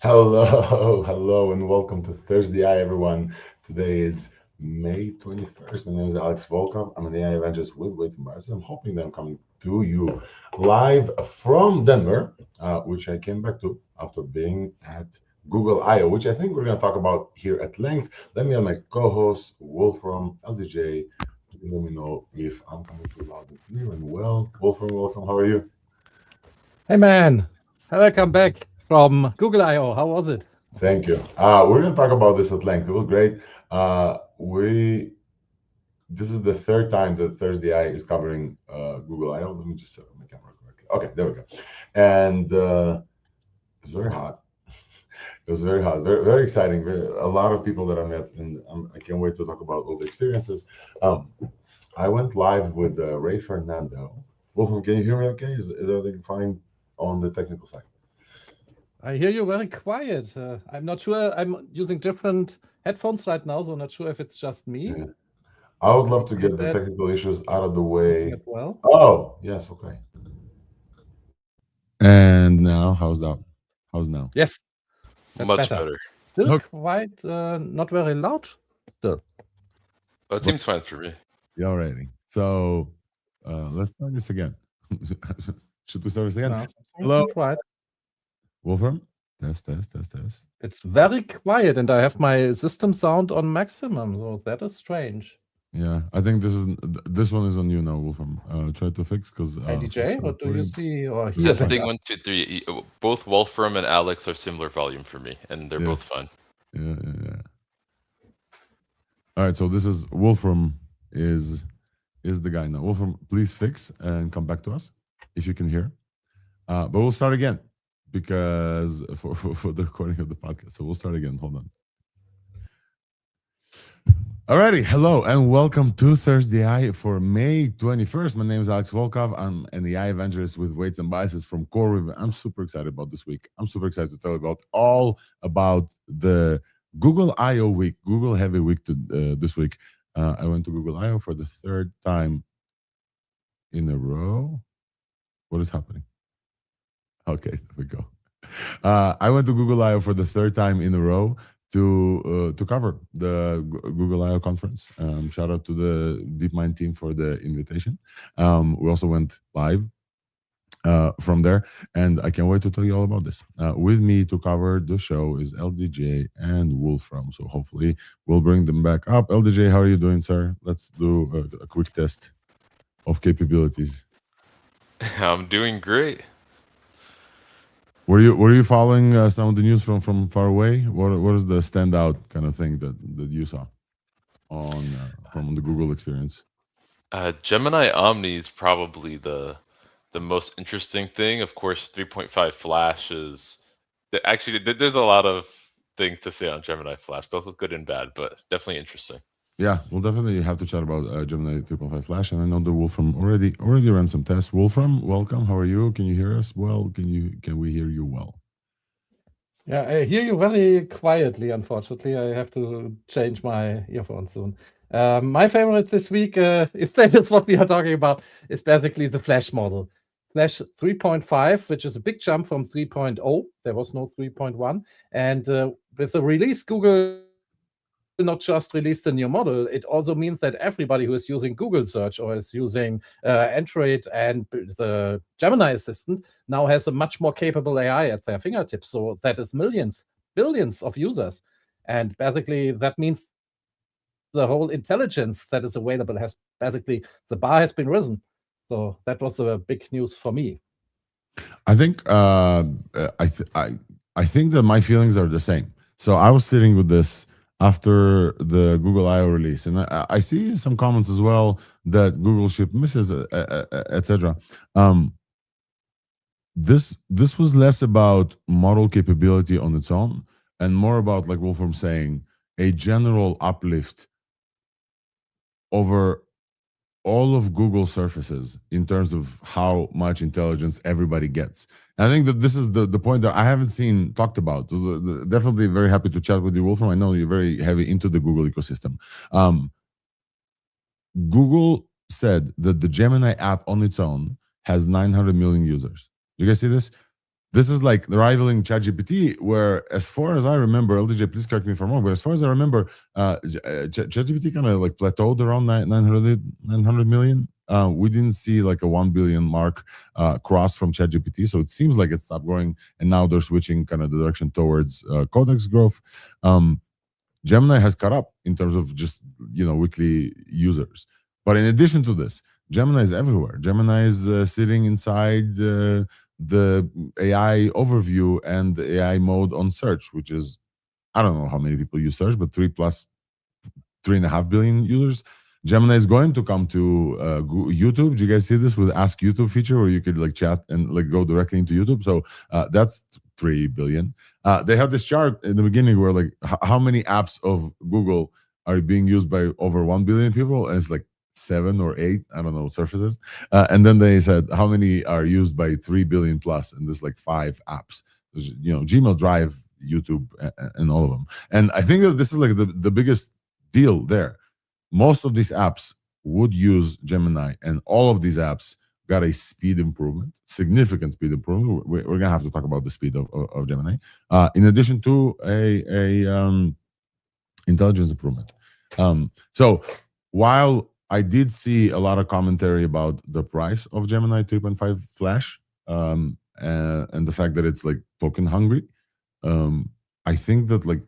Hello, hello, and welcome to ThursdAI, everyone. Today is May 21st. My name is Alex Volkov. I'm an AI evangelist with Weights and Biases. I'm hoping that I'm coming to you live from Denver, which I came back to after being at GoogleIO, which I think we're going to talk about here at length. Let me have my co-host, Wolfram, LDJ. Please let me know if I'm coming too loud and clear and well. Wolfram, welcome. How are you? Hey man, welcome back from GoogleIO. How was it? Thank you. We're going to talk about this at length. It was great. We This is the third time that ThursdAI is covering Google I/O. Let me just set up my camera correctly. Okay, there we go. And it was very hot. It was very hot, very exciting. A lot of people that I met, and I can't wait to talk about all the experiences. Um, I went live with Ray Fernando. Wolfram, can you hear me? Okay, is everything fine on the technical side? I hear you very quiet. I'm not sure. I'm using different headphones right now, so not sure if it's just me. Yeah. I would love to Is get the that technical issues out of the working way. as well? Oh, yes, okay. And now, how's that? How's now? Yes, that's Much better. better. Still Okay. quite not very loud. Still. Oh, it But seems fine for me. yeah, alrighty. So let's start this again. Should we start this again? No, something's Hello, not right. Wolfram. Test, test, test, test. It's very quiet, and I have my system sound on maximum, so that is strange. Yeah, I think this one is on you now, Wolfram. Try to fix because Hey fix DJ, the what do you recording. see or This hear is fine. Testing better? 1, 2, 3. Both Wolfram and Alex are similar volume for me, and they're Yeah, both fine. yeah. All right, so this is Wolfram is the guy now. Wolfram, please fix and come back to us if you can hear. But we'll start again because for the recording of the podcast. So we'll start again. Hold on. Alrighty, hello and welcome to ThursdAI for May 21st. My name is Alex Volkov. I'm an AI evangelist with Weights and Biases from CoreWeave. I'm super excited about this week. I'm super excited to tell you about the Google I/O week, Google Heavy Week this week. I went to Google I/O for the third time in a row. What is happening? Okay, there we go. I went to Google I/O for the third time in a row to cover the Google I/O conference. Shout out to the DeepMind team for the invitation. We also went live from there, and I can't wait to tell you all about this. With me to cover the show is LDJ and Wolfram. So hopefully we'll bring them back up. LDJ, how are you doing, sir? Let's do a quick test of capabilities. I'm doing great. Were you following some of the news from far away? What is the standout kind of thing that you saw on from the Google experience? Gemini Omni is probably the most interesting thing. Of course, 3.5 Flash is actually there's a lot of things to say on Gemini Flash, both good and bad, but definitely interesting. Yeah, we'll definitely have to chat about Gemini 3.5 Flash, and I know the Wolfram already ran some tests. Wolfram, welcome. How are you? Can you hear us well? Can we hear you well? Yeah, I hear you very quietly, unfortunately. I have to change my earphones soon. My favorite this week, if that is what we are talking about, is basically the Flash model. Flash 3.5, which is a big jump from 3.0. There was no 3.1. And with the release, Google not just released a new model, it also means that everybody who is using Google search or is using Android and the Gemini assistant now has a much more capable AI at their fingertips. So that is millions, billions of users. And basically, that means the whole intelligence that is available has basically, the bar has been risen. So that was the big news for me. I think I, th- I think that my feelings are the same. So I was sitting with this after the Google I/O release, and I see some comments as well that Google ship misses, etc. Um, this was less about model capability on its own, and more about, like Wolfram saying, a general uplift over all of Google surfaces in terms of how much intelligence everybody gets. And I think that this is the point that I haven't seen talked about. Definitely very happy to chat with you, Wolfram. I know you're very heavy into the Google ecosystem. Um, Google said that the Gemini app on its own has 900 million users. Do you guys see this? this is like rivaling ChatGPT, where, as far as I remember, LDJ, please correct me if I'm wrong, but as far as I remember, ChatGPT kind of like plateaued around 900 million. We didn't see like a 1 billion mark cross from ChatGPT, so it seems like it stopped growing, and now they're switching kind of the direction towards Codex growth. Gemini has caught up in terms of just weekly users, but in addition to this, Gemini is everywhere. Gemini is sitting inside the AI overview and the AI mode on search, which is, I don't know how many people use search, but 3.5 billion users. Gemini is going to come to YouTube. Do you guys see this with Ask YouTube feature where you could like chat and like go directly into YouTube? So that's 3 billion. They have this chart in the beginning where like how many apps of Google are being used by over 1 billion people, and it's like 7 or 8, I don't know, surfaces. And then they said how many are used by 3 billion plus, and there's like 5 apps. There's, Gmail, Drive, YouTube, and all of them. And I think that this is like the biggest deal there. Most of these apps would use Gemini, and all of these apps got a speed improvement, significant speed improvement. We're gonna have to talk about the speed of Gemini, in addition to a intelligence improvement. So while I did see a lot of commentary about the price of Gemini 3.5 Flash, and the fact that it's like token hungry, I think that like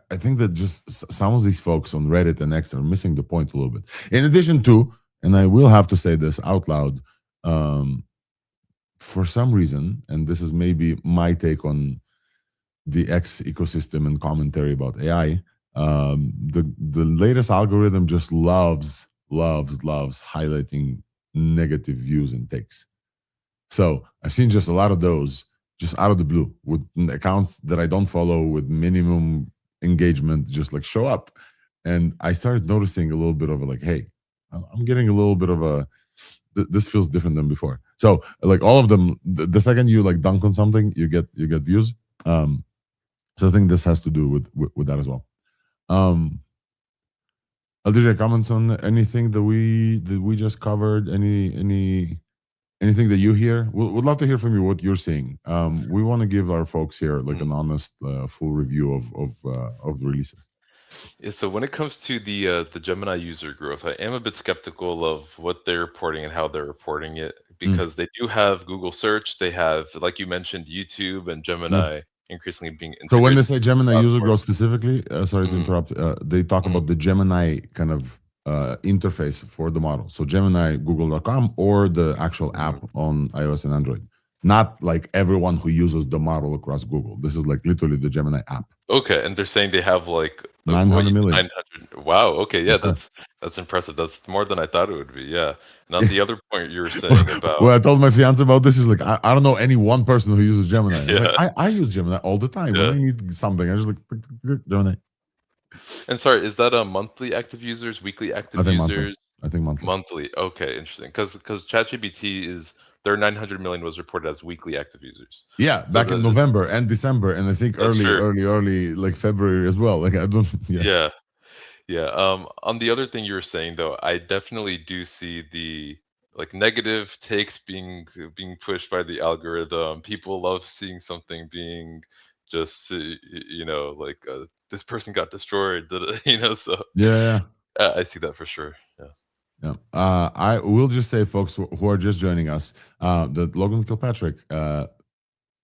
I think that just some of these folks on Reddit and X are missing the point a little bit. In addition to, and I will have to say this out loud, for some reason, and this is maybe my take on the X ecosystem and commentary about AI, the latest algorithm just loves highlighting negative views and takes. So I've seen just a lot of those just out of the blue with accounts that I don't follow with minimum engagement just like show up, and I started noticing a little bit of a like, hey, I'm getting a little bit of a this feels different than before. So like all of them, the second you like dunk on something, you get views. So I think this has to do with that as well. LDJ, comments on anything that we just covered? Anything that you hear? We'd love to hear from you what you're seeing. We want to give our folks here like an honest, full review of the releases. Yeah, so when it comes to the Gemini user growth, I am a bit skeptical of what they're reporting and how they're reporting it, because they do have Google Search, they have, like you mentioned, YouTube and Gemini increasingly being integrated. So when they say Gemini user growth specifically, sorry to interrupt, they talk about the Gemini kind of interface for the model. So Gemini, Google.com, or the actual app on iOS and Android. Not like everyone who uses the model across Google. This is like literally the Gemini app. Okay, and they're saying they have like 900 million. 900. Wow. Okay, yeah, Yes, that's impressive. That's more than I thought it would be. Yeah. And on the other point you were saying about, well, I told my fiance about this. She's like, I don't know any one person who uses Gemini. Yeah. Like, I use Gemini all the time. When I need something, I just like Gemini. And sorry, is that a monthly active users, weekly active users? I think monthly. Monthly. Okay, interesting. Because ChatGPT is their 900 million was reported as weekly active users. Yeah, back in November and December, and I think early like February as well. Like I don't. Yes. Yeah. On the other thing you were saying though, I definitely do see the like negative takes being pushed by the algorithm. People love seeing something being just like this person got destroyed. So Yeah. I see that for sure. Yeah. I will just say, folks who are just joining us, that Logan Kilpatrick,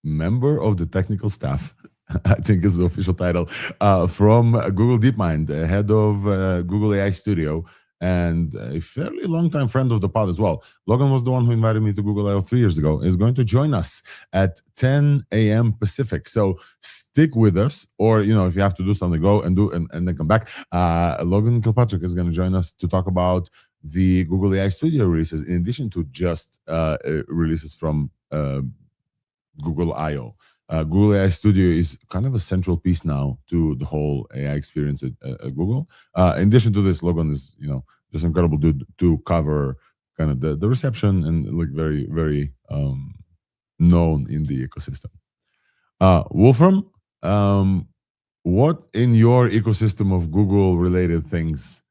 member of the technical staff, I think is the official title, from Google DeepMind, head of Google AI Studio, and a fairly long-time friend of the pod as well. Logan was the one who invited me to GoogleIO 3 years ago. Is going to join us at 10 a.m. Pacific. So stick with us, or if you have to do something, go and do and then come back. Logan Kilpatrick is going to join us to talk about the Google AI Studio releases, in addition to just releases from GoogleIO. Google AI Studio is kind of a central piece now to the whole AI experience at Google. In addition to this, Logan is just incredible dude to cover kind of the reception and like very, very known in the ecosystem. Wolfram, what in your ecosystem of Google related things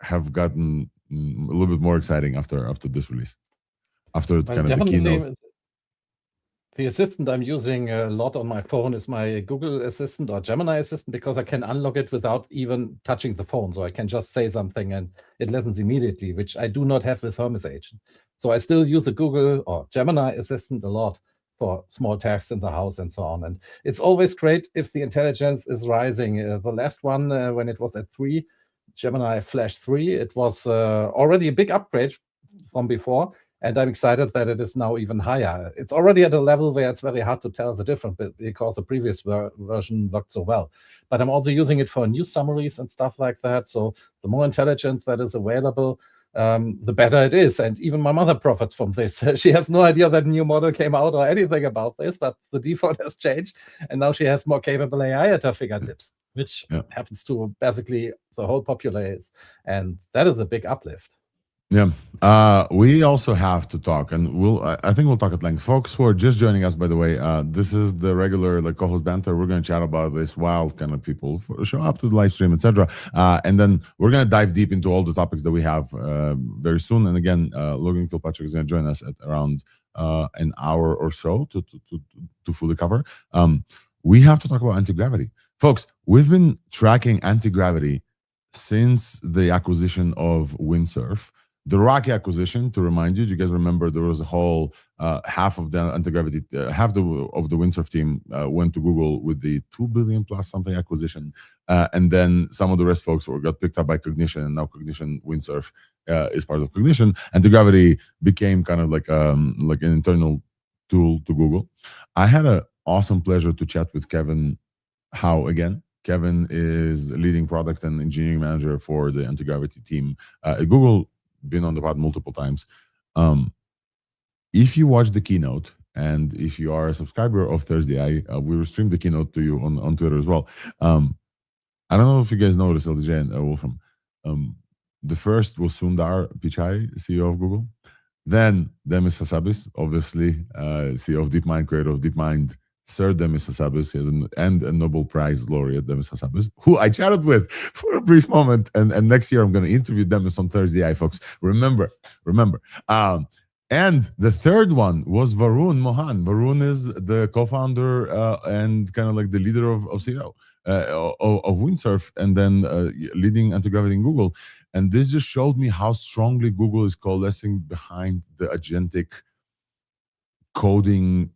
have gotten a little bit more exciting after this release, after kind of the keynote? The assistant I'm using a lot on my phone is my Google Assistant or Gemini Assistant, because I can unlock it without even touching the phone. So I can just say something and it listens immediately, which I do not have with Hermes Agent. So I still use the Google or Gemini Assistant a lot for small tasks in the house and so on. And it's always great if the intelligence is rising. The last one, when it was at 3, Gemini Flash 3, it was already a big upgrade from before. And I'm excited that it is now even higher. It's already at a level where it's very hard to tell the difference because the previous version worked so well. But I'm also using it for news summaries and stuff like that. So the more intelligence that is available, the better it is. And even my mother profits from this. She has no idea that a new model came out or anything about this, but the default has changed. And now she has more capable AI at her fingertips, which happens to basically the whole populace. And that is a big uplift. Yeah, we also have to talk, and I think we'll talk at length. Folks who are just joining us, by the way, this is the regular co-host banter. We're going to chat about this while kind of people show up to the live stream, etc. And then we're going to dive deep into all the topics that we have very soon. And again, Logan Kilpatrick is going to join us at around an hour or so to fully cover. We have to talk about anti-gravity. Folks, we've been tracking anti-gravity since the acquisition of Windsurf. The Rocky acquisition, to remind you, do you guys remember there was a whole half of the anti-gravity, half of the Windsurf team went to Google with the 2 billion plus something acquisition, and then some of the rest folks got picked up by Cognition, and now Cognition Windsurf is part of Cognition. Anti-gravity became kind of like an internal tool to Google. I had an awesome pleasure to chat with Kevin Howe again. Kevin is leading product and engineering manager for the anti-gravity team at Google. Been on the pod multiple times. If you watch the keynote, and if you are a subscriber of ThursdAI, we will stream the keynote to you on Twitter as well. I don't know if you guys noticed, LDJ and Wolfram. The first was Sundar Pichai, CEO of Google. Then Demis Hassabis, obviously CEO of DeepMind, creator of DeepMind. Sir Demis Hassabis, and a Nobel Prize laureate, Demis Hassabis, who I chatted with for a brief moment. And next year, I'm going to interview Demis on ThursdAI, folks. Remember. And the third one was Varun Mohan. Varun is the co-founder and kind of like the leader of CEO of Windsurf, and then leading anti-gravity in Google. And this just showed me how strongly Google is coalescing behind the agentic coding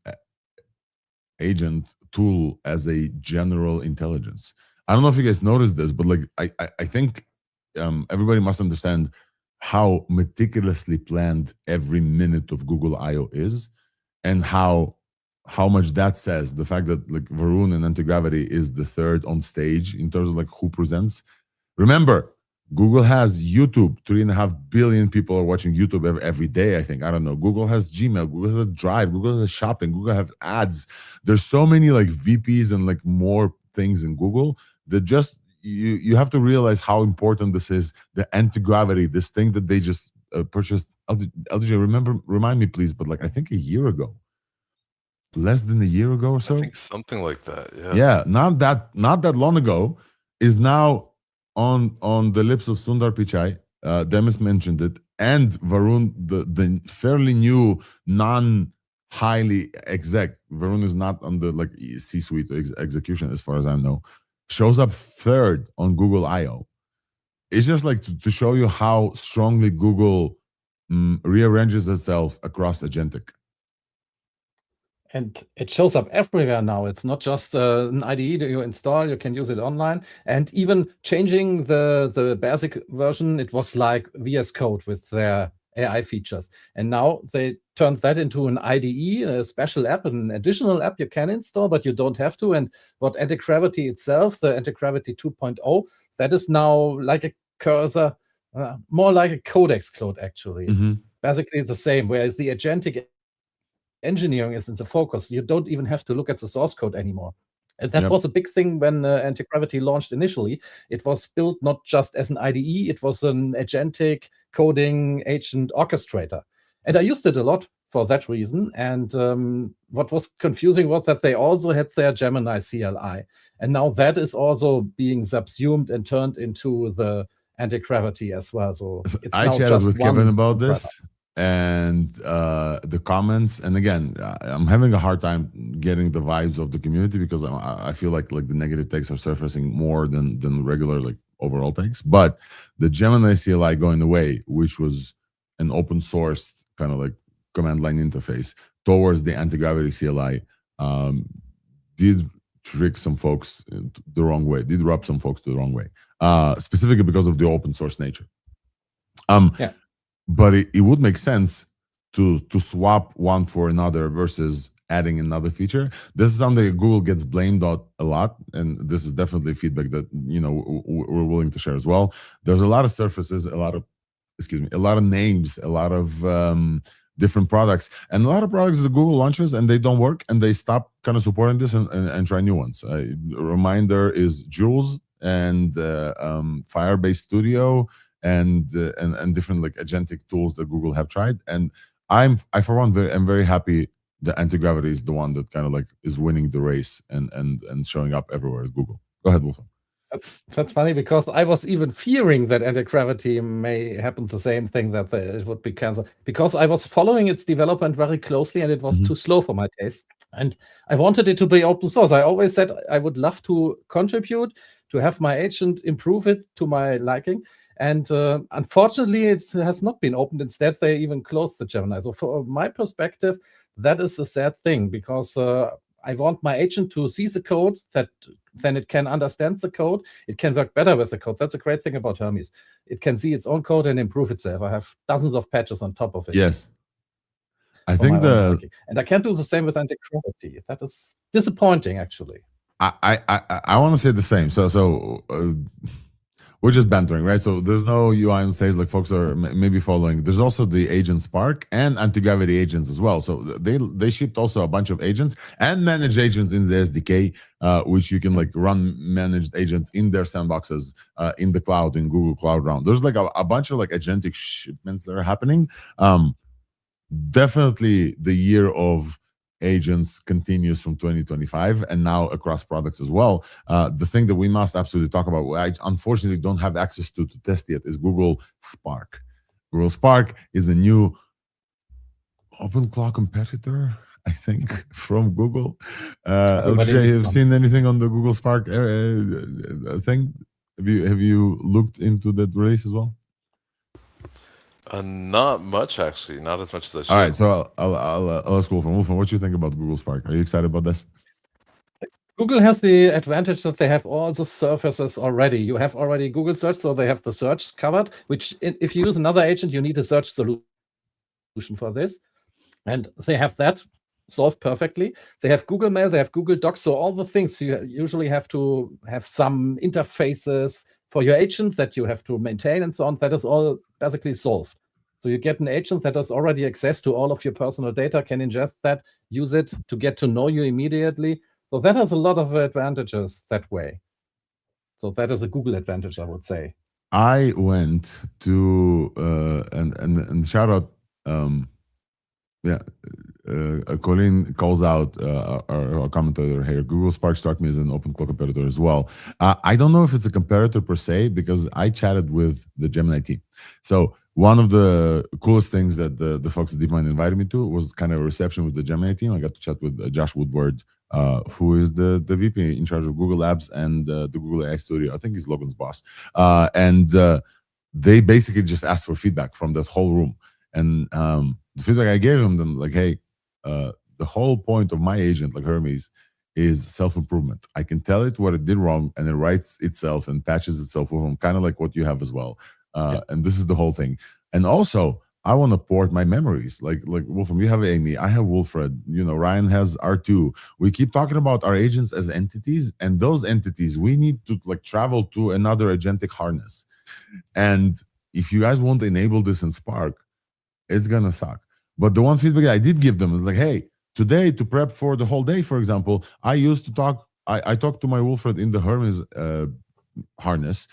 agent tool as a general intelligence. I don't know if you guys noticed this, but like I think everybody must understand how meticulously planned every minute of GoogleIO is, and how much that says. The fact that like Varun and Antigravity is the third on stage in terms of like who presents. Remember, Google has YouTube. 3.5 billion people are watching YouTube every day, I think. I don't know. Google has Gmail. Google has Drive. Google has Shopping. Google has ads. There's so many like VPs and like more things in Google that just you have to realize how important this is. The anti-gravity, this thing that they just purchased. LDJ, remind me please, but like I think a year ago. Less than a year ago or so. I think something like that. Yeah. Yeah, not that long ago, is now on the lips of Sundar Pichai. Demis mentioned it, and Varun, the fairly new non-highly exec. Varun is not on the like C-suite execution as far as I know. Shows up third on GoogleIO. It's just like to show you how strongly Google rearranges itself across agentic. And it shows up everywhere now. It's not just an IDE that you install, you can use it online. And even changing the basic version, it was like VS Code with their AI features. And now they turned that into an IDE, a special app, an additional app you can install, but you don't have to. And what Antigravity itself, the Antigravity 2.0, that is now like a cursor, more like a codex code, actually. Basically the same, whereas the agentic engineering is in the focus. You don't even have to look at the source code anymore. And that was a big thing when Antigravity launched initially. It was built not just as an IDE, it was an agentic coding agent orchestrator. And I used it a lot for that reason. And what was confusing was that they also had their Gemini CLI. And now that is also being subsumed and turned into the Antigravity as well. So it's I chatted with Kevin about this. and the comments. And again, I'm having a hard time getting the vibes of the community because I feel like the negative takes are surfacing more than regular like overall takes. But the Gemini CLI going away, which was an open source kind of like command line interface towards the Antigravity CLI, did trick some folks the wrong way, did rub some folks the wrong way, specifically because of the open source nature. Yeah. But it would make sense to swap one for another versus adding another feature. This is something that Google gets blamed on a lot, and this is definitely feedback that we're willing to share as well. There's a lot of surfaces, a lot of names, a lot of different products, and a lot of products that Google launches and they don't work, and they stop kind of supporting this and try new ones. A reminder is Jules and Firebase Studio and different like agentic tools that Google have tried. And I for one am very happy the Antigravity is the one that kind of like is winning the race and showing up everywhere at Google. Go ahead, Wolfgang. That's funny because I was even fearing that Antigravity may happen the same thing, that it would be canceled, because I was following its development very closely and it was too slow for my taste. And I wanted it to be open source. I always said I would love to contribute, to have my agent improve it to my liking. And unfortunately, it has not been opened. Instead, they even closed the Gemini. So from my perspective, that is a sad thing, because I want my agent to see the code, that then it can understand the code. It can work better with the code. That's a great thing about Hermes. It can see its own code and improve itself. I have dozens of patches on top of it. Yes. I think and I can't do the same with Antigravity. That is disappointing, actually. I want to say the same. So we're just bantering, right? So there's no UI on stage like folks are maybe following. There's also the agent Spark and Antigravity agents as well. So they shipped also a bunch of agents and managed agents in the SDK, which you can like run managed agents in their sandboxes in the cloud, in Google Cloud Realm. There's like a bunch of like agentic shipments that are happening. Definitely the year of agents continues from 2025 and now across products as well. The thing that we must absolutely talk about, I unfortunately don't have access to test yet, is Google Spark. Google Spark is a new OpenClaw competitor, I think, from Google. LJ, have you seen anything on the Google Spark thing? Have you looked into that release as well? Not much, actually. Not as much as I should. All right, so I'll ask Wolfgang. What do you think about Google Spark? Are you excited about this? Google has the advantage that they have all the surfaces already. You have already Google Search, so they have the search covered, which if you use another agent, you need a search solution for this. And they have that solved perfectly. They have Google Mail, they have Google Docs, so all the things you usually have to have some interfaces for your agent that you have to maintain and so on. That is all basically solved. So you get an agent that has already access to all of your personal data, can ingest that, use it to get to know you immediately. So that has a lot of advantages that way. So that is a Google advantage, I would say. I went to and shout out, Colin calls out our commentator here. Google Spark struck me as an OpenClaw competitor as well. I don't know if it's a competitor per se, because I chatted with the Gemini team. So one of the coolest things that the folks at DeepMind invited me to was kind of a reception with the Gemini team. I got to chat with Josh Woodward, who is the VP in charge of Google Labs and the Google AI Studio. I think he's Logan's boss. And they basically just asked for feedback from that whole room. And the feedback I gave them, like, hey, the whole point of my agent, like Hermes, is self-improvement. I can tell it what it did wrong, and it writes itself and patches itself from, kind of like what you have as well. And this is the whole thing. And also, I want to port my memories. Like Wolfram, you have Amy, I have Wolfred, Ryan has R2. We keep talking about our agents as entities, and those entities, we need to like travel to another agentic harness. And if you guys won't enable this in Spark, it's gonna suck. But the one feedback I did give them is like, hey, today to prep for the whole day, for example, I used to talk, I talked to my Wolfred in the Hermes harness,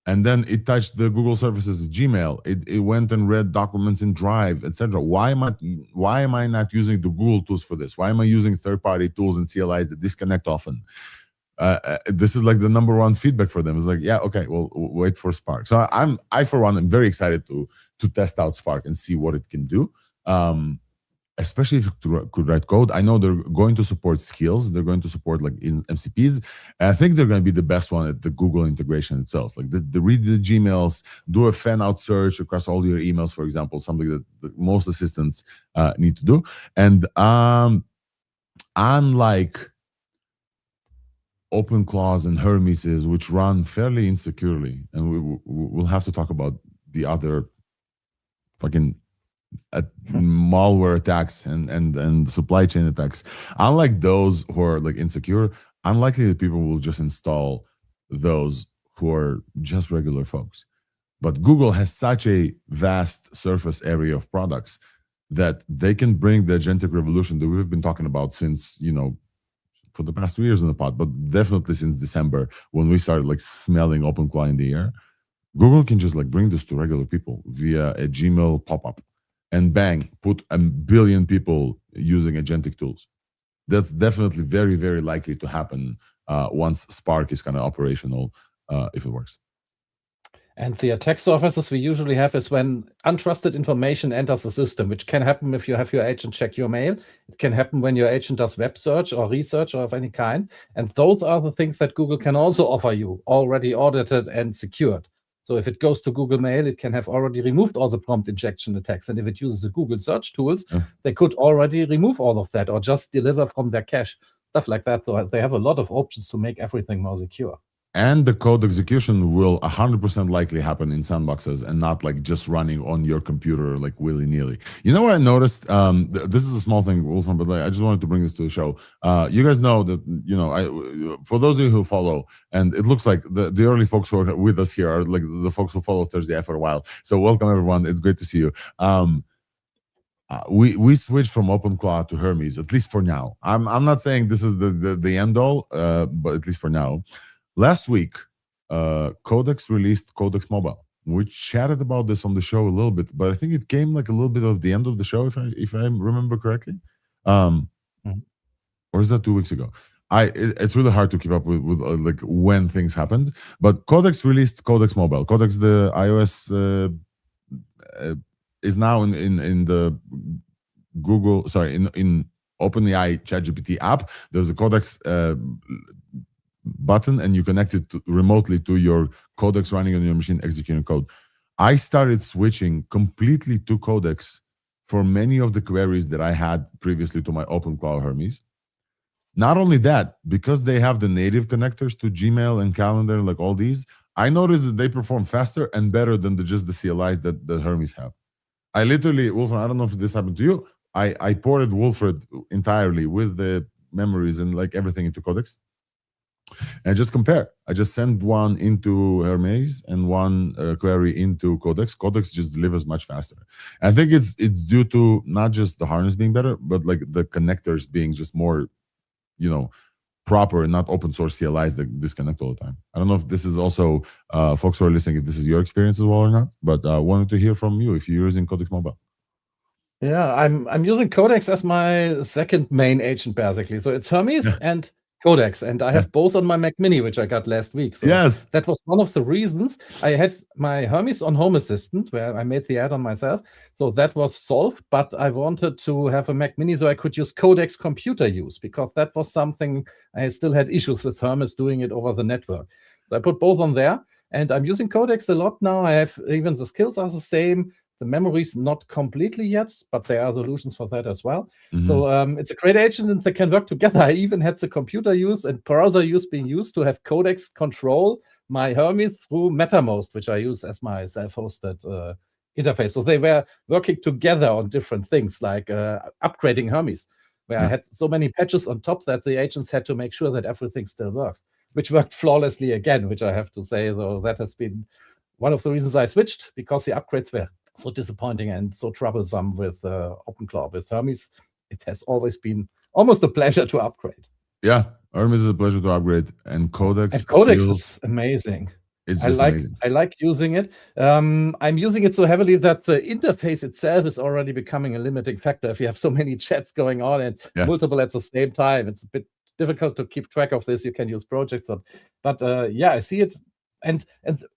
and then it touched the Google services Gmail. It went and read documents in Drive, etc. Why am I not using the Google tools for this? Why am I using third-party tools and CLIs that disconnect often? This is like the number one feedback for them. It's like, yeah, okay, well, wait for Spark. So I for one, I'm very excited to to test out Spark and see what it can do. Especially if you could write code. I know they're going to support skills. They're going to support like in MCPs. And I think they're going to be the best one at the Google integration itself. Like the read the Gmails, do a fan out search across all your emails, for example, something that most assistants need to do. And unlike OpenClaws and Hermeses, which run fairly insecurely, and we'll have to talk about the other fucking malware attacks and supply chain attacks. Unlike those who are like insecure, unlikely that people will just install those who are just regular folks. But Google has such a vast surface area of products that they can bring the agentic revolution that we've been talking about since, for the past 2 years in the pod, but definitely since December when we started like smelling OpenClaw in the air. Google can just like bring this to regular people via a Gmail pop-up. And bang, put 1 billion people using agentic tools. That's definitely very, very likely to happen once Spark is kind of operational, if it works. And the attack surfaces we usually have is when untrusted information enters the system, which can happen if you have your agent check your mail. It can happen when your agent does web search or research or of any kind. And those are the things that Google can also offer you, already audited and secured. So if it goes to Google Mail, it can have already removed all the prompt injection attacks. And if it uses the Google search tools, they could already remove all of that or just deliver from their cache, stuff like that. So they have a lot of options to make everything more secure. And the code execution will 100% likely happen in sandboxes and not like just running on your computer like willy-nilly. You know what I noticed? This is a small thing, Wolfram, but like, I just wanted to bring this to the show. You guys know that, for those of you who follow, and it looks like the early folks who are with us here are like the folks who follow ThursdAI for a while. So welcome everyone. It's great to see you. We switched from OpenClaw to Hermes, at least for now. I'm not saying this is the end all, but at least for now. Last week, Codex released Codex Mobile. We chatted about this on the show a little bit, but I think it came like a little bit of the end of the show, if I remember correctly. Or is that 2 weeks ago? It's really hard to keep up with like when things happened. But Codex released Codex Mobile. Codex, the iOS, is now in the Google. Sorry, in OpenAI ChatGPT app. There's a Codex button, and you connect it remotely to your Codex running on your machine executing code. I started switching completely to Codex for many of the queries that I had previously to my OpenClaw Hermes. Not only that, because they have the native connectors to Gmail and Calendar, like all these, I noticed that they perform faster and better than just the CLIs that Hermes have. I literally, Wolfram, I don't know if this happened to you, I ported Wolfred entirely with the memories and like everything into Codex. And just compare. I just send one into Hermes and one query into Codex. Codex just delivers much faster. I think it's due to not just the harness being better, but like the connectors being just more, proper and not open source CLIs that disconnect all the time. I don't know if this is also folks who are listening, if this is your experience as well or not, but I wanted to hear from you if you're using Codex Mobile. Yeah, I'm using Codex as my second main agent basically. So it's Hermes and Codex, and I have both on my Mac Mini, which I got last week. So yes, that was one of the reasons. I had my Hermes on Home Assistant, where I made the add-on myself. So that was solved, but I wanted to have a Mac Mini so I could use Codex computer use, because that was something I still had issues with Hermes doing it over the network. So I put both on there, and I'm using Codex a lot now. I have even the skills are the same. The memory's not completely yet, but there are solutions for that as well. So it's a great agent, and they can work together. I even had the computer use and browser use being used to have Codex control my Hermes through MetaMost, which I use as my self-hosted interface. So they were working together on different things, like upgrading Hermes, where I had so many patches on top that the agents had to make sure that everything still works, which worked flawlessly again, which I have to say. So that has been one of the reasons I switched, because the upgrades were so disappointing and so troublesome with OpenClaw. With Hermes, it has always been almost a pleasure to upgrade. Yeah, Hermes is a pleasure to upgrade, and Codex. And Codex is amazing. It's just amazing. I like using it. I'm using it so heavily that the interface itself is already becoming a limiting factor. If you have so many chats going on and multiple at the same time, it's a bit difficult to keep track of this. You can use projects, but I see it And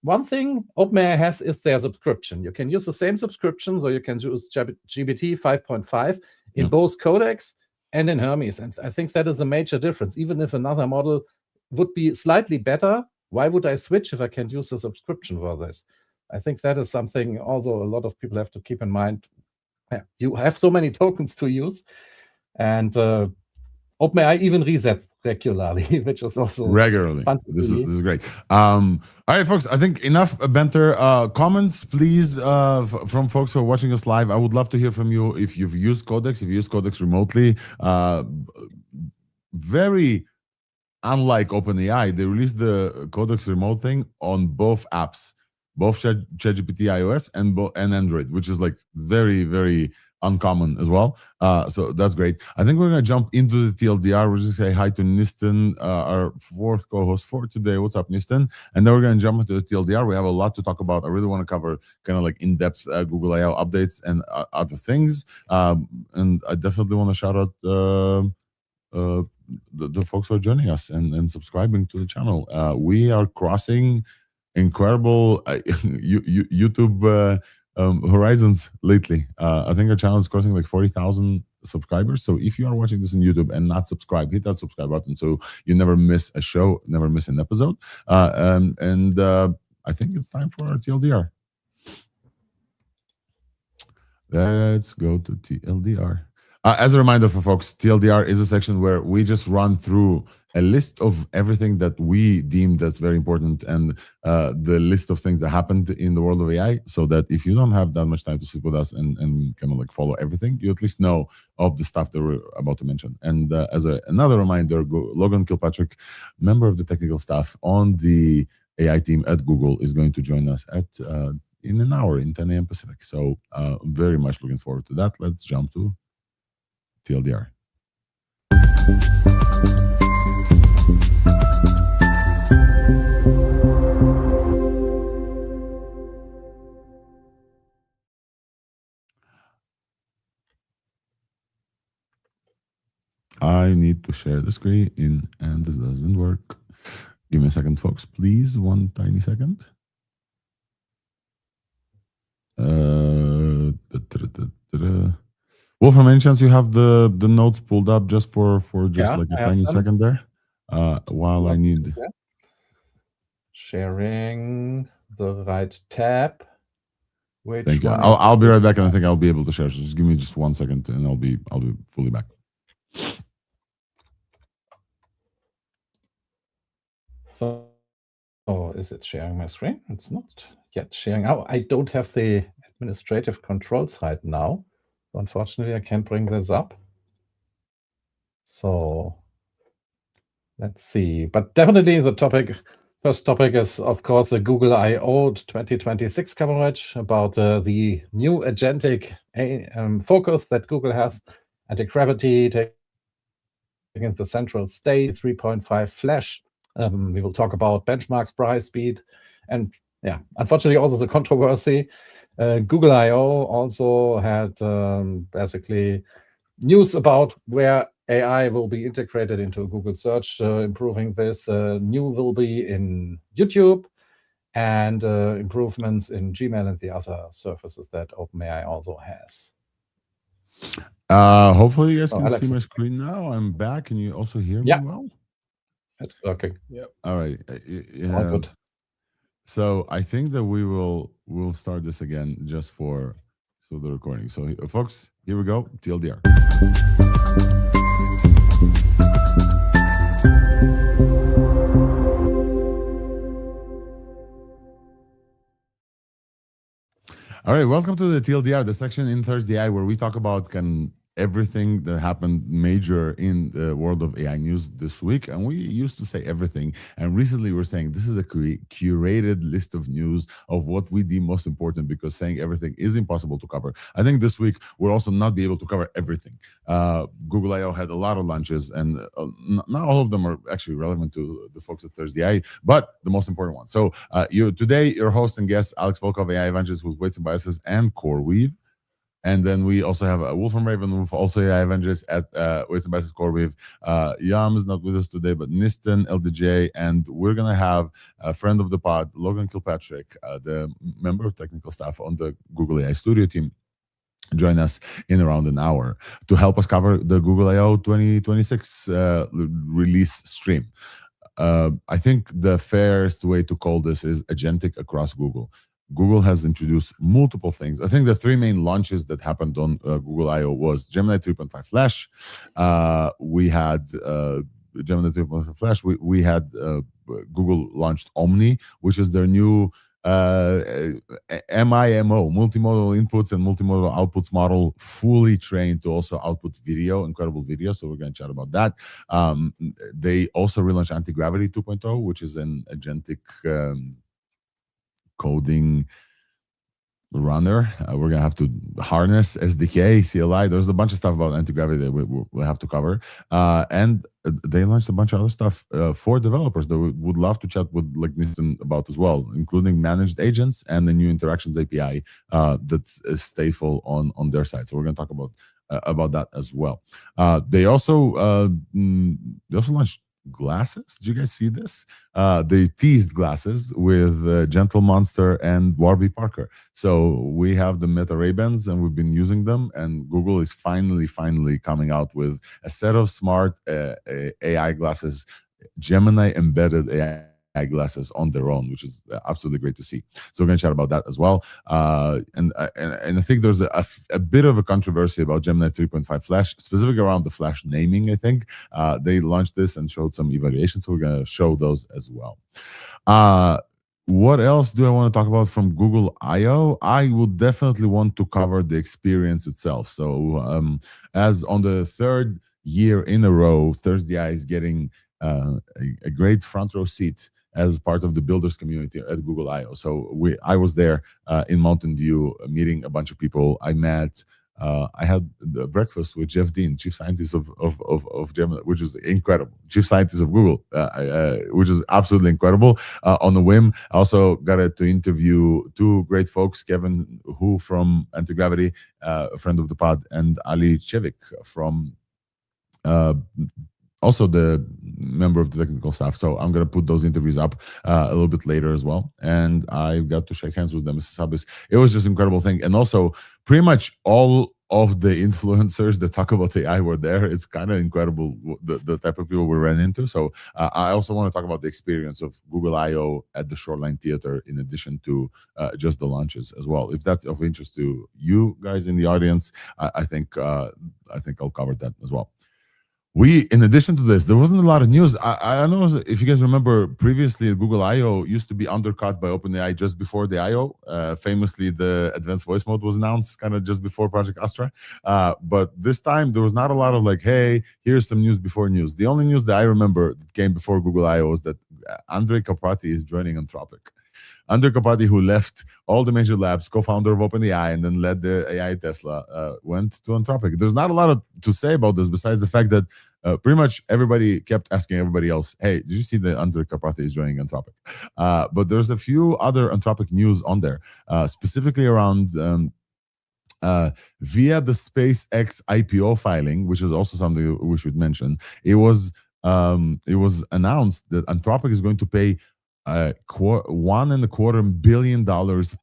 one thing OpenAI has is their subscription. You can use the same subscription, so you can use GPT 5.5 in both codecs and in Hermes. And I think that is a major difference. Even if another model would be slightly better, why would I switch if I can use the subscription for this? I think that is something also a lot of people have to keep in mind. Yeah, you have so many tokens to use, and OpenAI even reset regularly, which is also regularly. fun. This is great. All right, folks. I think enough banter. Comments, please, from folks who are watching us live. I would love to hear from you if you've used Codex, if you use Codex remotely. Very unlike OpenAI, they released the Codex remote thing on both apps, both ChatGPT iOS and Android, which is like very, very uncommon as well. So that's great. I think we're gonna jump into the TLDR. We're just say hi to Nistan, our fourth co-host for today. What's up, Nistan? And then we're gonna jump into the TLDR. We have a lot to talk about. I really want to cover kind of like in-depth GoogleIO updates and other things. And I definitely want to shout out the folks who are joining us and subscribing to the channel. We are crossing incredible YouTube horizons lately. I think our channel is crossing like 40,000 subscribers. So if you are watching this on YouTube and not subscribed, hit that subscribe button so you never miss a show, never miss an episode. And I think it's time for our TLDR. Let's go to TLDR. As a reminder for folks, TLDR is a section where we just run through a list of everything that we deem that's very important and the list of things that happened in the world of AI, so that if you don't have that much time to sit with us and kind of like follow everything, you at least know of the stuff that we're about to mention. And as another reminder, Logan Kilpatrick, member of the technical staff on the AI team at Google, is going to join us at in an hour, in 10 a.m. Pacific. So very much looking forward to that. Let's jump to TLDR. I need to share the screen and this doesn't work. Give me a second, folks, please. One tiny second. Wolfram, any chance you have the notes pulled up just for just like a tiny second there? While I need sharing the right tab. Thank you. I'll be right back, and I think I'll be able to share. So just give me just 1 second, and I'll be fully back. So, is it sharing my screen? It's not yet sharing. Oh, I don't have the administrative controls right now. So unfortunately, I can't bring this up. So let's see. But definitely the first topic is, of course, the GoogleIO 2026 coverage about the new agentic focus that Google has, Antigravity taking the central state, 3.5 Flash. We will talk about benchmarks, price, speed, and yeah, unfortunately also the controversy. GoogleIO also had basically news about where AI will be integrated into Google search, improving this. New will be in YouTube, and improvements in Gmail and the other services that OpenAI also has. Hopefully you guys can see my screen now. I'm back. Can you also hear me well? It's working. Yep. All right. All good. So I think that we'll start this again just for the recording. So folks, here we go. TLDR. All right, welcome to the TLDR, the section in ThursdAI where we talk about everything that happened major in the world of AI news this week. And we used to say everything. And recently we're saying this is a curated list of news of what we deem most important, because saying everything is impossible to cover. I think this week we'll also not be able to cover everything. GoogleIO had a lot of launches, and not all of them are actually relevant to the folks at ThursdAI, but the most important one. So today, your host and guest, Alex Logan, AI evangelist with Weights and Biases and CoreWeave. And then we also have Wolf from Ravenwolf, also AI Avengers at Weights and Biases Core. We have Yam is not with us today, but Niston, LDJ, and we're going to have a friend of the pod, Logan Kilpatrick, the member of technical staff on the Google AI Studio team, join us in around an hour to help us cover the GoogleIO 2026 release stream. I think the fairest way to call this is agentic across Google. Google has introduced multiple things. I think the three main launches that happened on Google I/O was Gemini 3.5 Flash. We had Gemini 3.5 Flash. We had Google launched Omni, which is their new MIMO, multimodal inputs and multimodal outputs model, fully trained to also output video, incredible video. So we're going to chat about that. They also relaunched Antigravity 2.0, which is an agentic coding runner. We're gonna have to harness SDK, CLI. There's a bunch of stuff about anti-gravity that we'll have to cover. And they launched a bunch of other stuff for developers that we would love to chat with like Niston about as well, including managed agents and the new interactions API that's stateful on their side. So we're gonna talk about that as well. They also launched glasses. Did you guys see this? They teased glasses with Gentle Monster and Warby Parker. So we have the Meta Ray-Bans and we've been using them, and Google is finally coming out with a set of smart AI glasses, Gemini embedded AI glasses on their own, which is absolutely great to see. So we're going to chat about that as well. And I think there's a bit of a controversy about Gemini 3.5 Flash, specifically around the Flash naming. I think they launched this and showed some evaluations, so we're going to show those as well. What else do I want to talk about from Google I/O? I would definitely want to cover the experience itself. So as on the third year in a row, ThursdAI is getting a great front row seat as part of the builders community at Google I/O. So I was there in Mountain View meeting a bunch of people. I had the breakfast with Jeff Dean, chief scientist of Gemini, which is incredible. Chief scientist of Google, which is absolutely incredible. On a whim, I also got to interview two great folks, Kevin Hu from Antigravity, a friend of the pod, and Ali Chevik from also the member of the technical staff. So I'm going to put those interviews up a little bit later as well. And I got to shake hands with them as Sabis. It was just an incredible thing. And also pretty much all of the influencers that talk about AI were there. It's kind of incredible the type of people we ran into. So I also want to talk about the experience of Google I/O at the Shoreline Theater, in addition to just the launches as well. If that's of interest to you guys in the audience, I think I'll cover that as well. In addition to this, there wasn't a lot of news. I don't know if you guys remember previously, Google I/O used to be undercut by OpenAI just before the I/O. Famously, the advanced voice mode was announced kind of just before Project Astra. But this time, there was not a lot of like, hey, here's some news before news. The only news that I remember that came before Google I/O was that Andrej Karpathy is joining Anthropic. Andrej Karpathy, who left all the major labs, co-founder of OpenAI, and then led the AI Tesla, went to Anthropic. There's not a lot to say about this besides the fact that pretty much everybody kept asking everybody else, hey, did you see that Andrej Karpathy is joining Anthropic? But there's a few other Anthropic news on there, specifically around via the SpaceX IPO filing, which is also something we should mention. It was announced that Anthropic is going to pay $1.25 billion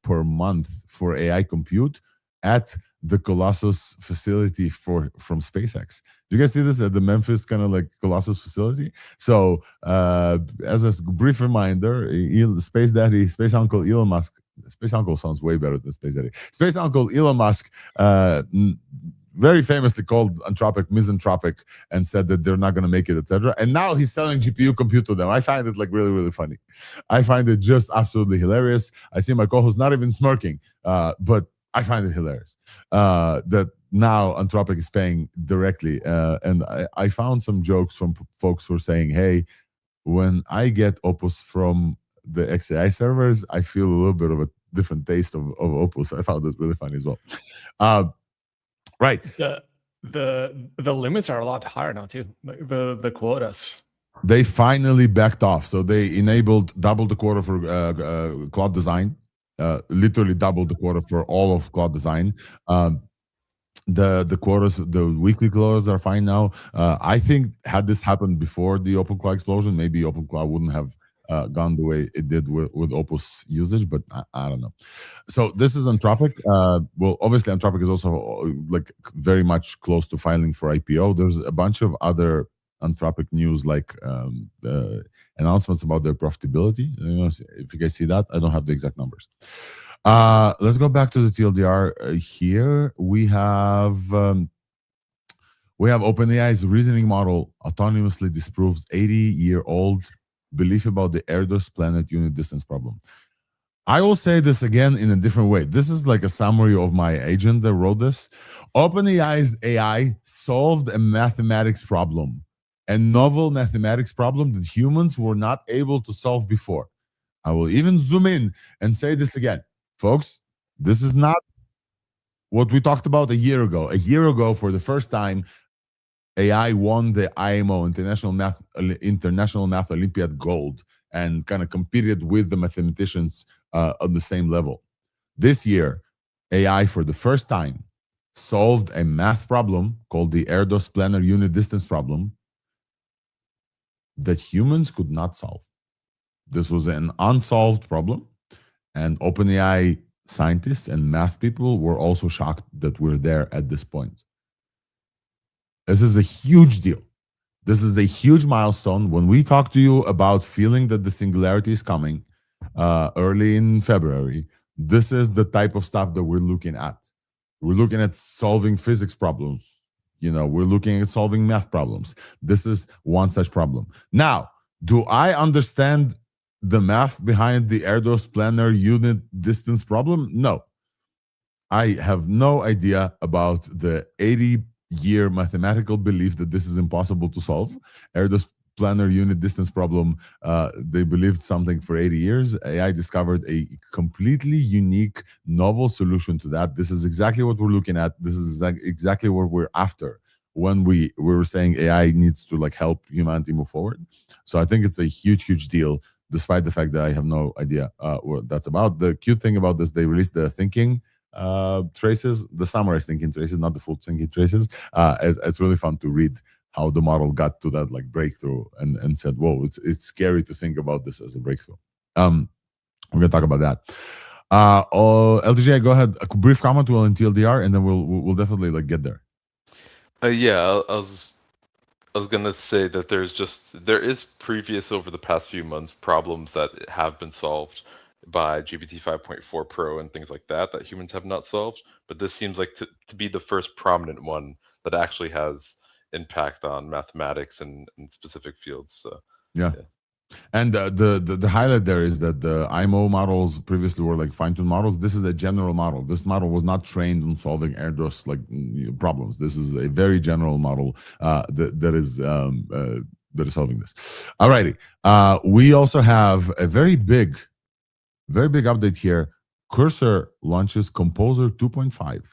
per month for AI compute at the Colossus facility from SpaceX. Do you guys see this at the Memphis kind of like Colossus facility? So as a brief reminder, Space Daddy, Space Uncle Elon Musk, Space Uncle sounds way better than Space Daddy. Space Uncle Elon Musk very famously called Anthropic misanthropic and said that they're not going to make it, etc. And now he's selling GPU compute to them. I find it like really funny. I find it just absolutely hilarious. I see my co-host not even smirking, but I find it hilarious that now Anthropic is paying directly. And I found some jokes from folks who are saying, hey, when I get Opus from the XAI servers, I feel a little bit of a different taste of Opus. I found it really funny as well. Right. The limits are a lot higher now too. The quotas. They finally backed off. So they enabled double the quota for Cloud Design. Literally double the quota for all of Cloud Design. The quarters, the weekly closes are fine now. I think had this happened before the OpenClaw explosion, maybe OpenClaw wouldn't have gone the way it did with Opus usage, but I don't know. So this is Anthropic. Well, obviously Anthropic is also like very much close to filing for IPO. There's a bunch of other Anthropic news, like announcements about their profitability. You know, if you guys see that, I don't have the exact numbers. Let's go back to the TLDR. Here we have OpenAI's reasoning model autonomously disproves 80-year-old belief about the Erdos planet unit distance problem. I will say this again in a different way. This is like a summary of my agent that wrote this. OpenAI's AI solved a mathematics problem, a novel mathematics problem that humans were not able to solve before. I will even zoom in and say this again. Folks, this is not what we talked about a year ago. A year ago, for the first time, AI won the IMO, International Math Olympiad gold, and kind of competed with the mathematicians on the same level. This year, AI, for the first time, solved a math problem called the Erdos planar unit distance problem that humans could not solve. This was an unsolved problem, and OpenAI scientists and math people were also shocked that we're there at this point. This is a huge deal. This is a huge milestone. When we talk to you about feeling that the singularity is coming early in February, this is the type of stuff that we're looking at. We're looking at solving physics problems. You know, we're looking at solving math problems. This is one such problem. Now, do I understand the math behind the Erdos planar unit distance problem? No. I have no idea about the 80-year mathematical belief that this is impossible to solve. Erdos planar unit distance problem, they believed something for 80 years. AI discovered a completely unique, novel solution to that. This is exactly what we're looking at. This is exactly what we're after when we were saying AI needs to like help humanity move forward. So I think it's a huge, huge deal, despite the fact that I have no idea what that's about. The cute thing about this, they released the thinking traces, the summarized thinking traces, not the full thinking traces. It's really fun to read how the model got to that like breakthrough and said, whoa, it's scary to think about this as a breakthrough. We're gonna talk about that. LTJ, go ahead. A brief comment on TLDR, and then we'll definitely like get there. Yeah, I was gonna say that there is previous over the past few months problems that have been solved by GPT 5.4 Pro and things like that humans have not solved, but this seems like to be the first prominent one that actually has impact on mathematics and specific fields. So yeah. And the highlight there is that the IMO models previously were like fine-tuned models. This is a general model. This model was not trained on solving Erdos like problems. This is a very general model that is solving this. Alrighty. We also have a very big update here. Cursor launches Composer 2.5.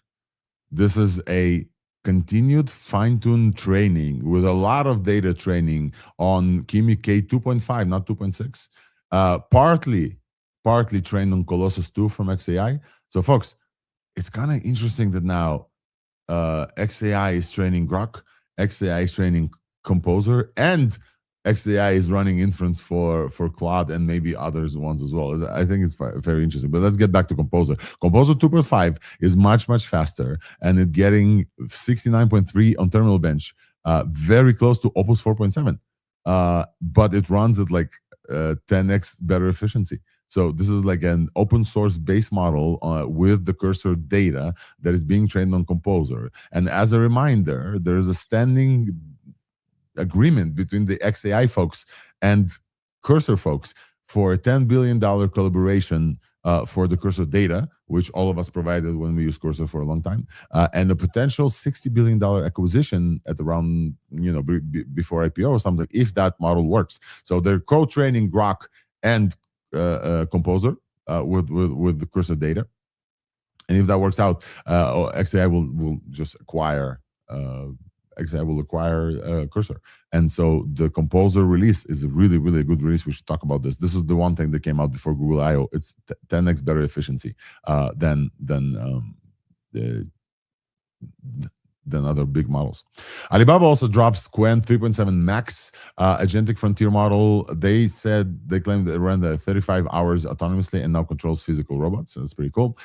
This is a continued fine-tuned training with a lot of data training on Kimi K 2.5, not 2.6. Partly trained on Colossus 2 from XAI. So folks, it's kind of interesting that now XAI is training Grok, XAI is training Composer, and XAI is running inference for Claude and maybe others ones as well. I think it's very interesting. But let's get back to Composer. Composer 2.5 is much faster, and it's getting 69.3 on Terminal Bench, very close to Opus 4.7. But it runs at like 10x better efficiency. So this is like an open source base model with the Cursor data that is being trained on Composer. And as a reminder, there is a standing agreement between the XAI folks and Cursor folks for a $10 billion collaboration for the Cursor data, which all of us provided when we used Cursor for a long time, and a potential $60 billion acquisition at around, before IPO or something, if that model works. So they're co-training Grok and Composer with the Cursor data. And if that works out, XAI will just acquire XAI will acquire Cursor. And so the Composer release is a really good release. We should talk about this. This is the one thing that came out before GoogleIO. It's 10x better efficiency than than other big models. Alibaba also drops Qwen 3.7 Max agentic frontier model. They claimed it ran the 35 hours autonomously and now controls physical robots. So that's pretty cool.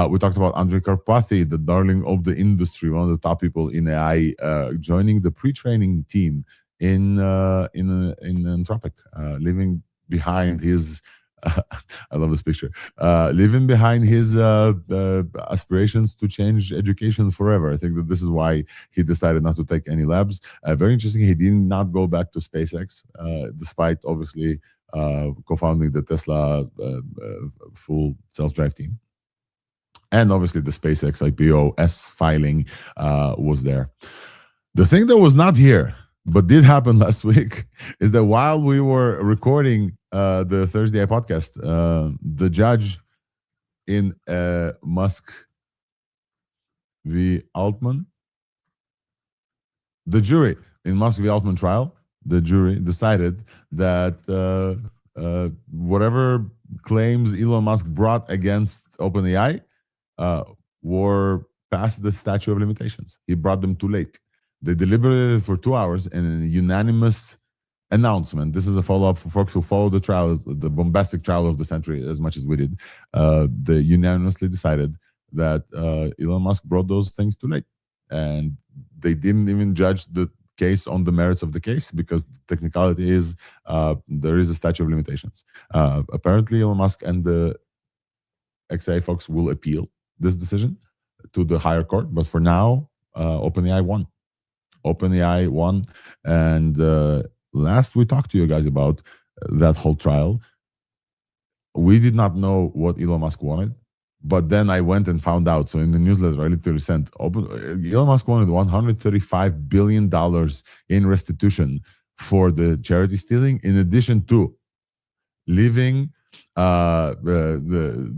We talked about Andrej Karpathy, the darling of the industry, one of the top people in AI, joining the pre-training team in Anthropic, leaving behind his I love this picture. Leaving behind his aspirations to change education forever. I think that this is why he decided not to take any labs. Very interesting. He did not go back to SpaceX, despite obviously co-founding the Tesla full self-drive team. And obviously the SpaceX IPO S filing was there. The thing that was not here, but did happen last week, is that while we were recording the ThursdAI podcast, the judge in Musk v. Altman, the jury in Musk v. Altman trial, the jury decided that whatever claims Elon Musk brought against OpenAI were past the statute of limitations. He brought them too late. They deliberated for 2 hours, and in a unanimous announcement, this is a follow-up for folks who follow the trial, the bombastic trial of the century as much as we did. They unanimously decided that Elon Musk brought those things too late, and they didn't even judge the case on the merits of the case, because the technicality is there is a statute of limitations. Apparently, Elon Musk and the XAI folks will appeal this decision to the higher court, but for now, OpenAI won. OpenAI won, and last we talked to you guys about that whole trial, we did not know what Elon Musk wanted, but then I went and found out. So in the newsletter, I literally sent Elon Musk wanted $135 billion in restitution for the charity stealing, in addition to leaving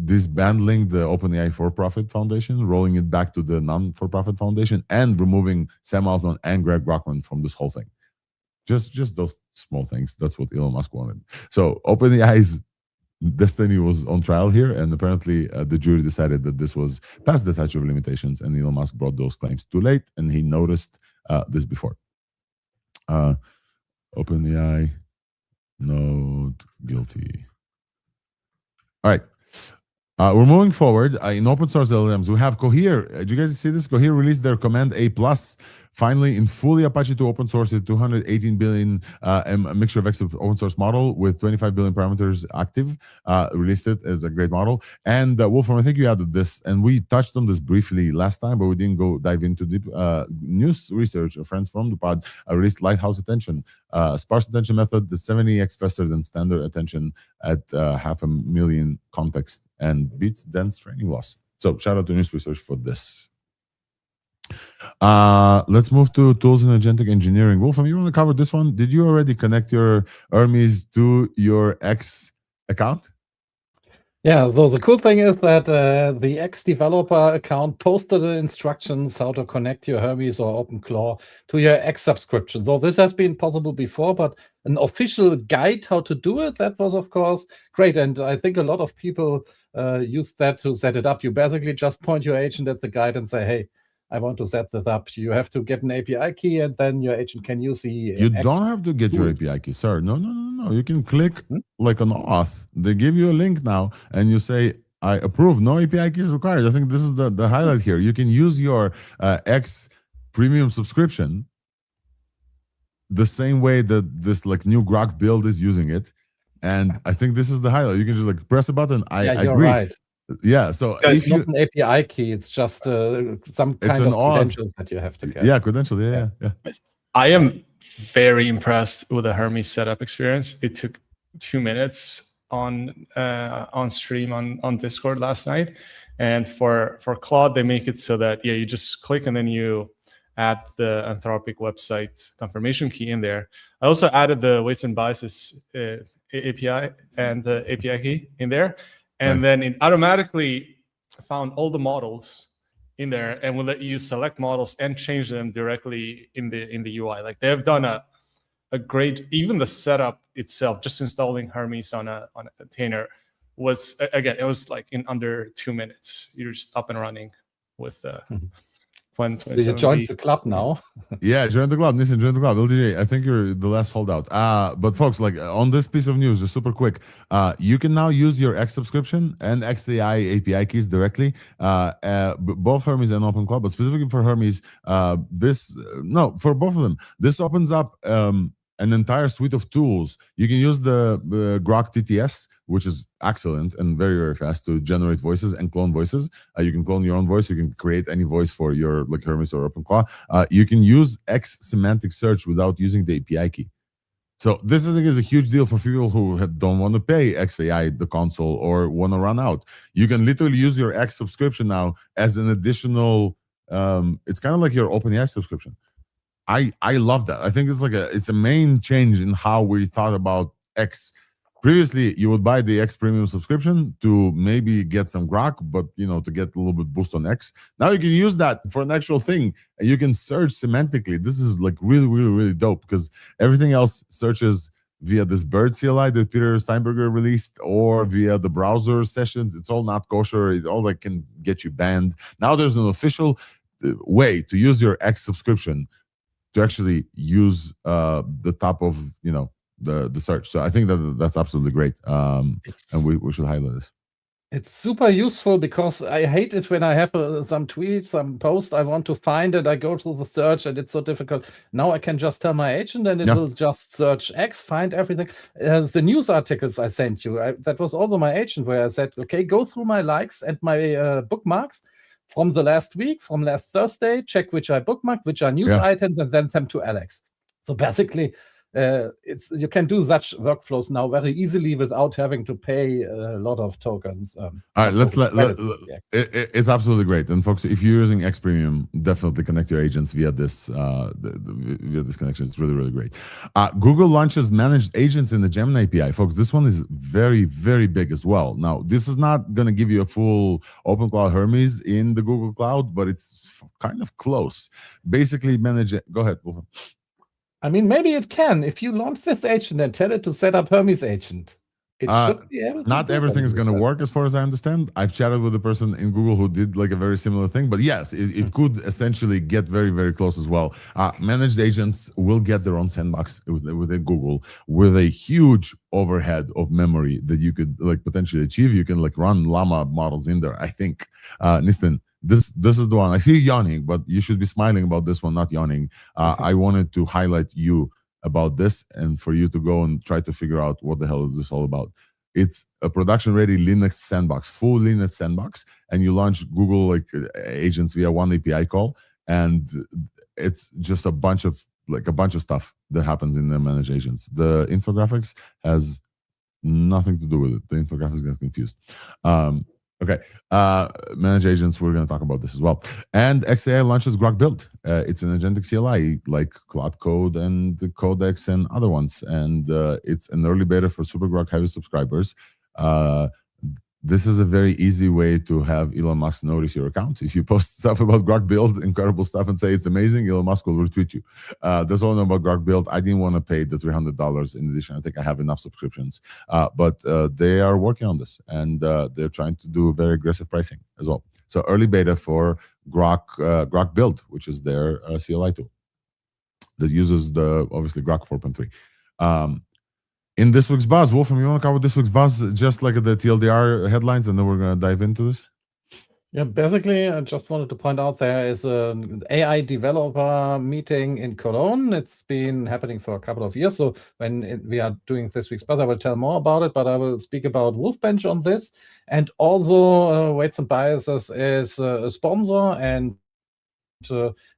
disbanding the OpenAI for-profit foundation, rolling it back to the non-for-profit foundation, and removing Sam Altman and Greg Brockman from this whole thing. Just those small things. That's what Elon Musk wanted. So OpenAI's destiny was on trial here, and apparently the jury decided that this was past the statute of limitations, and Elon Musk brought those claims too late, and he noticed this before. OpenAI, not guilty. All right. We're moving forward. In open source LLMs, we have Cohere. Did you guys see this? Cohere released their Command A+, finally in fully Apache 2 open source, a 218 billion a mixture of X open source model with 25 billion parameters active. Released it as a great model. And Wolfram, I think you added this, and we touched on this briefly last time, but we didn't go dive into deep news research. Friends from the pod released Lighthouse Attention, sparse attention method, the 70x faster than standard attention at 500,000 context, and beats dense training loss. So shout out to news research for this. Let's move to tools in agentic engineering. Wolfram, you want to cover this one? Did you already connect your Hermes to your X account? Yeah, so the cool thing is that the X developer account posted the instructions how to connect your Hermes or OpenClaw to your X subscription. So this has been possible before, but an official guide how to do it, that was of course great. And I think a lot of people use that to set it up. You basically just point your agent at the guide and say, hey, I want to set this up. You have to get an API key, and then your agent can use the You don't have to get your API key, sir. No. You can click like an auth. They give you a link now, and you say, I approve. No API key is required. I think this is the highlight here. You can use your X premium subscription the same way that this like new Grok build is using it. And I think this is the highlight. You can just like press a button. I you're agree. Right. Yeah, so it's not an API key, it's just some kind of credentials that you have to get. Yeah, credentials, yeah. I am very impressed with the Hermes setup experience. It took 2 minutes on stream on Discord last night. And for Claude, they make it so that, you just click and then you add the Anthropic website confirmation key in there. I also added the weights and biases API and the API key in there. And then it automatically found all the models in there and will let you select models and change them directly in the UI. Like they have done a great, even the setup itself, just installing Hermes on a container was, again, it was like in under 2 minutes. You're just up and running with when So it's you gonna joined be. the club now. Yeah, join the club. Listen, join the club. LDJ, I think you're the last holdout. But folks, like on this piece of news, just super quick, you can now use your X subscription and XAI API keys directly, both Hermes and Open Cloud, but specifically for Hermes, for both of them, this opens up an entire suite of tools. You can use the Grok TTS, which is excellent and very, very fast to generate voices and clone voices. You can clone your own voice. You can create any voice for your like Hermes or OpenClaw. You can use X semantic search without using the API key. So this is a huge deal for people who don't want to pay XAI, the console, or want to run out. You can literally use your X subscription now as an additional. It's kind of like your OpenAI subscription. I love that. I think it's a main change in how we thought about X. Previously, you would buy the X premium subscription to maybe get some Grok, but to get a little bit boost on X. Now you can use that for an actual thing, and you can search semantically. This is like really, really, really dope because everything else searches via this Bird CLI that Peter Steinberger released, or via the browser sessions. It's all not kosher. It's all that can get you banned. Now there's an official way to use your X subscription to actually use the top of the search. So I think that's absolutely great, and we should highlight this. It's super useful because I hate it when I have some tweet, some post, I want to find it, I go to the search and it's so difficult. Now I can just tell my agent and it will just search X, find everything. The news articles I sent you, that was also my agent where I said, okay, go through my likes and my bookmarks from the last week, from last Thursday, check which I bookmarked, which are news items, and send them to Alex. So basically, you can do such workflows now very easily without having to pay a lot of tokens. All right, it's absolutely great. And folks, if you're using X Premium, definitely connect your agents via this via this connection. It's really, really great. Google launches managed agents in the Gemini API. Folks, this one is very, very big as well. Now, this is not going to give you a full OpenCloud Hermes in the Google Cloud, but it's kind of close. Basically, manage it. Go ahead, Wolfgang. I mean, maybe it can. If you launch this agent and tell it to set up Hermes agent, it should be able to. Not everything is going to work as far as I understand. I've chatted with a person in Google who did like a very similar thing, but yes, it could essentially get very, very close as well. Managed agents will get their own sandbox within Google with a huge overhead of memory that you could like potentially achieve. You can like run llama models in there, I think. Nistan, this is the one. I see you yawning, but you should be smiling about this one, not yawning. I wanted to highlight you about this and for you to go and try to figure out what the hell is this all about. It's a production-ready Linux sandbox, full Linux sandbox, and you launch Google like agents via one API call, and it's just a bunch of stuff that happens in the managed agents. The infographics has nothing to do with it. The infographics get confused. Okay, managed agents, we're going to talk about this as well. And XAI launches Grok Build. It's an agentic CLI like Cloud Code and Codex and other ones. And it's an early beta for Super Grok heavy subscribers. This is a very easy way to have Elon Musk notice your account. If you post stuff about Grok Build, incredible stuff, and say it's amazing, Elon Musk will retweet you. That's all I know about Grok Build. I didn't want to pay the $300 in addition. I think I have enough subscriptions. But they are working on this, and they're trying to do very aggressive pricing as well. So early beta for Grok Build, which is their CLI tool that uses obviously Grok 4.3. In this week's buzz, Wolfram, you want to cover this week's buzz, just like the TLDR headlines, and then we're going to dive into this? Yeah, basically, I just wanted to point out there is an AI developer meeting in Cologne. It's been happening for a couple of years. So when we are doing this week's buzz, I will tell more about it, but I will speak about Wolfbench on this. And also, Weights and Biases is a sponsor and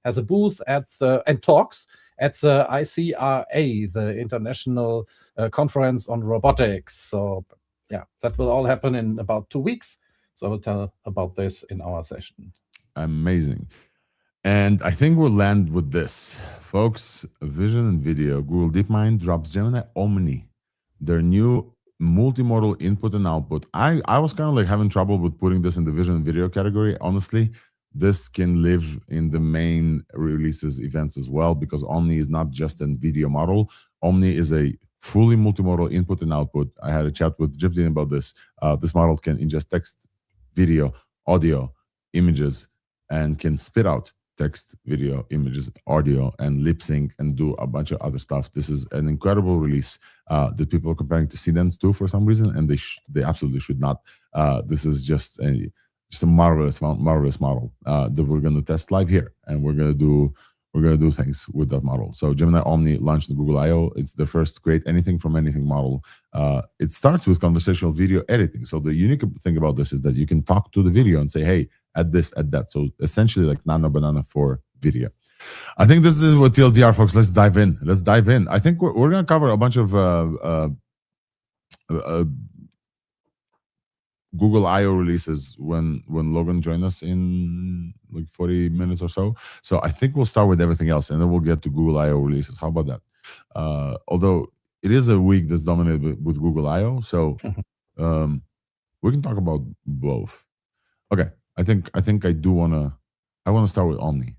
has a booth and talks at the ICRA, the International Conference on Robotics. So yeah, that will all happen in about 2 weeks. So I will tell about this in our session. Amazing. And I think we'll land with this. Folks, vision and video, Google DeepMind drops Gemini Omni, their new multimodal input and output. I was kind of like having trouble with putting this in the vision and video category. Honestly, this can live in the main releases events as well, because Omni is not just a video model. Omni is a fully multimodal input and output. I had a chat with Jeff Dean about this. This model can ingest text, video, audio, images, and can spit out text, video, images, audio, and lip sync, and do a bunch of other stuff. This is an incredible release that people are comparing to CDENS 2 for some reason, and they absolutely should not. This is just a marvelous model that we're going to test live here, and we're going to do things with that model. So Gemini Omni launched in GoogleIO. It's the first create anything from anything model. It starts with conversational video editing. So the unique thing about this is that you can talk to the video and say, hey, add this, add that. So essentially like Nano Banana for video. I think this is what TLDR, folks. Let's dive in. I think we're going to cover a bunch of GoogleIO releases when Logan joins us in like 40 minutes or so. So I think we'll start with everything else, and then we'll get to GoogleIO releases. How about that? Although it is a week that's dominated with GoogleIO, so we can talk about both. Okay, I think I want to start with Omni.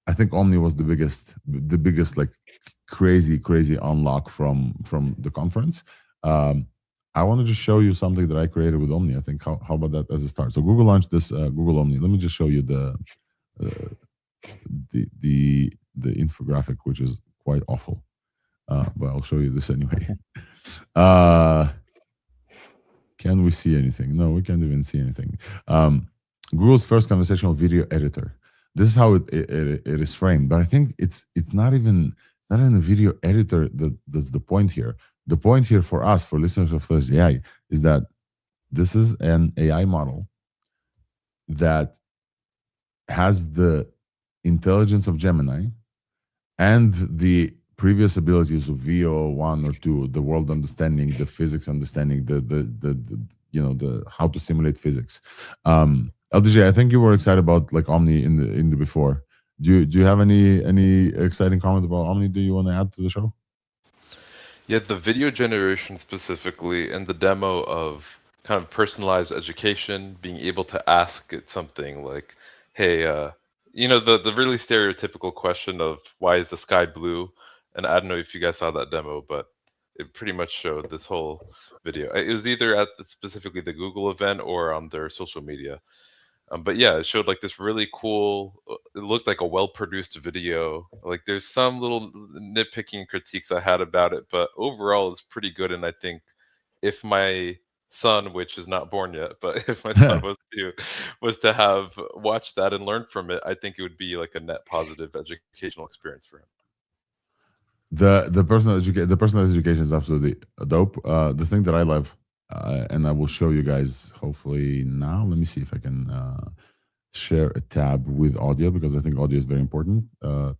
I think Omni was the biggest like crazy unlock from the conference. I want to just show you something that I created with Omni. I think how about that as a start? So Google launched this Google Omni. Let me just show you the infographic, which is quite awful, but I'll show you this anyway. Can we see anything? No, we can't even see anything. Google's first conversational video editor. This is how it is framed, but I think it's not even a video editor that's the point here. The point here for us, for listeners of ThursdAI, is that this is an AI model that has the intelligence of Gemini and the previous abilities of VO1 or 2, the world understanding, the physics understanding, the how to simulate physics. LDJ, I think you were excited about like Omni in the before. Do you have any exciting comment about Omni that you want to add to the show? Yeah, the video generation specifically, and the demo of kind of personalized education, being able to ask it something like, hey, the really stereotypical question of why is the sky blue? And I don't know if you guys saw that demo, but it pretty much showed this whole video. It was either at specifically the Google event or on their social media. But yeah, it showed like this really cool, it looked like a well-produced video. Like there's some little nitpicking critiques I had about it, but overall it's pretty good. And I think if my son, which is not born yet, but if my son was to have watched that and learned from it, I think it would be like a net positive educational experience for him. The personalized education is absolutely dope. The thing that I love, and I will show you guys hopefully now. Let me see if I can share a tab with audio, because I think audio is very important. Let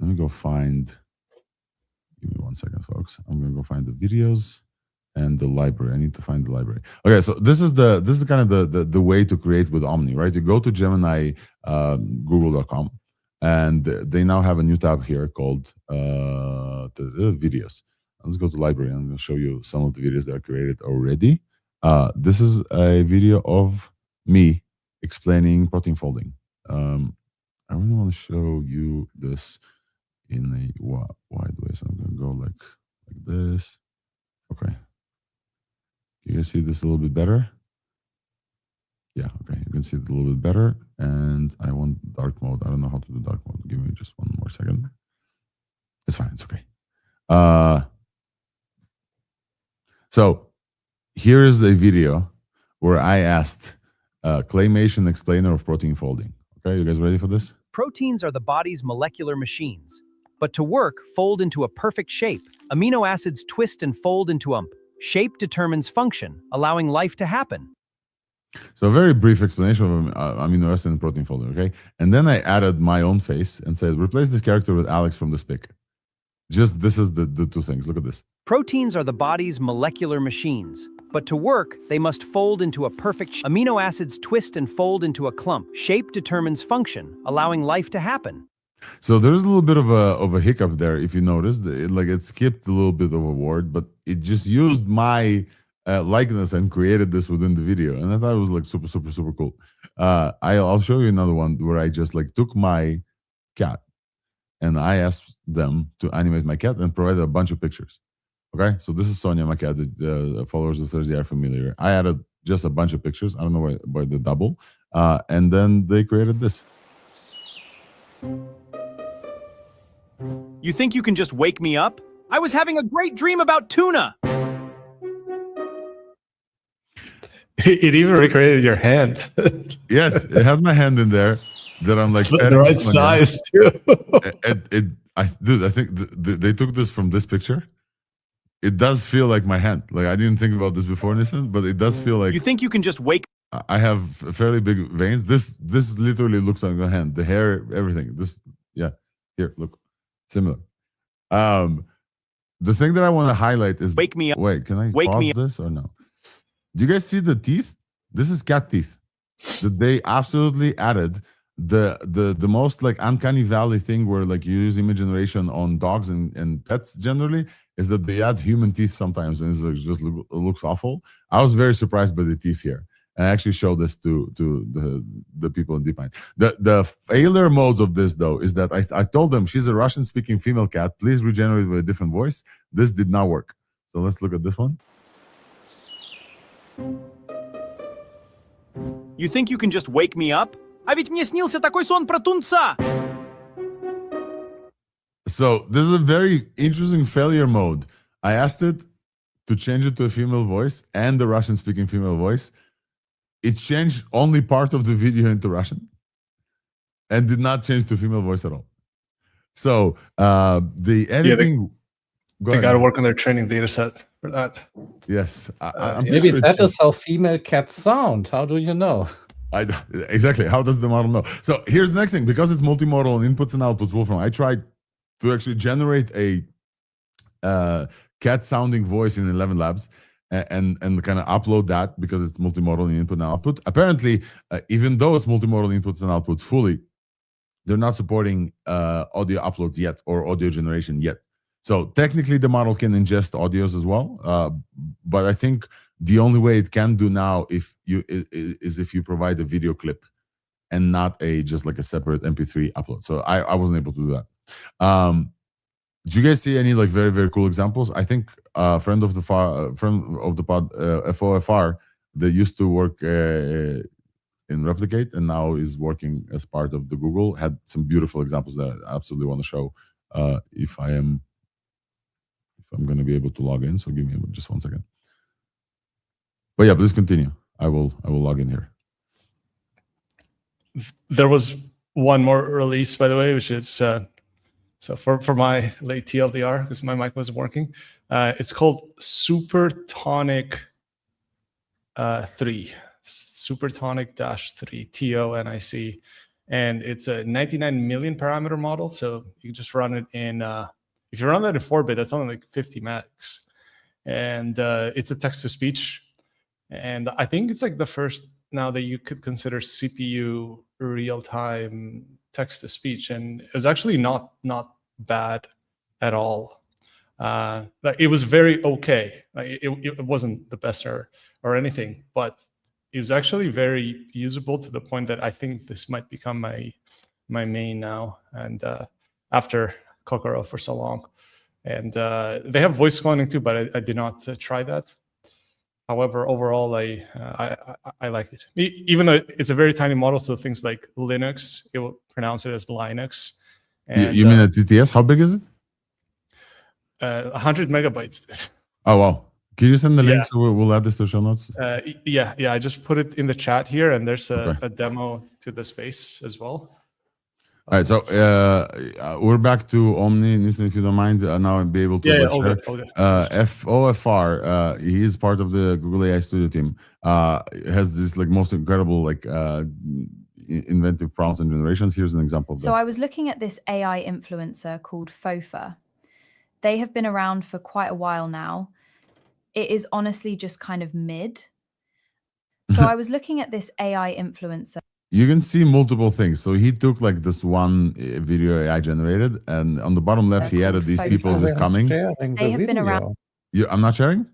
me go find, give me 1 second, folks. I'm gonna go find the videos and the library. I need to find the library. Okay, so this is kind of the way to create with Omni, right? You go to Gemini Google.com, and they now have a new tab here called the videos. Let's go to library, and I'm going to show you some of the videos that are created already. This is a video of me explaining protein folding. I really want to show you this in a wide way. So I'm going to go like this. Okay. You guys see this a little bit better? Yeah, okay. You can see it a little bit better. And I want dark mode. I don't know how to do dark mode. Give me just 1 more second. It's fine. It's okay. So here is a video where I asked Claymation explainer of protein folding. Okay, you guys ready for this? Proteins are the body's molecular machines. But to work, fold into a perfect shape. Amino acids twist and fold into shape determines function, allowing life to happen. So a very brief explanation of amino acid and protein folding, okay? And then I added my own face and said, replace this character with Alex from this pic. Just, this is the 2 things. Look at this. Proteins are the body's molecular machines. But to work, they must fold into a perfect amino acids twist and fold into a clump. Shape determines function, allowing life to happen. So there's a little bit of a hiccup there, if you noticed. It skipped a little bit of a word, but it just used my likeness and created this within the video, and I thought it was like super cool. I'll show you another one where I just like took my cat and I asked them to animate my cat and provided a bunch of pictures. Okay, so this is Sonia, my cat. The followers of ThursdAI are familiar. I added just a bunch of pictures. I don't know why the double. And then they created this. You think you can just wake me up? I was having a great dream about tuna. It even recreated your hand. Yes, it has my hand in there that I'm like the right size too. Dude, I think they took this from this picture. It does feel like my hand. Like I didn't think about this before, Nissan, but it does feel like. You think you can just wake? I have fairly big veins. This literally looks like a hand. The hair, everything. Here, look, similar. The thing that I want to highlight is Wake me up. Wait, can I Wake pause me up. this or no? Do you guys see the teeth? This is cat teeth. That they absolutely added the most like uncanny valley thing where like you use image generation on dogs and pets generally is that they add human teeth sometimes and it just looks awful. I was very surprised by the teeth here. And I actually showed this to the people in DeepMind. The failure modes of this though is that I told them she's a Russian speaking female cat. Please regenerate with a different voice. This did not work. So let's look at this one. You think you can just wake me up? А ведь мне снился такой сон про тунца. So this is a very interesting failure mode. I asked it to change it to a female voice and the Russian speaking female voice. It changed only part of the video into Russian and did not change to female voice at all. So the editing... They got to work on their training data set for that. Yes. Maybe that is how female cats sound. How do you know? Exactly. How does the model know? So here's the next thing. Because it's multimodal and inputs and outputs, Wolfram, I tried to actually generate a cat-sounding voice in 11 Labs and kind of upload that because it's multimodal in input and output. Apparently, even though it's multimodal inputs and outputs fully, they're not supporting audio uploads yet or audio generation yet. So technically, the model can ingest audios as well, but I think the only way it can do now is if you provide a video clip and not a like a separate MP3 upload. So I wasn't able to do that. Do you guys see any like very, very cool examples? I think friend of the pod, FOFR, that used to work in Replicate and now is working as part of the Google, had some beautiful examples that I absolutely want to show if I'm going to be able to log in. So give me just 1 second. But yeah, please continue. I will log in here. There was one more release, by the way, which is so for my late TLDR because my mic wasn't working. It's called Supertonic 3, Supertonic-3, TONIC, and it's a 99 million parameter model. So you can just run it in. If you run that in 4-bit, that's only like 50 max, and it's a text-to-speech. And I think it's like the first now that you could consider CPU real-time text-to-speech, and it was actually not bad at all. Like it was very okay. Like it wasn't the best or anything, but it was actually very usable to the point that I think this might become my main now. And after Kokoro for so long, and they have voice cloning too, but I did not try that. However, overall, I liked it. Even though it's a very tiny model, so things like Linux, it will pronounce it as Linux. And, you mean a TTS? How big is it? 100 megabytes. Oh, wow. Can you send the link so we'll add this to show notes? Yeah. I just put it in the chat here, and there's a demo to the space as well. All right, so we're back to Omni. Nissan, if you don't mind, now I'll be able to share. FOFR, he is part of the GoogleAI studio team. Has this like most incredible like inventive prompts and generations. Here's an example of that. So I was looking at this AI influencer called Fofa. They have been around for quite a while now. It is honestly just kind of mid. So I was looking at this AI influencer. You can see multiple things. So he took like this one video AI generated, and on the bottom left, he added these people just coming. They have been around. I'm not sharing?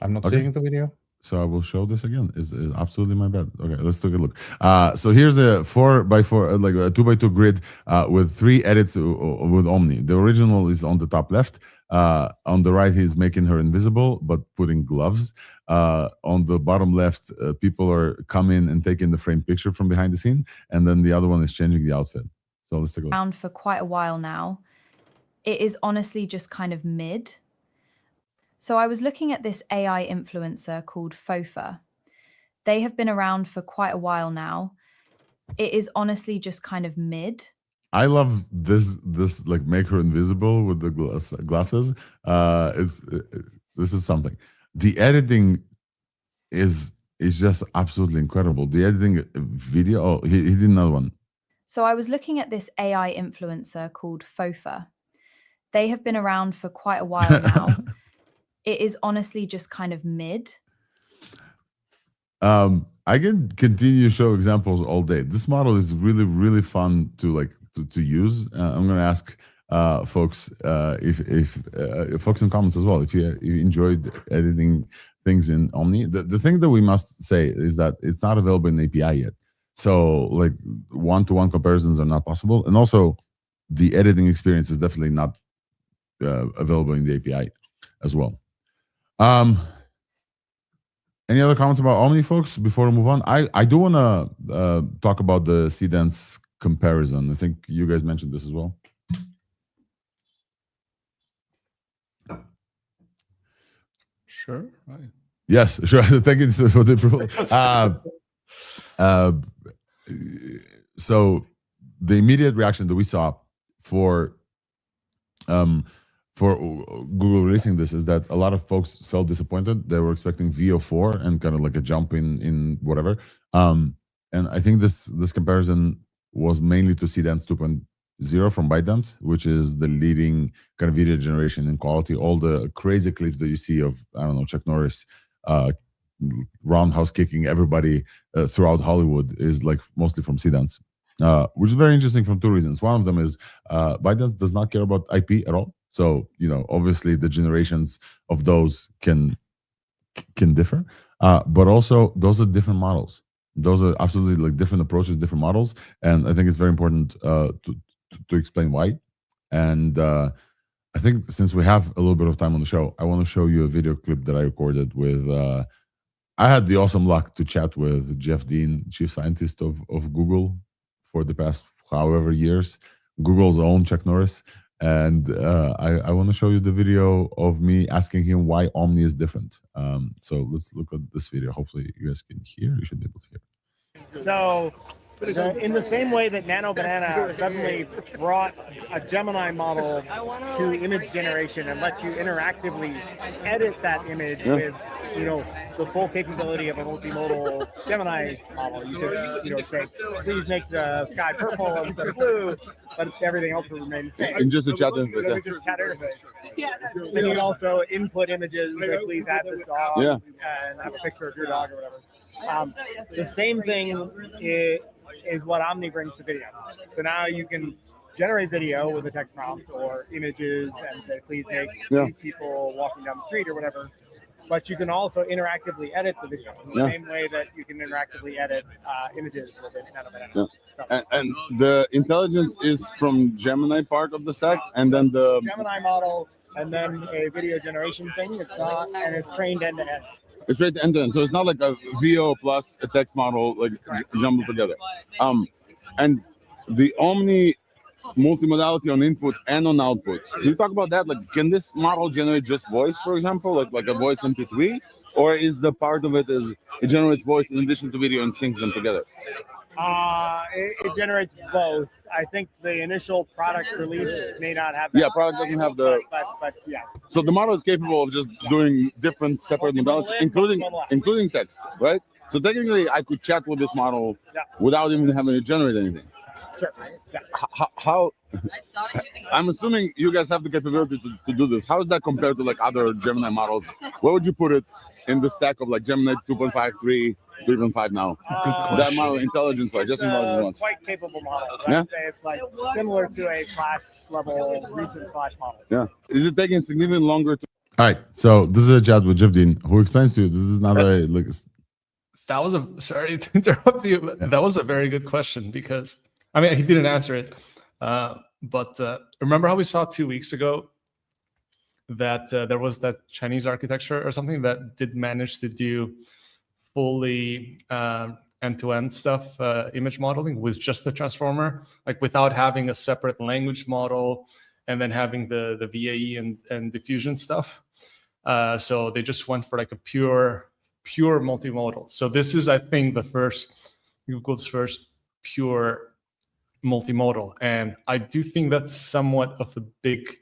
I'm not seeing the video. So I will show this again. Is absolutely my bad. Okay, let's take a look. So here's a 4x4, like a 2x2 grid with 3 edits with Omni. The original is on the top left. On the right, he's making her invisible but putting gloves. On the bottom left, people are coming and taking the frame picture from behind the scene, and then the other one is changing the outfit. So let's take a look. Around for quite a while now. It is honestly just kind of mid. So I was looking at this AI influencer called Fofa. They have been around for quite a while now. It is honestly just kind of mid. I love this like make her invisible with the glasses. This is something. The editing is just absolutely incredible. The editing video. Oh, he did another one. So I was looking at this AI influencer called Fofa. They have been around for quite a while now. It is honestly just kind of mid. I can continue to show examples all day. This model is really, really fun to use. I'm going to ask folks if folks in comments as well, if you enjoyed editing things in Omni. The thing that we must say is that it's not available in API yet. So like one-to-one comparisons are not possible. And also the editing experience is definitely not available in the API as well. Any other comments about Omni, folks, before we move on? I do want to talk about the Seedance comparison. I think you guys mentioned this as well. Sure. Right. Yes, sure. Thank you for the approval. So the immediate reaction that we saw for Google releasing this is that a lot of folks felt disappointed. They were expecting VO4 and kind of like a jump in whatever. And I think this comparison was mainly to Seedance 2.0 from ByteDance, which is the leading kind of video generation in quality. All the crazy clips that you see of, I don't know, Chuck Norris roundhouse kicking everybody throughout Hollywood is like mostly from Seedance, which is very interesting from 2 reasons. One of them is ByteDance does not care about IP at all. So, obviously the generations of those can differ, but also those are different models. Those are absolutely like different approaches, different models. And I think it's very important to explain why. And I think since we have a little bit of time on the show, I want to show you a video clip that I recorded with, I had the awesome luck to chat with Jeff Dean, chief scientist of Google for the past however years, Google's own Chuck Norris. And I want to show you the video of me asking him why Omni is different. So let's look at this video. Hopefully you guys can hear. You should be able to hear. So in the same way that Nano Banana suddenly brought a Gemini model to image generation and let you interactively edit that image with, the full capability of a multimodal Gemini model. You could, say, please make the sky purple instead of blue, but everything else will remain the same. And just a chat interface. Just chat interface. Then you can also input images, like, please add this dog, and have a picture of your dog or whatever. The same thing is what Omni brings to video. So now you can generate video with a text prompt or images and say, please make these people walking down the street or whatever. But you can also interactively edit the video in the same way that you can interactively edit images with Nano Banana. So, and the intelligence is from Gemini part of the stack, and then the Gemini model, and then a video generation thing. It's not, and it's trained end to end. It's straight to end-to-end, so it's not like a VO plus a text model like jumbled together. And the Omni multimodality on input and on outputs. Can you talk about that? Like, can this model generate just voice, for example, like a voice MP3, or is the part of it is it generates voice in addition to video and syncs them together? It generates both. I think the initial product release may not have that. Yeah, product doesn't have the. But yeah. So the model is capable of just doing different separate modalities, including text, right? So technically, I could chat with this model without even having to generate anything. Sure. Yeah. How? I'm assuming you guys have the capability to do this. How is that compared to like other Gemini models? Where would you put it in the stack of like Gemini 2.5, 3, 3.5 now? That model intelligence-wise, just intelligence-wise. Quite capable model. Right? It's like similar to a Flash level, recent Flash model. Yeah. Is it taking significantly longer to All right, so this is a chat with Jevdin, who explains to you this is not a like. That was sorry to interrupt you. But that was a very good question because I mean he didn't answer it, but remember how we saw 2 weeks ago that there was that Chinese architecture or something that did manage to do fully end-to-end stuff, image modeling with just the transformer, like without having a separate language model and then having the VAE and diffusion stuff. So they just went for like a pure multimodal. So this is, I think, Google's first pure multimodal, and I do think that's somewhat of a big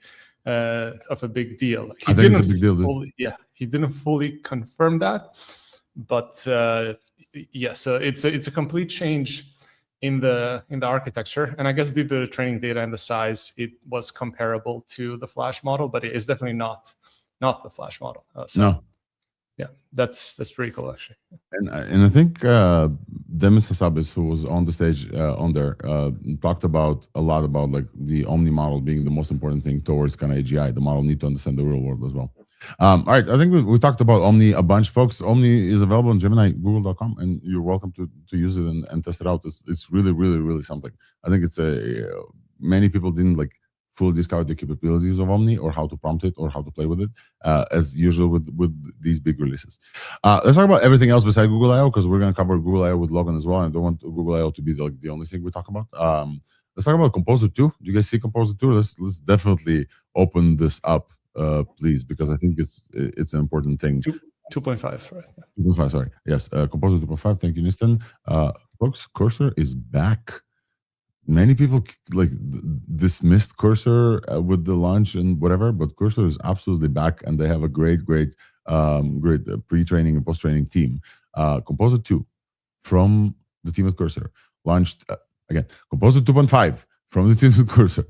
deal. I think it's a big deal. He didn't fully confirm that, but yeah. So it's a complete change in the architecture, and I guess due to the training data and the size, it was comparable to the Flash model, but it is definitely not the Flash model. No. Yeah, that's pretty cool actually. And I think Demis Hassabis, who was on the stage on there, talked about a lot about like the Omni model being the most important thing towards kind of AGI. The model need to understand the real world as well. All right, I think we talked about Omni a bunch, folks. Omni is available on Gemini, Google.com, and you're welcome to use it and test it out. It's really, really, really something. I think it's many people didn't like fully discover the capabilities of Omni or how to prompt it or how to play with it, as usual with these big releases. Let's talk about everything else besides GoogleIO, because we're going to cover GoogleIO with Logan as well. And I don't want GoogleIO to be the only thing we talk about. Let's talk about Composer 2. Do you guys see Composer 2? Let's definitely open this up, please, because I think it's an important thing. 2.5, right? 2.5, sorry. Yes, Composer 2.5. Thank you, Nistan. Folks, Cursor is back. Many people like dismissed Cursor with the launch and whatever, but Cursor is absolutely back, and they have a great pre-training and post-training team. Composer 2 from the team at Cursor launched again. Composer 2.5 from the team at Cursor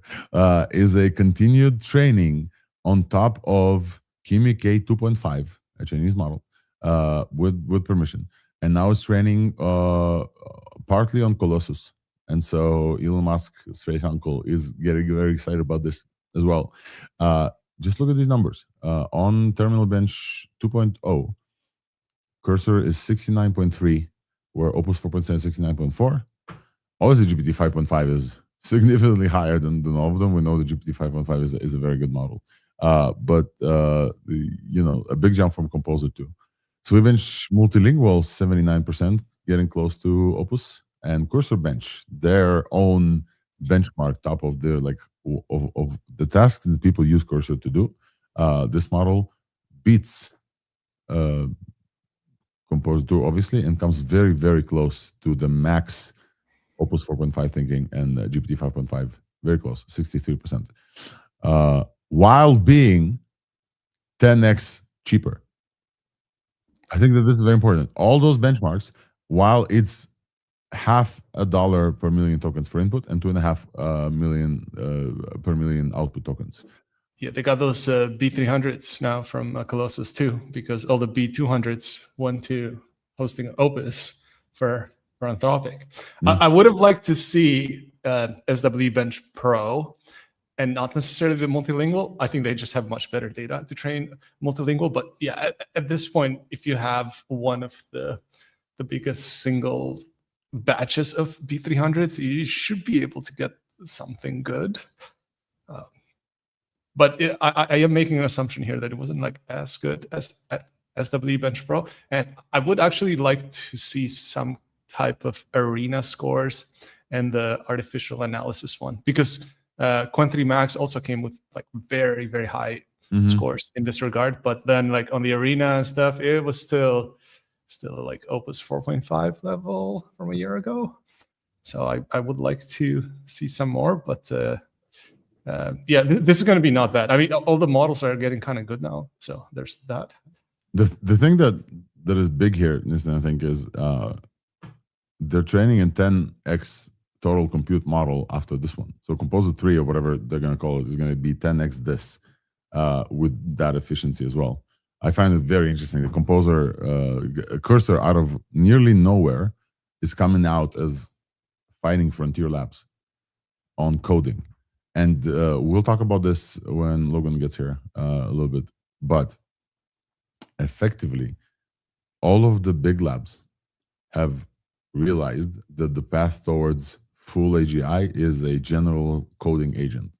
is a continued training on top of Kimi K 2.5, a Chinese model with permission, and now it's training partly on Colossus. And so Elon Musk, Space Uncle, is getting very excited about this as well. Just look at these numbers. On Terminal Bench 2.0, Cursor is 69.3, where Opus 4.7 is 69.4. Obviously, GPT 5.5 is significantly higher than all of them. We know the GPT 5.5 is a very good model. But a big jump from Composer 2. Wolfbench Multilingual, 79%, getting close to Opus. And Cursor Bench, their own benchmark, top of the of the tasks that people use Cursor to do. This model beats Composer 2, obviously, and comes very, very close to the max Opus 4.5 thinking and GPT 5.5. Very close, 63%. While being 10x cheaper. I think that this is very important. All those benchmarks, while it's $0.50 per million tokens for input and $2.5 million per million output tokens. Yeah, they got those B300s now from Colossus too, because all the B200s went to hosting Opus for Anthropic. I would have liked to see SW Bench Pro and not necessarily the multilingual. I think they just have much better data to train multilingual. But yeah, at this point, if you have one of the biggest single batches of B300s, you should be able to get something good. But I am making an assumption here that it wasn't like as good as SW Bench Pro. And I would actually like to see some type of arena scores and the artificial analysis one, because Qwen3 Max also came with like very, very high scores in this regard. But then like on the arena and stuff, it was still like Opus 4.5 level from a year ago. So I would like to see some more, but yeah, this is going to be not bad. I mean, all the models are getting kind of good now. So there's that. The thing that is big here, I think, is they're training in 10x total compute model after this one. So Composer 3 or whatever they're going to call it is going to be 10x this with that efficiency as well. I find it very interesting. The Composer Cursor out of nearly nowhere is coming out as fighting frontier labs on coding. And we'll talk about this when Logan gets here a little bit. But effectively, all of the big labs have realized that the path towards full AGI is a general coding agent.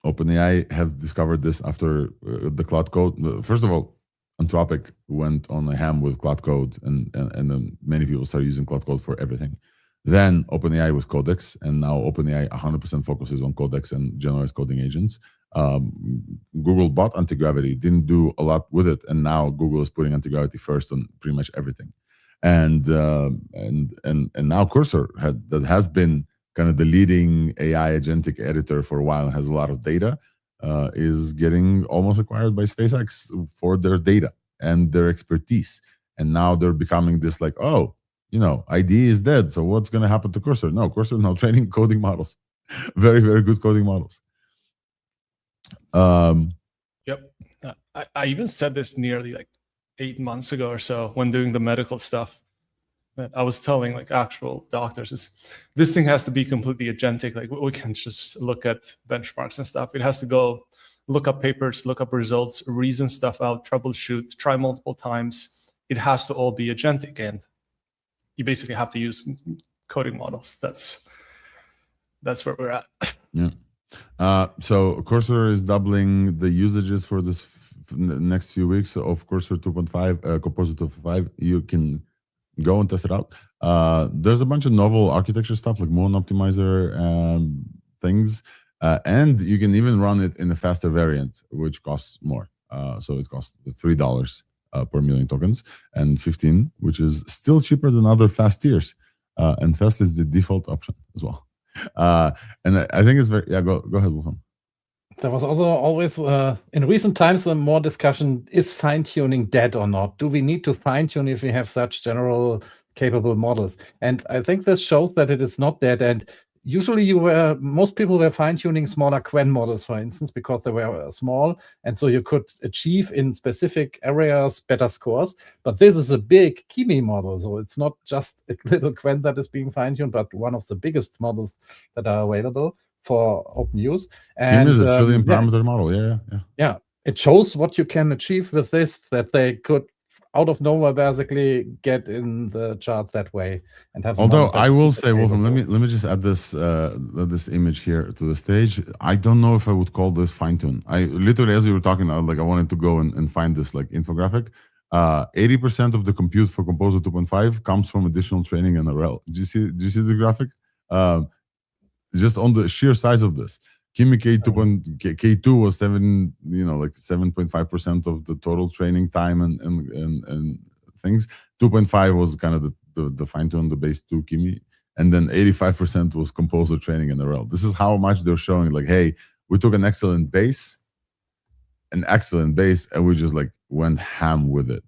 OpenAI have discovered this after the Cloud Code. First of all, Anthropic went on a ham with Cloud Code, and then many people started using Cloud Code for everything. Then OpenAI with Codex, and now OpenAI 100% focuses on Codex and generalized coding agents. Google bought Antigravity, didn't do a lot with it, and now Google is putting Antigravity first on pretty much everything. And now Cursor that has been kind of the leading AI agentic editor for a while, has a lot of data, is getting almost acquired by SpaceX for their data and their expertise. And now they're becoming this like, oh, ID is dead, so what's going to happen to Cursor? No, Cursor is now training coding models. Very, very good coding models. Yep. I even said this nearly like 8 months ago or so when doing the medical stuff, that I was telling like actual doctors is this thing has to be completely agentic. Like we can't just look at benchmarks and stuff. It has to go look up papers, look up results, reason stuff out, troubleshoot, try multiple times. It has to all be agentic, and you basically have to use coding models. That's where we're at. Yeah. So Cursor is doubling the usages for this next few weeks of Cursor 2.5, Composer 2.5. You can go and test it out. There's a bunch of novel architecture stuff like Moon Optimizer things, and you can even run it in a faster variant, which costs more. So it costs $3 per million tokens, and 15, which is still cheaper than other fast tiers. And fast is the default option as well. And I think it's very, go ahead, Wolfram. There was also always, in recent times, more discussion, is fine-tuning dead or not? Do we need to fine-tune if we have such general capable models? And I think this shows that it is not dead. And usually most people were fine-tuning smaller Quen models, for instance, because they were small. And so you could achieve in specific areas better scores. But this is a big Kimi model. So it's not just a little Quen that is being fine-tuned, but one of the biggest models that are available for open use. And Kimi is a trillion parameter model. Yeah. It shows what you can achieve with this, that they could out of nowhere basically get in the chart that way and have. Although I will say, Wolfram, let me just add this this image here to the stage. I don't know if I would call this fine tune. I literally, as you were talking, I wanted to go and find this like infographic. 80% of the compute for Composer 2.5 comes from additional training in RL. Do you see the graphic? Just on the sheer size of this, Kimi K2 was 7.5% of the total training time and things. 2.5 was kind of the fine tune, the base 2 Kimi, and then 85% was Composer training in RL. This is how much they're showing. Like, hey, we took an excellent base, and we just like went ham with it.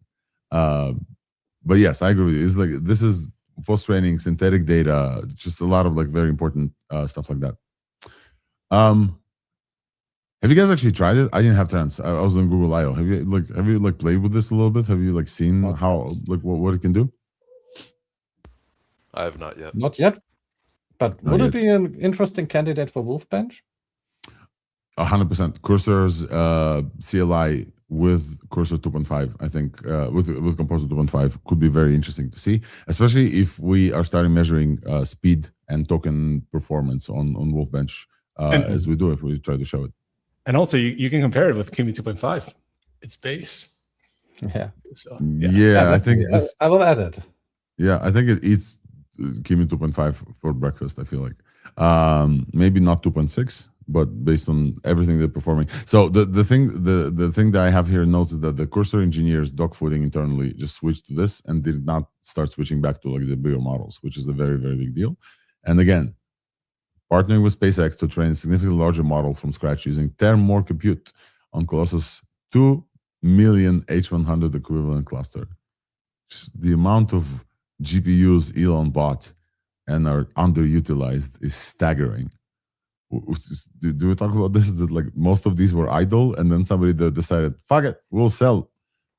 But yes, I agree with you. It's like this is post-training, synthetic data, just a lot of like very important stuff like that. Have you guys actually tried it? I didn't have chance. I was on GoogleIO. Have you played with this a little bit? Have you like seen how like what it can do? I have not yet. Not yet. But would it be an interesting candidate for Wolfbench? 100%. Cursor's CLI with Cursor 2.5, I think, with Composer 2.5 could be very interesting to see, especially if we are starting measuring speed and token performance on Wolfbench as we do if we try to show it. And also, you can compare it with Kimi 2.5. It's base. Yeah. So, I think this. I will add it. Yeah, I think it eats Kimi 2.5 for breakfast. I feel like maybe not 2.6. But based on everything they're performing, so the thing that I have here notes is that the Cursor engineers dogfooding internally just switched to this and did not start switching back to like the bigger models, which is a very, very big deal. And again, partnering with SpaceX to train a significantly larger model from scratch using 10 more compute on Colossus 2 million H100 equivalent cluster. Just the amount of GPUs Elon bought and are underutilized is staggering. Do we talk about this? That like most of these were idle, and then somebody decided, "Fuck it, we'll sell,"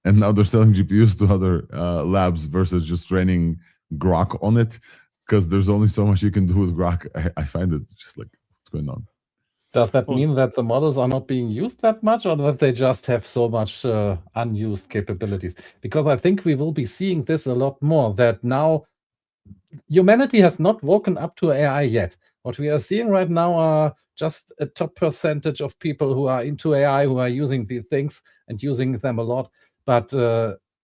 and now they're selling GPUs to other labs versus just training Grok on it, because there's only so much you can do with Grok. I find it just like what's going on. Does that Well- mean that the models are not being used that much, or that they just have so much unused capabilities? Because I think we will be seeing this a lot more, that now humanity has not woken up to AI yet. What we are seeing right now are just a top percentage of people who are into AI, who are using these things and using them a lot. But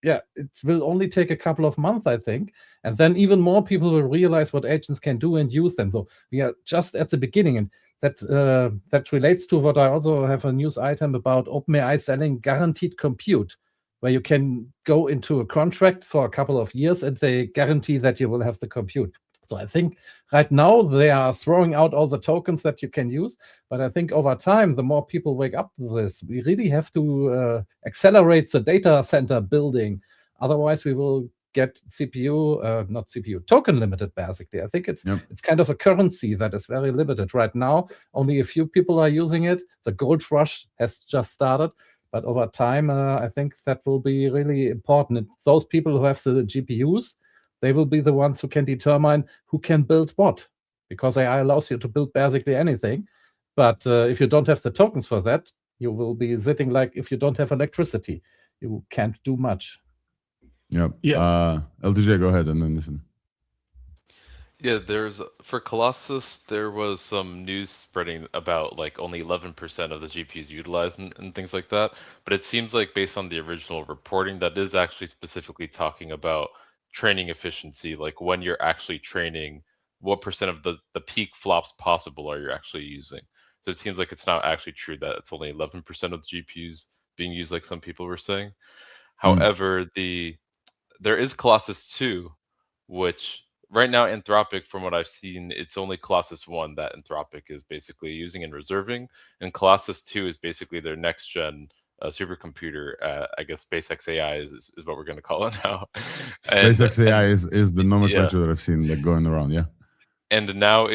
yeah, it will only take a couple of months, I think. And then even more people will realize what agents can do and use them. So we are just at the beginning. And that relates to what I also have a news item about OpenAI selling guaranteed compute, where you can go into a contract for a couple of years and they guarantee that you will have the compute. So I think right now they are throwing out all the tokens that you can use. But I think over time, the more people wake up to this, we really have to accelerate the data center building. Otherwise, we will get not CPU, token limited, basically. I think it's kind of a currency that is very limited. Right now, only a few people are using it. The gold rush has just started. But over time, I think that will be really important. And those people who have the GPUs, they will be the ones who can determine who can build what, because AI allows you to build basically anything. But if you don't have the tokens for that, you will be sitting like if you don't have electricity, you can't do much. Yeah. LDJ, go ahead and then listen. Yeah, for Colossus, there was some news spreading about like only 11% of the GPUs utilized and things like that. But it seems like based on the original reporting, that is actually specifically talking about training efficiency, like when you're actually training, what percent of the peak flops possible are you actually using? So it seems like it's not actually true that it's only 11% of the GPUs being used, like some people were saying. However, there is Colossus 2, which right now Anthropic, from what I've seen, it's only Colossus 1 that Anthropic is basically using and reserving, and Colossus 2 is basically their next gen supercomputer. I guess SpaceX AI is what we're going to call it now. SpaceX AI is the nomenclature that I've seen like going around. Yeah. And now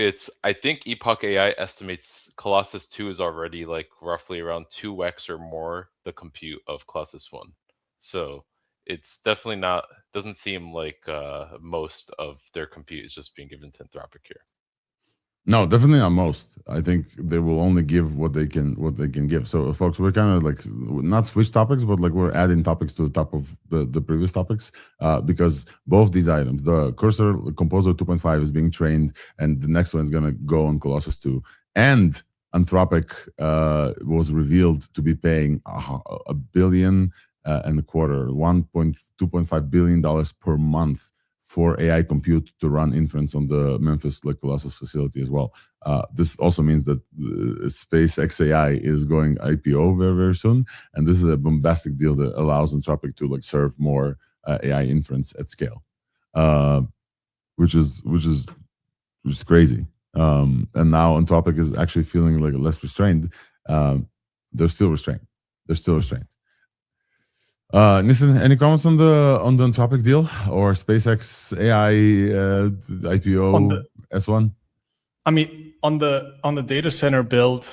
I think Epoch AI estimates Colossus 2 is already like roughly around 2x or more the compute of Colossus 1. So it's definitely doesn't seem like most of their compute is just being given to Anthropic here. No, definitely not most. I think they will only give what they can give. So folks, we're kind of like not switch topics, but like we're adding topics to the top of the previous topics, because both these items, the Cursor Composer 2.5 is being trained, and the next one is gonna go on Colossus 2. And Anthropic was revealed to be paying $1.25 billion, $2.5 billion per month for AI compute to run inference on the Memphis Colossus facility as well. This also means that SpaceX AI is going IPO very, very soon, and this is a bombastic deal that allows Anthropic to like serve more AI inference at scale, which is crazy. And now Anthropic is actually feeling like less restrained. They're still restrained. Nissen, any comments on the Anthropic deal or SpaceX AI IPO S1? I mean, on the data center build,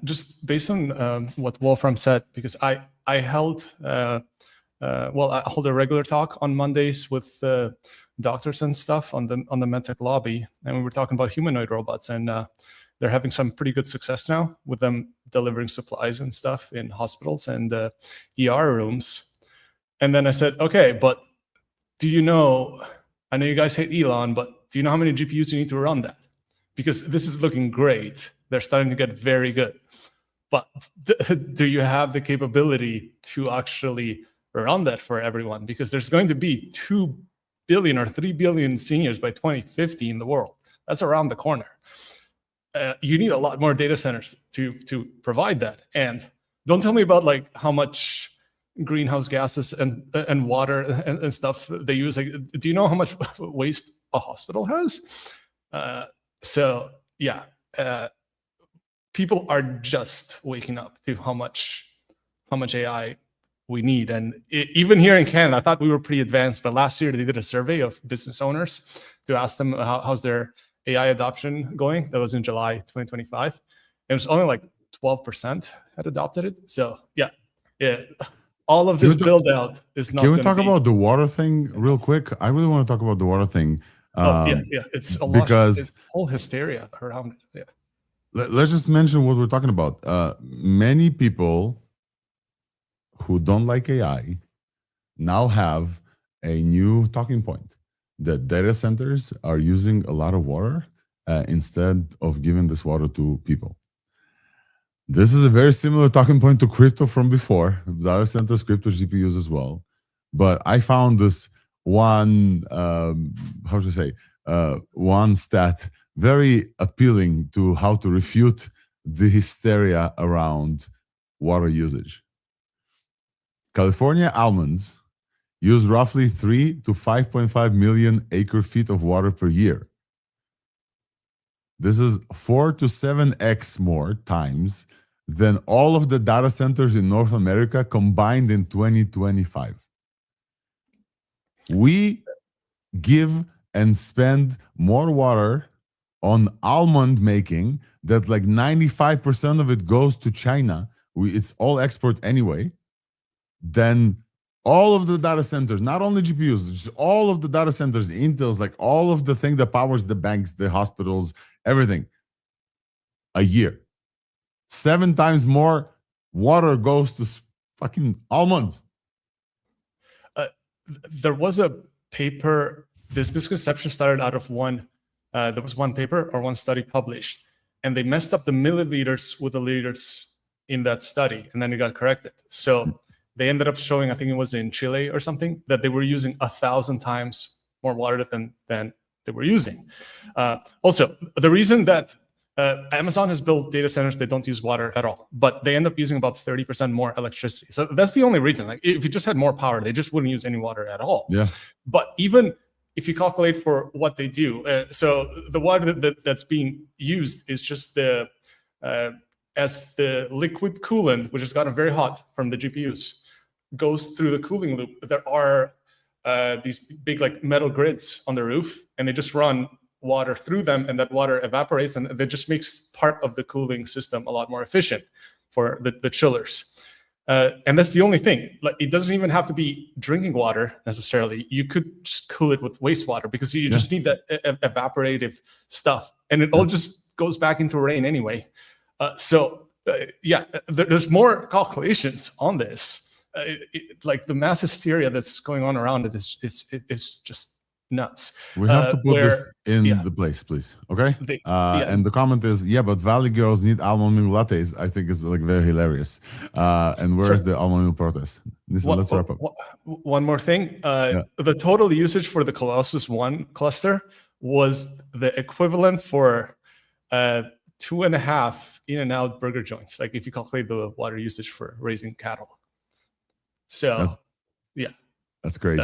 just based on what Wolfram said, because I hold a regular talk on Mondays with doctors and stuff on the MedTech lobby, and we were talking about humanoid robots, and they're having some pretty good success now with them delivering supplies and stuff in hospitals and ER rooms. And then I said, okay, but do you know, I know you guys hate Elon, but do you know how many GPUs you need to run that? Because this is looking great. They're starting to get very good. But do you have the capability to actually run that for everyone? Because there's going to be 2 billion or 3 billion seniors by 2050 in the world. That's around the corner. You need a lot more data centers to provide that. And don't tell me about like how much greenhouse gases and water and stuff they use. Like, do you know how much waste a hospital has? So yeah, people are just waking up to how much AI we need. And even here in Canada, I thought we were pretty advanced, but last year they did a survey of business owners to ask them how's their AI adoption going. That was in July 2025. It was only like 12% had adopted it. So yeah. All of this build out is not. Can we talk about the water thing real quick? I really want to talk about the water thing. Yeah, it's a lot. Because it's whole hysteria around it. Yeah. let's just mention what we're talking about. Many people who don't like AI now have a new talking point, that data centers are using a lot of water instead of giving this water to people. This is a very similar talking point to crypto from before, data centers, crypto, GPUs as well. But I found this one, one stat very appealing to how to refute the hysteria around water usage. California almonds use roughly 3 to 5.5 million acre-feet of water per year. This is 4 to 7x more times than all of the data centers in North America combined in 2025. We give and spend more water on almond making that like 95% of it goes to China. It's all export anyway. Then all of the data centers, not only GPUs, just all of the data centers, Intel's, like all of the thing that powers the banks, the hospitals, everything, a year. 7 times more water goes to fucking almonds. There was a paper, this misconception started out of one, there was one paper or one study published, and they messed up the milliliters with the liters in that study, and then it got corrected. So they ended up showing, I think it was in Chile or something, that they were using 1,000 times more water than they were using. Also, the reason that Amazon has built data centers that don't use water at all, but they end up using about 30% more electricity. So that's the only reason. Like, if you just had more power, they just wouldn't use any water at all. Yeah. But even if you calculate for what they do, so the water that's being used is just the as the liquid coolant, which has gotten very hot from the GPUs, goes through the cooling loop. There are these big like metal grids on the roof, and they just run water through them, and that water evaporates, and that just makes part of the cooling system a lot more efficient for the chillers. And that's the only thing. Like, it doesn't even have to be drinking water necessarily. You could just cool it with wastewater, because you just need that evaporative stuff, and it all just goes back into rain anyway. There's more calculations on this. Like the mass hysteria that's going on around it is just nuts. We have to put this in the place, please. Okay. And the comment is, but Valley girls need almond milk lattes. I think it's like very hilarious. And where's the almond milk protest? Let's wrap up. One more thing. The total usage for the Colossus 1 cluster was the equivalent for 2.5 In-N-Out burger joints. Like, if you calculate the water usage for raising cattle. So, that's crazy.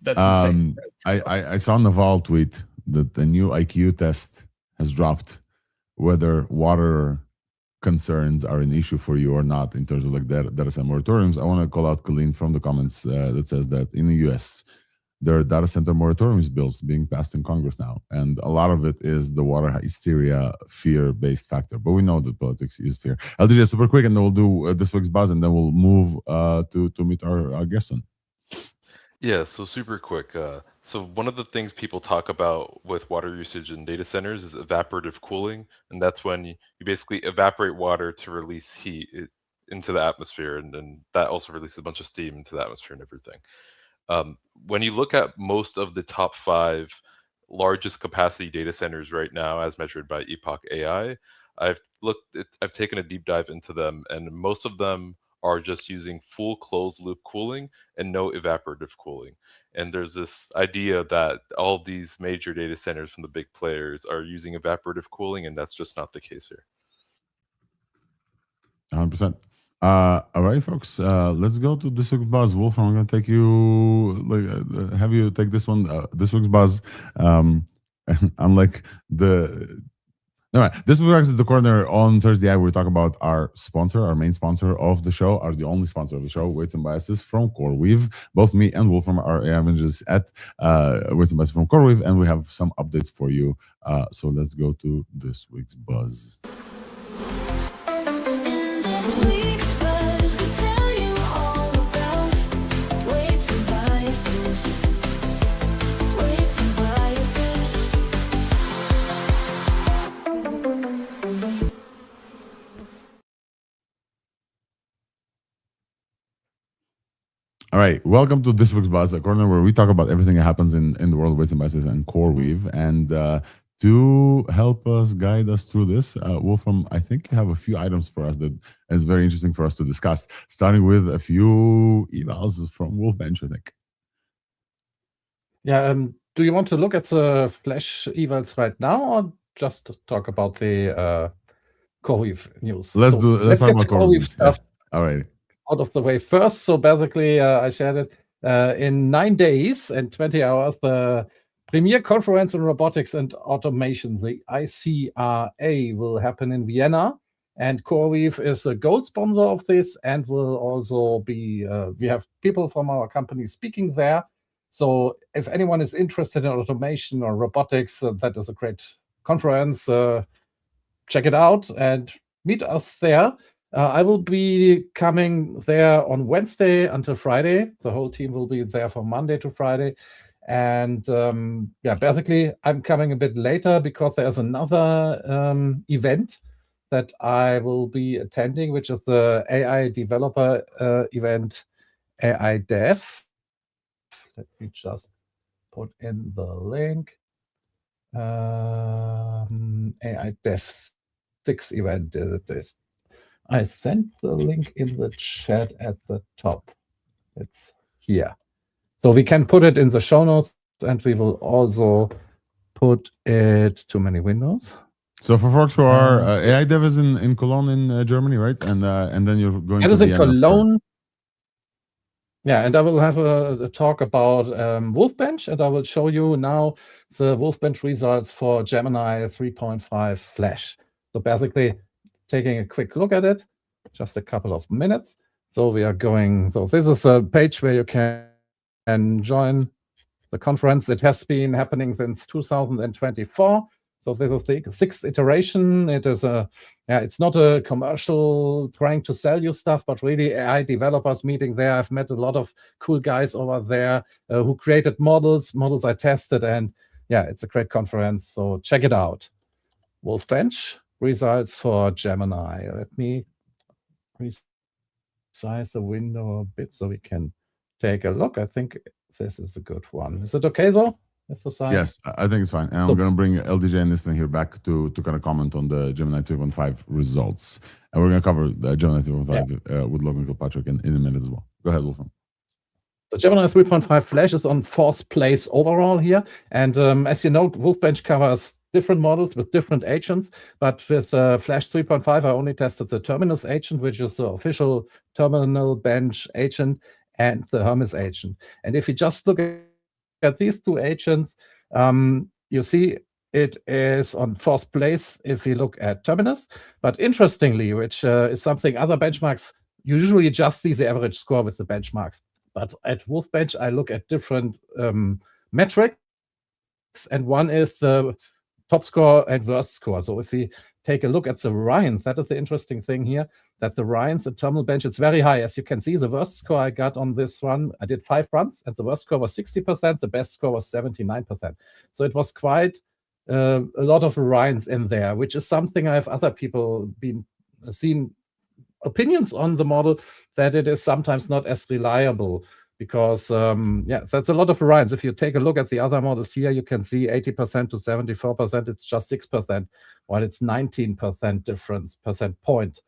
That's insane. I saw Naval tweet that the new IQ test has dropped, whether water concerns are an issue for you or not in terms of like data center moratoriums. I want to call out Colleen from the comments that says that in the US, there are data center moratoriums bills being passed in Congress now. And a lot of it is the water hysteria, fear-based factor. But we know that politics is fear. LDJ, super quick, and then we'll do this week's buzz, and then we'll move to meet our guest on. Yeah, so super quick. So one of the things people talk about with water usage in data centers is evaporative cooling, and that's when you basically evaporate water to release heat into the atmosphere, and then that also releases a bunch of steam into the atmosphere and everything. When you look at most of the top 5 largest capacity data centers right now, as measured by Epoch AI, I've taken a deep dive into them, and most of them are just using full closed loop cooling and no evaporative cooling. And there's this idea that all these major data centers from the big players are using evaporative cooling, and that's just not the case here. 100%. All right, folks, let's go to this week's buzz. Wolf, I'm going to take you, have you take this one, this week's buzz. Unlike the... All right, this week is the corner on ThursdAI. We talk about our sponsor, our main sponsor of the show, the only sponsor of the show, Weights and Biases from CoreWeave. Both me and Wolfram are AI managers at Weights and Biases from CoreWeave, and we have some updates for you. So let's go to this week's buzz. All right, welcome to this week's Buzz, a corner where we talk about everything that happens in the world of weights and biases and CoreWeave. And to help us guide us through this, Wolfram, I think you have a few items for us that is very interesting for us to discuss, starting with a few evals from Wolfbench, I think. Yeah, do you want to look at the Flash evals right now, or just talk about the CoreWeave news? Let's talk get about the CoreWeave stuff All right. out of the way first. So basically, I shared it in 9 days and 20 hours. The premier conference on robotics and automation, the ICRA, will happen in Vienna, and CoreWeave is a gold sponsor of this, and will also be. We have people from our company speaking there. So if anyone is interested in automation or robotics, that is a great conference. Check it out and meet us there. I will be coming there on Wednesday until Friday. The whole team will be there from Monday to Friday. And yeah, basically, I'm coming a bit later because there's another event that I will be attending, which is the AI developer event, AI Dev. Let me just put in the link. AI Dev 6 event is this. I sent the link in the chat at the top. It's here. So we can put it in the show notes, and we will also put it too many windows. So for folks who are AI Dev is in Cologne in Germany, right? And then you're going to in Cologne. Yeah, and I will have a talk about Wolfbench, and I will show you now the Wolfbench results for Gemini 3.5 Flash. So basically, taking a quick look at it, just a couple of minutes. So we are going, so this is a page where you can join the conference. It has been happening since 2024. So this is the 6th iteration. It is it's not a commercial trying to sell you stuff, but really AI developers meeting there. I've met a lot of cool guys over there who created models I tested, and yeah, it's a great conference. So check it out. Wolfbench results for Gemini. Let me resize the window a bit so we can take a look. I think this is a good one. Is it okay though? Yes, I think it's fine. And I'm going to bring LDJ and Nistan here back to kind of comment on the Gemini 3.5 results. And we're going to cover the Gemini 3.5 with Logan Kilpatrick in a minute as well. Go ahead, Wolfram. The Gemini 3.5 Flash is on 4th place overall here. And as you know, Wolfbench covers different models with different agents. But with Flash 3.5, I only tested the Terminus agent, which is the official terminal bench agent, and the Hermes agent. And if you just look at these two agents, you see it is on 4th place if you look at Terminus. But interestingly, which is something other benchmarks usually just see the average score with the benchmarks. But at Wolfbench, I look at different metrics, and one is the top score and worst score. So if we take a look at the Ryans, that is the interesting thing here, that the Ryans and Terminal Bench, it's very high. As you can see, the worst score I got on this one, I did 5 runs, and the worst score was 60%, the best score was 79%. So it was quite a lot of Ryans in there, which is something I have other people seen opinions on the model, that it is sometimes not as reliable. Because, yeah, that's a lot of Ryans. If you take a look at the other models here, you can see 80% to 74%, it's just 6%, while it's 19% percent point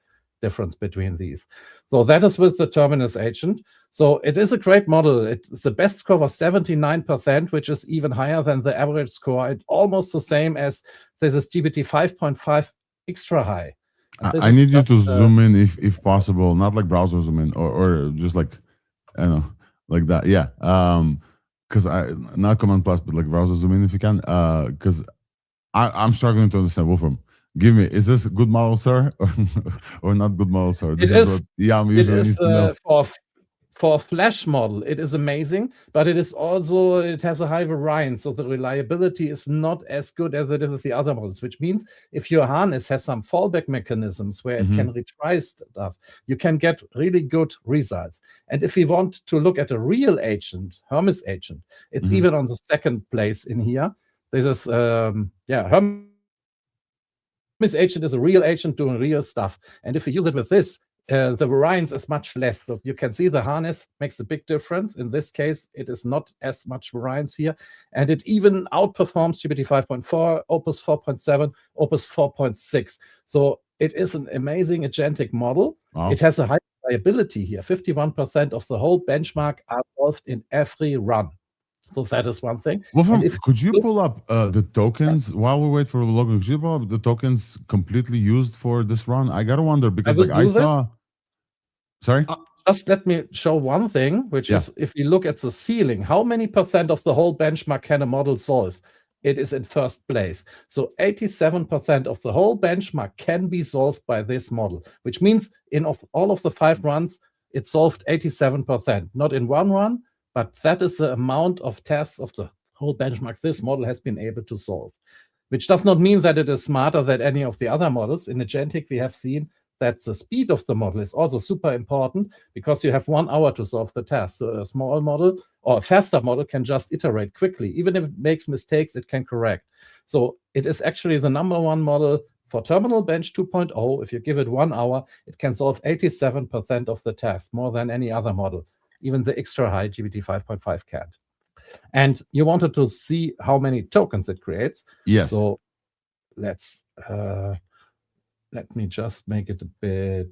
difference between these. So that is with the Terminus agent. So it is a great model. The best score was 79%, which is even higher than the average score. It's almost the same as this is GPT 5.5 extra high. I need you to zoom in if possible, not like browser zoom in, or just like, I don't know, like that. Yeah. Because not Command Plus, but like browser zoom in if you can. Because I'm struggling to understand. Wolfram, give me, is this a good model, sir, or not good model, sir? This is what Yam usually needs to know. For a Flash model, it is amazing, but it is also, it has a high variance, so the reliability is not as good as it is with the other models, which means if your harness has some fallback mechanisms where it can retry stuff, you can get really good results. And if we want to look at a real agent, Hermes agent, it's even on the 2nd place in here. This is, Hermes agent is a real agent doing real stuff. And if you use it with this, the variance is much less. So you can see the harness makes a big difference. In this case, it is not as much variance here. And it even outperforms GPT 5.4, Opus 4.7, Opus 4.6. So it is an amazing agentic model. Wow. It has a high reliability here. 51% of the whole benchmark are solved in every run. So that is one thing. Wolfram, And if could you pull up the tokens while we wait for Logan? Could you pull up the tokens completely used for this run? I gotta wonder because will like I do this. saw. Sorry. Just let me show one thing, which Yeah. is if you look at the ceiling, how many percent of the whole benchmark can a model solve? It is in first place. So 87% of the whole benchmark can be solved by this model, which means in all of the 5 runs, it solved 87%. Not in one run, but that is the amount of tests of the whole benchmark this model has been able to solve, which does not mean that it is smarter than any of the other models. In agentic, we have seen that the speed of the model is also super important because you have 1 hour to solve the task. So a small model or a faster model can just iterate quickly. Even if it makes mistakes, it can correct. So it is actually the #1 model for Terminal Bench 2.0. If you give it 1 hour, it can solve 87% of the tasks, more than any other model. Even the extra high GPT 5.5 can't. And you wanted to see how many tokens it creates. Yes. So let's let me just make it a bit.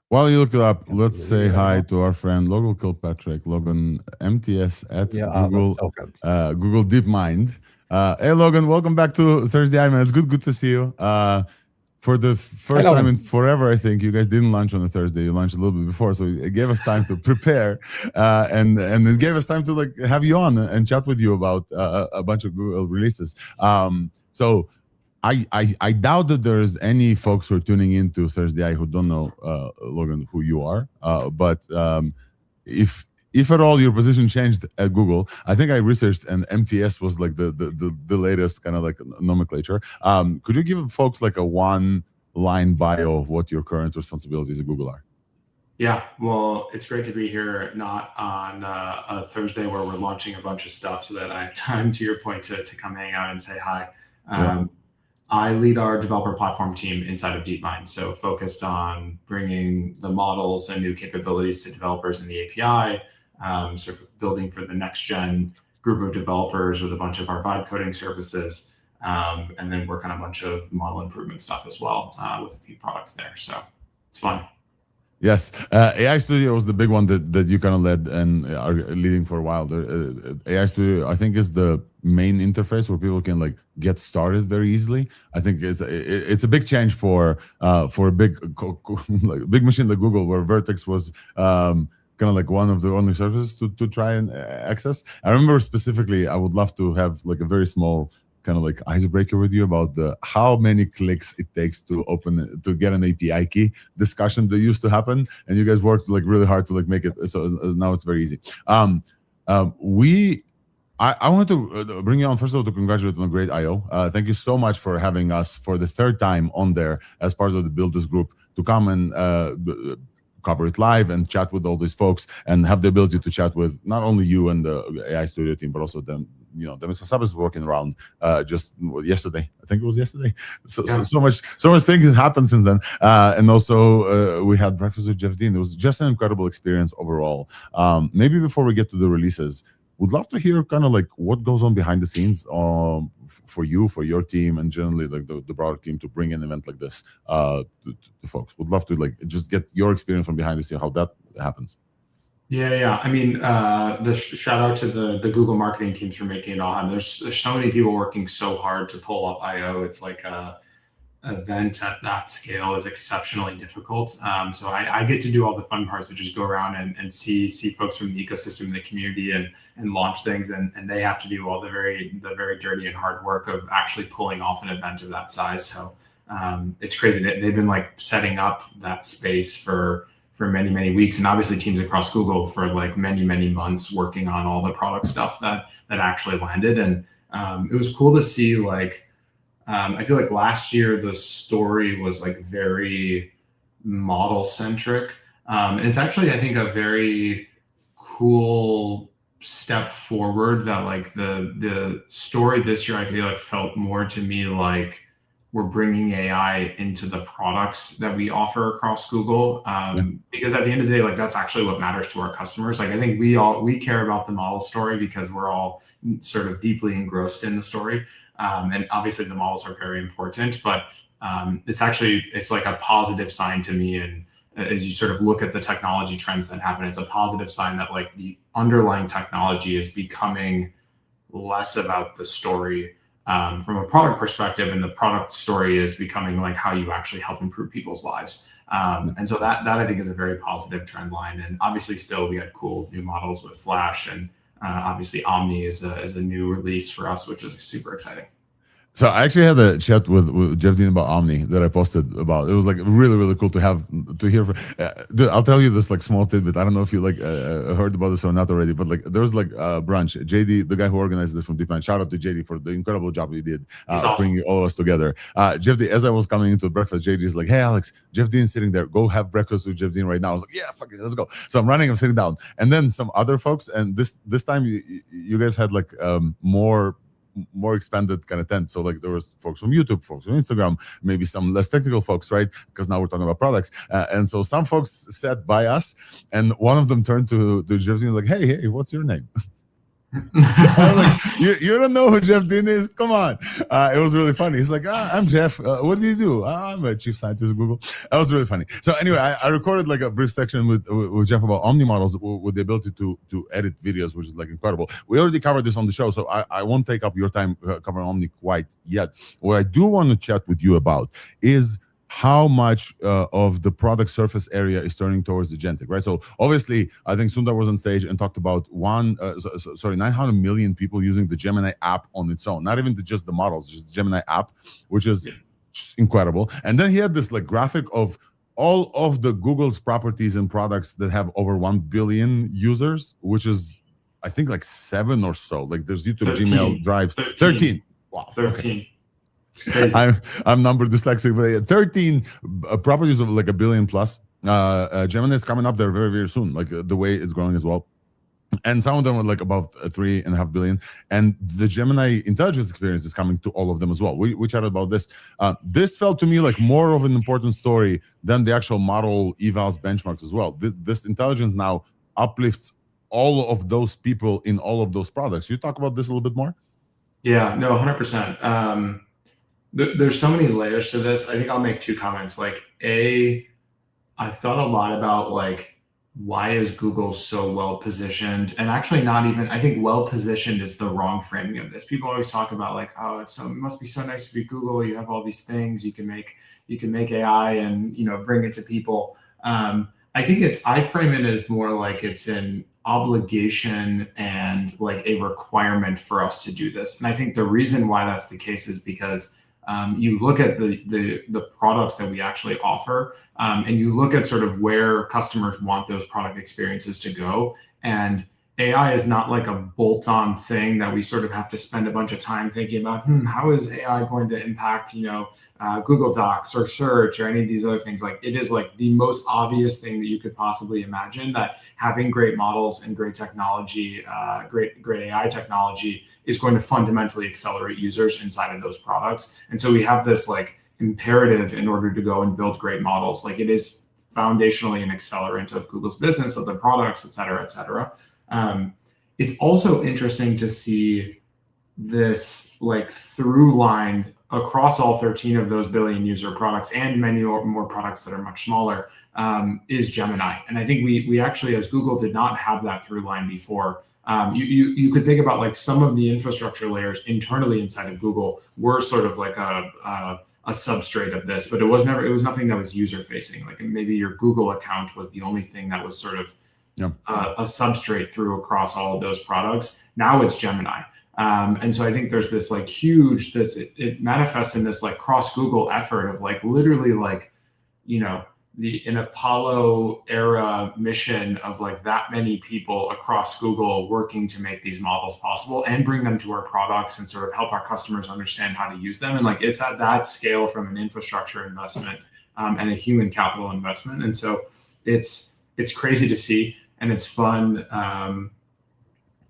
While you look it up, Cancel let's the say video hi now. to our friend Logan Kilpatrick, Logan MTS at Here are the Google tokens. Google DeepMind. Hey Logan, welcome back to ThursdAI May. It's good to see you. For the first Hello. time in forever, I think you guys didn't launch on a Thursday. You launched a little bit before, so it gave us time to prepare, and it gave us time to like have you on and chat with you about a bunch of Google releases. So I doubt that there's any folks who are tuning into ThursdAI who don't know Logan who you are, but if at all your position changed at Google, I think I researched and MTS was like the latest kind of like nomenclature. Could you give folks like a 1-line bio of what your current responsibilities at Google are? Yeah, well, it's great to be here, not on a Thursday where we're launching a bunch of stuff so that I have time, to your point, to come hang out and say hi. I lead our developer platform team inside of DeepMind, so focused on bringing the models and new capabilities to developers in the API, sort of building for the next gen group of developers with a bunch of our vibe coding services, and then work on a bunch of model improvement stuff as well with a few products there. So it's fun. Yes, AI Studio was the big one that you kind of led and are leading for a while. The AI Studio, I think, is the main interface where people can like get started very easily. I think it's a big change for a big big machine like Google, where Vertex was kind of like one of the only services to try and access. I remember specifically, I would love to have like a very small kind of like icebreaker with you about how many clicks it takes to get an API key discussion that used to happen, and you guys worked like really hard to like make it so now it's very easy. I wanted to bring you on first of all to congratulate on a great I/O. Thank you so much for having us for the 3rd time on there as part of the Builders group to come and cover it live and chat with all these folks and have the ability to chat with not only you and the AI Studio team, but also them. You know, the Mr. Sub is working around just yesterday. I think it was yesterday. So much things happened since then. And also we had breakfast with Jeff Dean. It was just an incredible experience overall. Maybe before we get to the releases, would love to hear kind of like what goes on behind the scenes for you, for your team, and generally like the broader team to bring an event like this to folks. Would love to like just get your experience from behind the scenes, how that happens. Yeah. I mean, the shout out to the Google marketing teams for making it all happen. There's so many people working so hard to pull off I/O. It's like a event at that scale is exceptionally difficult. So I get to do all the fun parts, which is go around and see folks from the ecosystem, the community, and launch things, and they have to do all the very dirty and hard work of actually pulling off an event of that size. So it's crazy. They've been like setting up that space for many weeks, and obviously teams across Google for like many months working on all the product stuff that actually landed. And it was cool to see like. I feel like last year the story was like very model centric, and it's actually, I think, a very cool step forward that like the story this year I feel like felt more to me like bringing AI into the products that we offer across Google, because at the end of the day, like that's actually what matters to our customers. Like I think we care about the model story because we're all sort of deeply engrossed in the story, and obviously the models are very important. But it's like a positive sign to me, and as you sort of look at the technology trends that happen, it's a positive sign that like the underlying technology is becoming less about the story from a product perspective, and the product story is becoming like how you actually help improve people's lives. And so that I think is a very positive trend line. And obviously still we had cool new models with Flash, and obviously Omni is a new release for us, which is super exciting. So I actually had a chat with Jeff Dean about Omni that I posted about. It was like really cool to hear. Dude, I'll tell you this like small tidbit. I don't know if you like heard about this or not already, but like there was like a brunch. JD, the guy who organized this from DeepMind, shout out to JD for the incredible job he did bringing all of us together. Jeff Dean, as I was coming into breakfast, JD is like, "Hey Alex, Jeff Dean's sitting there. Go have breakfast with Jeff Dean right now." I was like, "Yeah, fuck it, let's go." So I'm running, I'm sitting down, and then some other folks, and this time you guys had like more expanded kind of tent. So like there was folks from YouTube, folks from Instagram, maybe some less technical folks, right? Because now we're talking about products. And so some folks sat by us, and one of them turned to Jeff Dean like, hey, what's your name? I was like, you don't know who Jeff Dean is? Come on. It was really funny. He's like, I'm Jeff. What do you do? I'm a chief scientist at Google. That was really funny. So anyway, I recorded like a brief section with Jeff about Omni models with the ability to edit videos, which is like incredible. We already covered this on the show, so I won't take up your time covering Omni quite yet. What I do want to chat with you about is how much of the product surface area is turning towards agentic, right? So obviously, I think Sundar was on stage and talked about 900 million people using the Gemini app on its own, not even just the models, just the Gemini app, which is incredible. And then he had this like graphic of all of the Google's properties and products that have over 1 billion users, which is, I think, like 7 or so. Like there's YouTube, 13. Gmail, Drive, 13. Wow. 13. Okay. It's crazy. I'm number dyslexic, but 13 properties of like 1 billion plus. Gemini is coming up there very soon, like the way it's growing as well. And some of them are like above 3.5 billion. And the Gemini intelligence experience is coming to all of them as well. We chatted about this. This felt to me like more of an important story than the actual model evals benchmarks as well. This intelligence now uplifts all of those people in all of those products. You talk about this a little bit more? Yeah, no, 100%. There's so many layers to this. I think I'll make 2 comments. Like, I've thought a lot about like, why is Google so well positioned? And actually not even, I think well positioned is the wrong framing of this. People always talk about like, oh, it must be so nice to be Google. You have all these things, you can make AI and, bring it to people. I think I frame it as more like it's an obligation and like a requirement for us to do this. And I think the reason why that's the case is because you look at the products that we actually offer, and you look at sort of where customers want those product experiences to go. And AI is not like a bolt-on thing that we sort of have to spend a bunch of time thinking about, how is AI going to impact, Google Docs or search or any of these other things. Like it is like the most obvious thing that you could possibly imagine, that having great models and great technology, great AI technology is going to fundamentally accelerate users inside of those products. And so we have this like imperative in order to go and build great models. Like it is foundationally an accelerant of Google's business, of their products, et cetera, et cetera. It's also interesting to see this like through line across all 13 of those billion user products and many more products that are much smaller, is Gemini. And I think we actually, as Google, did not have that through line before. You could think about like some of the infrastructure layers internally inside of Google were sort of like a substrate of this, but it was nothing that was user facing. Like maybe your Google account was the only thing that was sort of a substrate through across all of those products. Now it's Gemini. And so I think there's this like huge, it manifests in this like cross Google effort of like literally like, an Apollo era mission of like that many people across Google working to make these models possible and bring them to our products and sort of help our customers understand how to use them. And like, it's at that scale from an infrastructure investment and a human capital investment. And so it's crazy to see, and it's fun.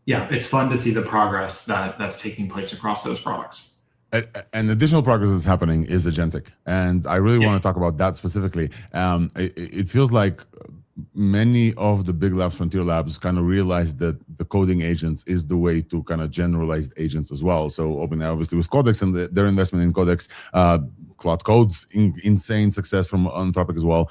It's fun to see the progress that's taking place across those products. An additional progress that's happening is agentic, and I really want to talk about that specifically. It feels like many of the big labs, frontier labs, kind of realized that the coding agents is the way to kind of generalized agents as well. So OpenAI, obviously, with Codex and their investment in Codex, Cloud Code's insane success from Anthropic as well.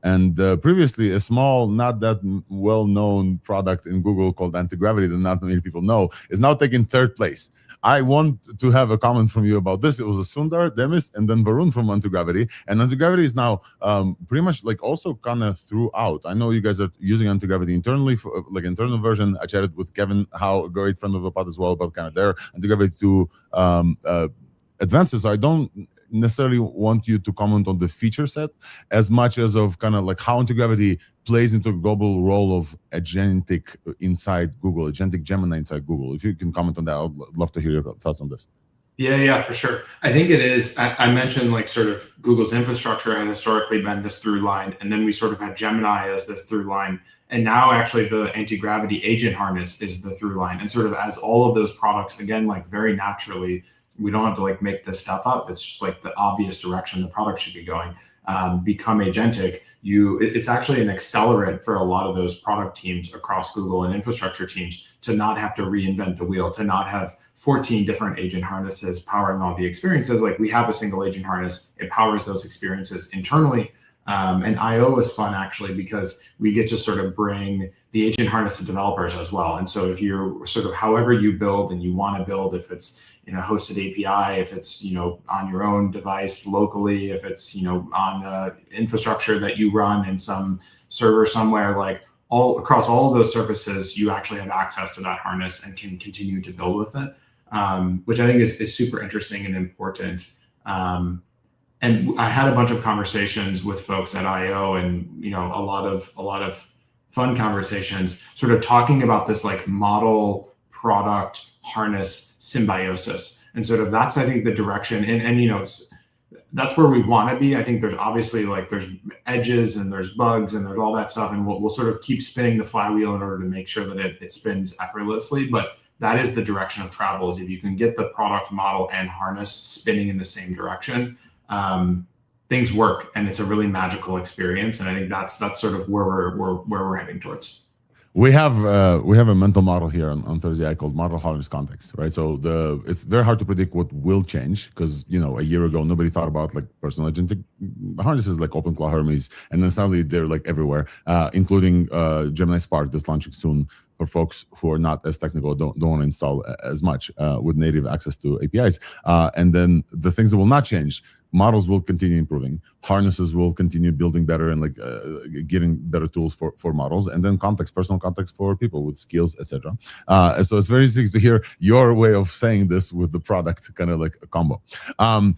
And previously, a small, not that well-known product in Google called Antigravity that not many people know is now taking third place. I want to have a comment from you about this. It was a Sundar, Demis, and then Varun from Antigravity. And Antigravity is now pretty much like also kind of throughout. I know you guys are using Antigravity internally, for like internal version. I chatted with Kevin, a great friend of the pod as well, about kind of their Antigravity 2 advances. I don't necessarily want you to comment on the feature set as much as of kind of like how Antigravity plays into a global role of agentic inside Google, agentic Gemini inside Google. If you can comment on that, I'd love to hear your thoughts on this. Yeah, for sure. I think it is. I mentioned like sort of Google's infrastructure had historically been this through line, and then we sort of had Gemini as this through line. And now actually the anti-gravity agent harness is the through line. And sort of as all of those products, again, like very naturally, we don't have to like make this stuff up. It's just like the obvious direction the product should be going. Become agentic. It's actually an accelerant for a lot of those product teams across Google and infrastructure teams to not have to reinvent the wheel, to not have 14 different agent harnesses powering all the experiences. Like we have a single agent harness, it powers those experiences internally. And IO is fun actually because we get to sort of bring the agent harness to developers as well. And so if you're sort of however you build and you want to build, if it's in a hosted API, if it's, on your own device locally, if it's, on the infrastructure that you run in some server somewhere, like all across all of those surfaces, you actually have access to that harness and can continue to build with it, which I think is super interesting and important. And I had a bunch of conversations with folks at IO and, a lot of fun conversations sort of talking about this like model product harness symbiosis. And sort of that's, I think, the direction. And that's where we want to be. I think there's obviously like there's edges and there's bugs and there's all that stuff. And we'll sort of keep spinning the flywheel in order to make sure that it spins effortlessly. But that is the direction of travel, is if you can get the product model and harness spinning in the same direction, things work, and it's a really magical experience. And I think that's sort of where we're heading towards. We have a mental model here on ThursdAI called model harness context, right? So it's very hard to predict what will change because a year ago nobody thought about like personal agentic harnesses like OpenClaw Hermes, and then suddenly they're like everywhere, including Gemini Spark that's launching soon for folks who are not as technical, don't want to install as much with native access to APIs. And then the things that will not change. Models will continue improving. Harnesses will continue building better and like getting better tools for models, and then personal context for people with skills, etc. So it's very easy to hear your way of saying this with the product kind of like a combo. The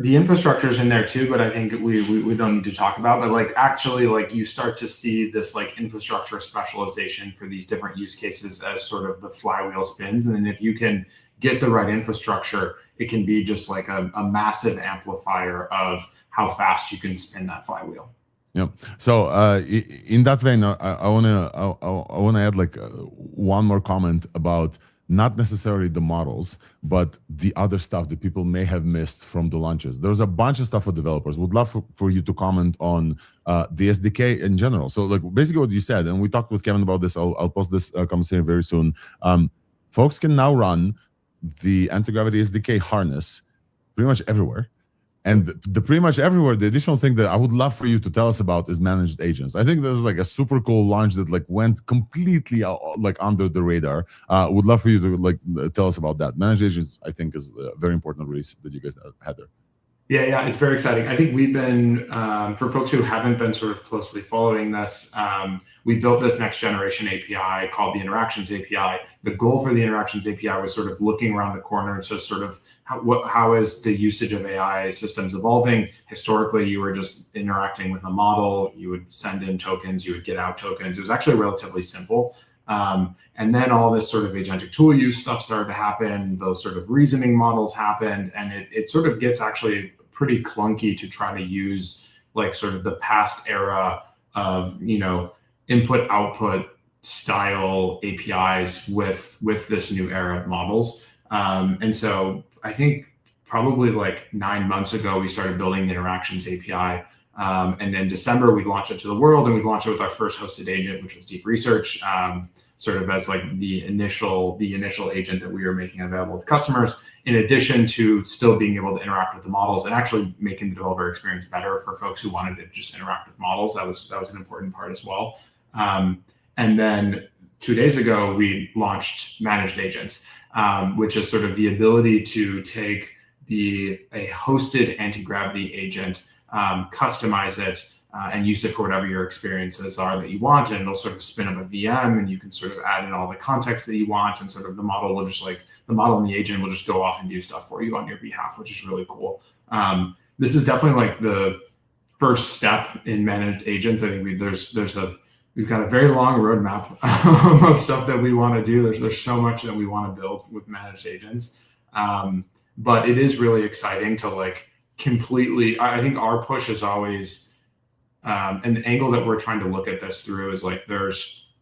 infrastructure is in there too, but I think we don't need to talk about. But like actually, like you start to see this like infrastructure specialization for these different use cases as sort of the flywheel spins, and then if you can get the right infrastructure, it can be just like a massive amplifier of how fast you can spin that flywheel. Yep. So in that vein, I wanna add like one more comment about not necessarily the models, but the other stuff that people may have missed from the launches. There's a bunch of stuff for developers. Would love for you to comment on the SDK in general. So like basically what you said, and we talked with Kevin about this. I'll post this conversation very soon. Folks can now run the Antigravity SDK harness pretty much everywhere. And the pretty much everywhere, the additional thing that I would love for you to tell us about is managed agents. I think there's like a super cool launch that like went completely like under the radar. Would love for you to like tell us about that. Managed agents, I think, is a very important release that you guys had there. Yeah, it's very exciting. I think we've been, for folks who haven't been sort of closely following this, we built this next generation API called the Interactions API. The goal for the Interactions API was sort of looking around the corner to sort of how is the usage of AI systems evolving. Historically, you were just interacting with a model, you would send in tokens, you would get out tokens. It was actually relatively simple. And then all this sort of agentic tool use stuff started to happen, those sort of reasoning models happened, and it sort of gets actually pretty clunky to try to use like sort of the past era of, input output style APIs with this new era of models. And so I think probably like 9 months ago, we started building the interactions API. And in December, we launched it to the world, and we launched it with our first hosted agent, which was Deep Research, sort of as like the initial agent that we were making available to customers, in addition to still being able to interact with the models and actually making the developer experience better for folks who wanted to just interact with models. That was an important part as well. And then 2 days ago, we launched Managed Agents, which is sort of the ability to take a hosted anti-gravity agent, customize it, and use it for whatever your experiences are that you want, and it'll sort of spin up a VM, and you can sort of add in all the context that you want, and sort of the model and the agent will just go off and do stuff for you on your behalf, which is really cool. This is definitely like the first step in managed agents. I think we've got a very long roadmap of stuff that we want to do. There's so much that we want to build with managed agents, but it is really exciting to like completely. I think our push is always. And the angle that we're trying to look at this through is like there's,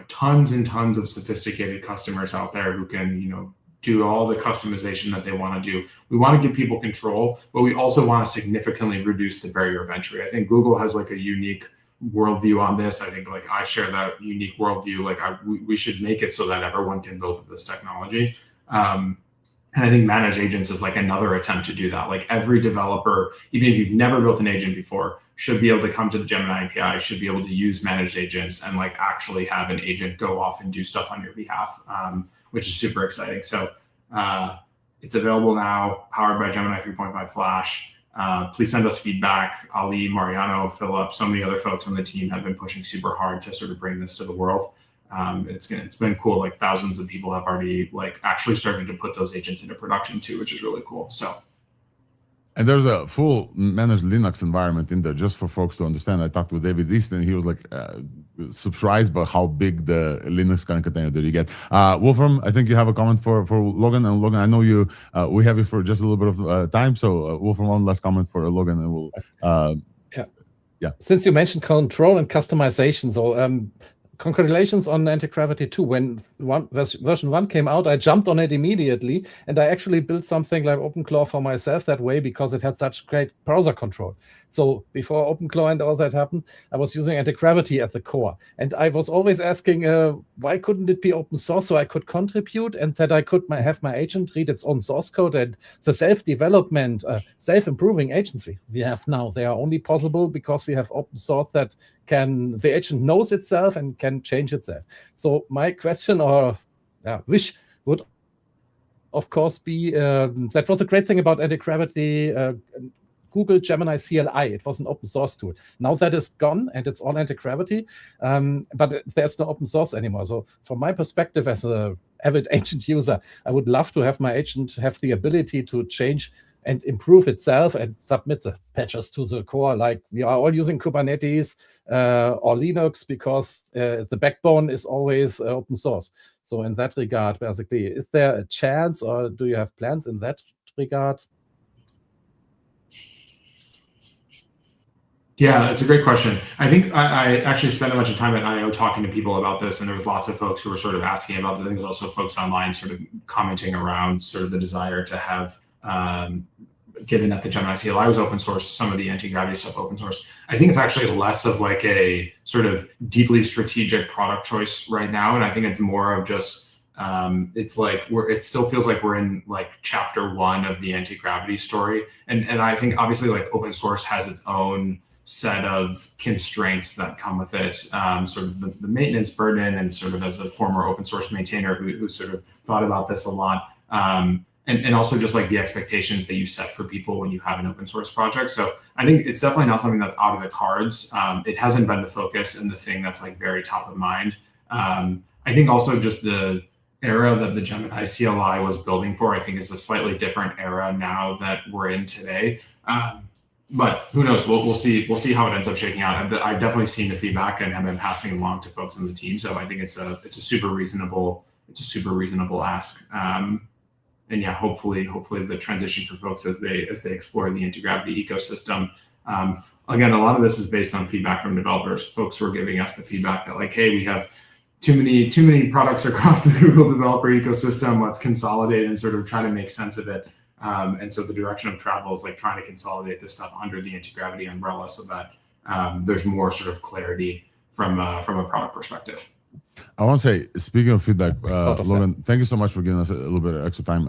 tons and tons of sophisticated customers out there who can, do all the customization that they want to do. We want to give people control, but we also want to significantly reduce the barrier of entry. I think Google has like a unique worldview on this. I think like I share that unique worldview. Like we should make it so that everyone can build with this technology. And I think managed agents is like another attempt to do that. Like every developer, even if you've never built an agent before, should be able to come to the Gemini API, should be able to use managed agents and like actually have an agent go off and do stuff on your behalf, which is super exciting. So it's available now, powered by Gemini 3.5 Flash. Please send us feedback. Ali, Mariano, Philip, so many other folks on the team have been pushing super hard to sort of bring this to the world. It's been cool. Like thousands of people have already like actually started to put those agents into production too, which is really cool. So, and there's a full managed Linux environment in there, just for folks to understand. I talked with David Easton. He was like surprised by how big the Linux kind of container that you get. Wolfram, I think you have a comment for Logan. And Logan, I know we have you for just a little bit of time. So Wolfram, one last comment for Logan, and we'll. Yeah. Since you mentioned control and customization, so congratulations on Antigravity 2. When version 1 came out, I jumped on it immediately, and I actually built something like OpenClaw for myself that way because it had such great browser control. So before OpenClaw and all that happened, I was using Antigravity at the core. And I was always asking, why couldn't it be open source so I could contribute and that I could have my agent read its own source code? And the self-development, self-improving agents we have now, they are only possible because we have open source that the agent knows itself and can change itself. So my question or wish would, of course, be that was a great thing about Antigravity. Google Gemini CLI, it was an open source tool. Now that is gone and it's all Antigravity, but there's no open source anymore. So from my perspective as an avid agent user, I would love to have my agent have the ability to change and improve itself and submit the patches to the core. Like we are all using Kubernetes or Linux because the backbone is always open source. So in that regard, basically, is there a chance or do you have plans in that regard? Yeah, it's a great question. I think I actually spent a bunch of time at I/O talking to people about this, and there was lots of folks who were sort of asking about the things, also folks online sort of commenting around sort of the desire to have, given that the Gemini CLI was open source, some of the anti-gravity stuff open source. I think it's actually less of like a sort of deeply strategic product choice right now, and I think it's more of just it's like it still feels like we're in like chapter 1 of the anti-gravity story, and I think obviously like open source has its own set of constraints that come with it, sort of the maintenance burden, and sort of as a former open source maintainer who sort of thought about this a lot, and also just like the expectations that you set for people when you have an open source project. So I think it's definitely not something that's out of the cards. It hasn't been the focus and the thing that's like very top of mind. I think also just the era that the Gemini CLI was building for, I think is a slightly different era now that we're in today. But who knows? We'll see. We'll see how it ends up shaking out. I've definitely seen the feedback and have been passing it along to folks on the team. So I think it's a super reasonable ask. And yeah, hopefully as the transition for folks as they explore the Antigravity ecosystem. Again, a lot of this is based on feedback from developers. Folks who are giving us the feedback that like, hey, we have too many products across the Google developer ecosystem. Let's consolidate and sort of try to make sense of it. And so the direction of travel is like trying to consolidate this stuff under the Antigravity umbrella so that there's more sort of clarity from a product perspective. I want to say, speaking of feedback, Logan, thank you so much for giving us a little bit of extra time.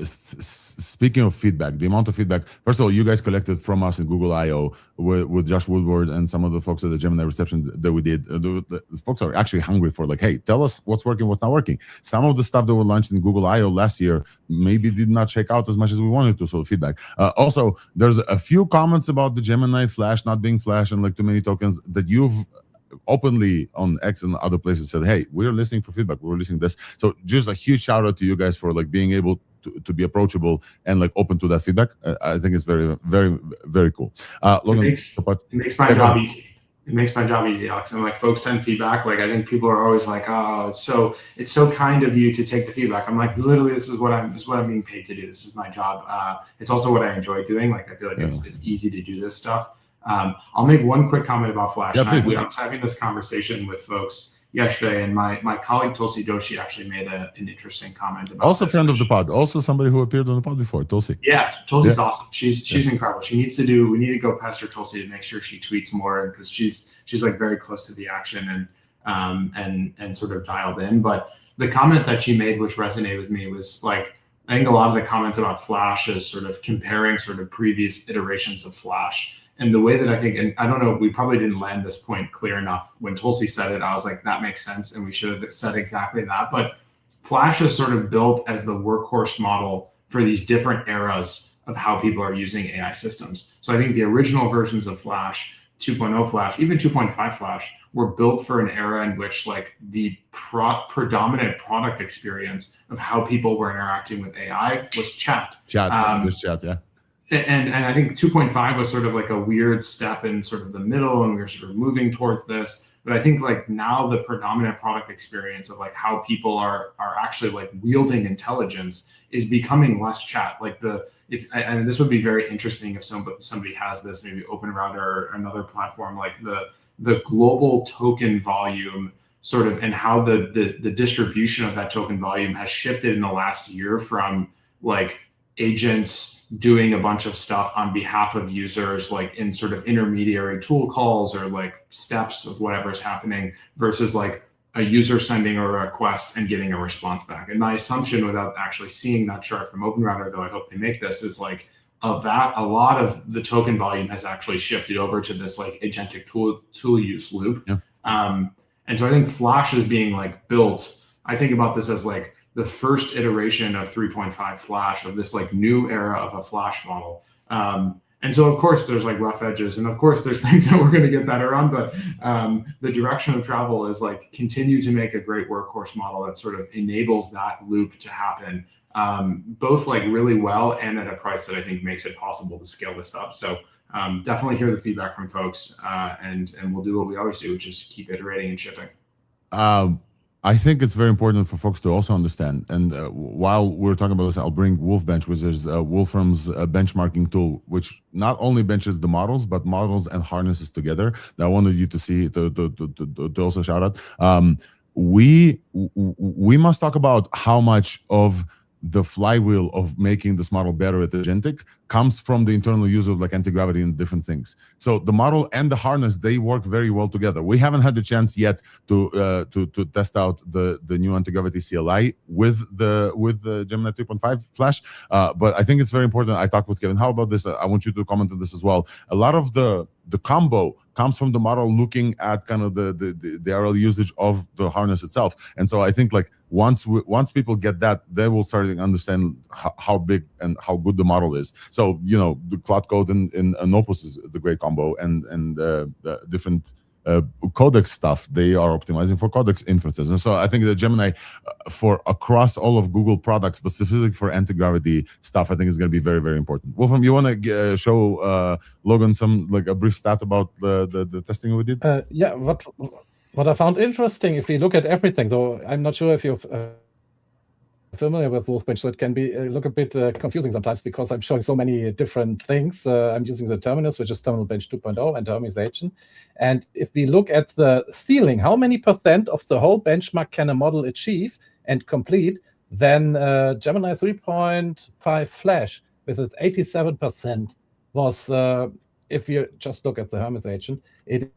Speaking of feedback, the amount of feedback, first of all, you guys collected from us in GoogleIO with Josh Woodward and some of the folks at the Gemini reception that we did. The folks are actually hungry for like, hey, tell us what's working, what's not working. Some of the stuff that were launched in GoogleIO last year maybe did not check out as much as we wanted to, so feedback. Also, there's a few comments about the Gemini Flash not being Flash and like too many tokens that you've openly on X and other places said, hey, we're listening for feedback, we're listening to this. So just a huge shout out to you guys for like being able to be approachable and like open to that feedback. I think it's very, very, very cool. Logan, it makes my job easy. It makes my job easy, Alex. And like folks send feedback. Like I think people are always like, oh, it's so kind of you to take the feedback. I'm like, literally, this is what I'm being paid to do. This is my job. It's also what I enjoy doing. Like I feel like it's easy to do this stuff. I'll make one quick comment about Flash. Yeah, I was having this conversation with folks yesterday, and my colleague Tulsi Doshi actually made an interesting comment about also this, friend of the pod, also somebody who appeared on the pod before, Tulsi. Yeah, Tulsi's awesome. She's incredible. We need to go pester Tulsi to make sure she tweets more because she's like very close to the action and sort of dialed in. But the comment that she made, which resonated with me, was like, I think a lot of the comments about Flash is sort of comparing sort of previous iterations of Flash. And the way that I think, and I don't know, we probably didn't land this point clear enough. When Tulsi said it, I was like, that makes sense. And we should have said exactly that. But Flash is sort of built as the workhorse model for these different eras of how people are using AI systems. So I think the original versions of Flash, 2.0 Flash, even 2.5 Flash, were built for an era in which like the predominant product experience of how people were interacting with AI was chat. Chat, yeah. And I think 2.5 was sort of like a weird step in sort of the middle, and we were sort of moving towards this. But I think like now the predominant product experience of like how people are actually like wielding intelligence is becoming less chat. Like and this would be very interesting if somebody has this, maybe OpenRouter or another platform, like the global token volume sort of, and how the distribution of that token volume has shifted in the last year from like agents doing a bunch of stuff on behalf of users, like in sort of intermediary tool calls or like steps of whatever is happening, versus like a user sending a request and getting a response back. And my assumption, without actually seeing that chart from OpenRouter, though I hope they make this, is like of that, a lot of the token volume has actually shifted over to this like agentic tool use loop. Yeah. And so I think Flash is being like built. I think about this as like the first iteration of 3.5 Flash, of this like new era of a Flash model. And so of course there's like rough edges, and of course there's things that we're going to get better on, but the direction of travel is like continue to make a great workhorse model that sort of enables that loop to happen, both like really well and at a price that I think makes it possible to scale this up. So definitely hear the feedback from folks, and we'll do what we always do, which is keep iterating and shipping. I think it's very important for folks to also understand. And while we're talking about this, I'll bring Wolfbench, which is Wolfram's benchmarking tool, which not only benches the models, but models and harnesses together. That I wanted you to see, to also shout out. We must talk about how much of the flywheel of making this model better at agentic comes from the internal use of like anti-gravity and different things. So the model and the harness, they work very well together. We haven't had the chance yet to test out the new anti-gravity CLI with the Gemini 3.5 Flash, but I think it's very important. I talked with Kevin Howe about this. I want you to comment on this as well. A lot of the combo comes from the model looking at kind of the RL usage of the harness itself. And so I think like once people get that, they will start to understand how big and how good the model is. So, you know, the Cloud Code and Opus is the great combo, and the different codex stuff, they are optimizing for codex inferences. And so I think the Gemini for across all of Google products, specifically for anti-gravity stuff, I think is going to be very, very important. Wolfram, you want to show Logan some like a brief stat about the testing we did? Yeah, what I found interesting, if we look at everything, though I'm not sure if you've familiar with Wolfbench, so it can be look a bit confusing sometimes because I'm showing so many different things. I'm using the terminus, which is Terminal Bench 2.0 and Hermes agent. And if we look at the ceiling, how many % of the whole benchmark can a model achieve and complete, then Gemini 3.5 Flash with its 87% was, if you just look at the Hermes agent, it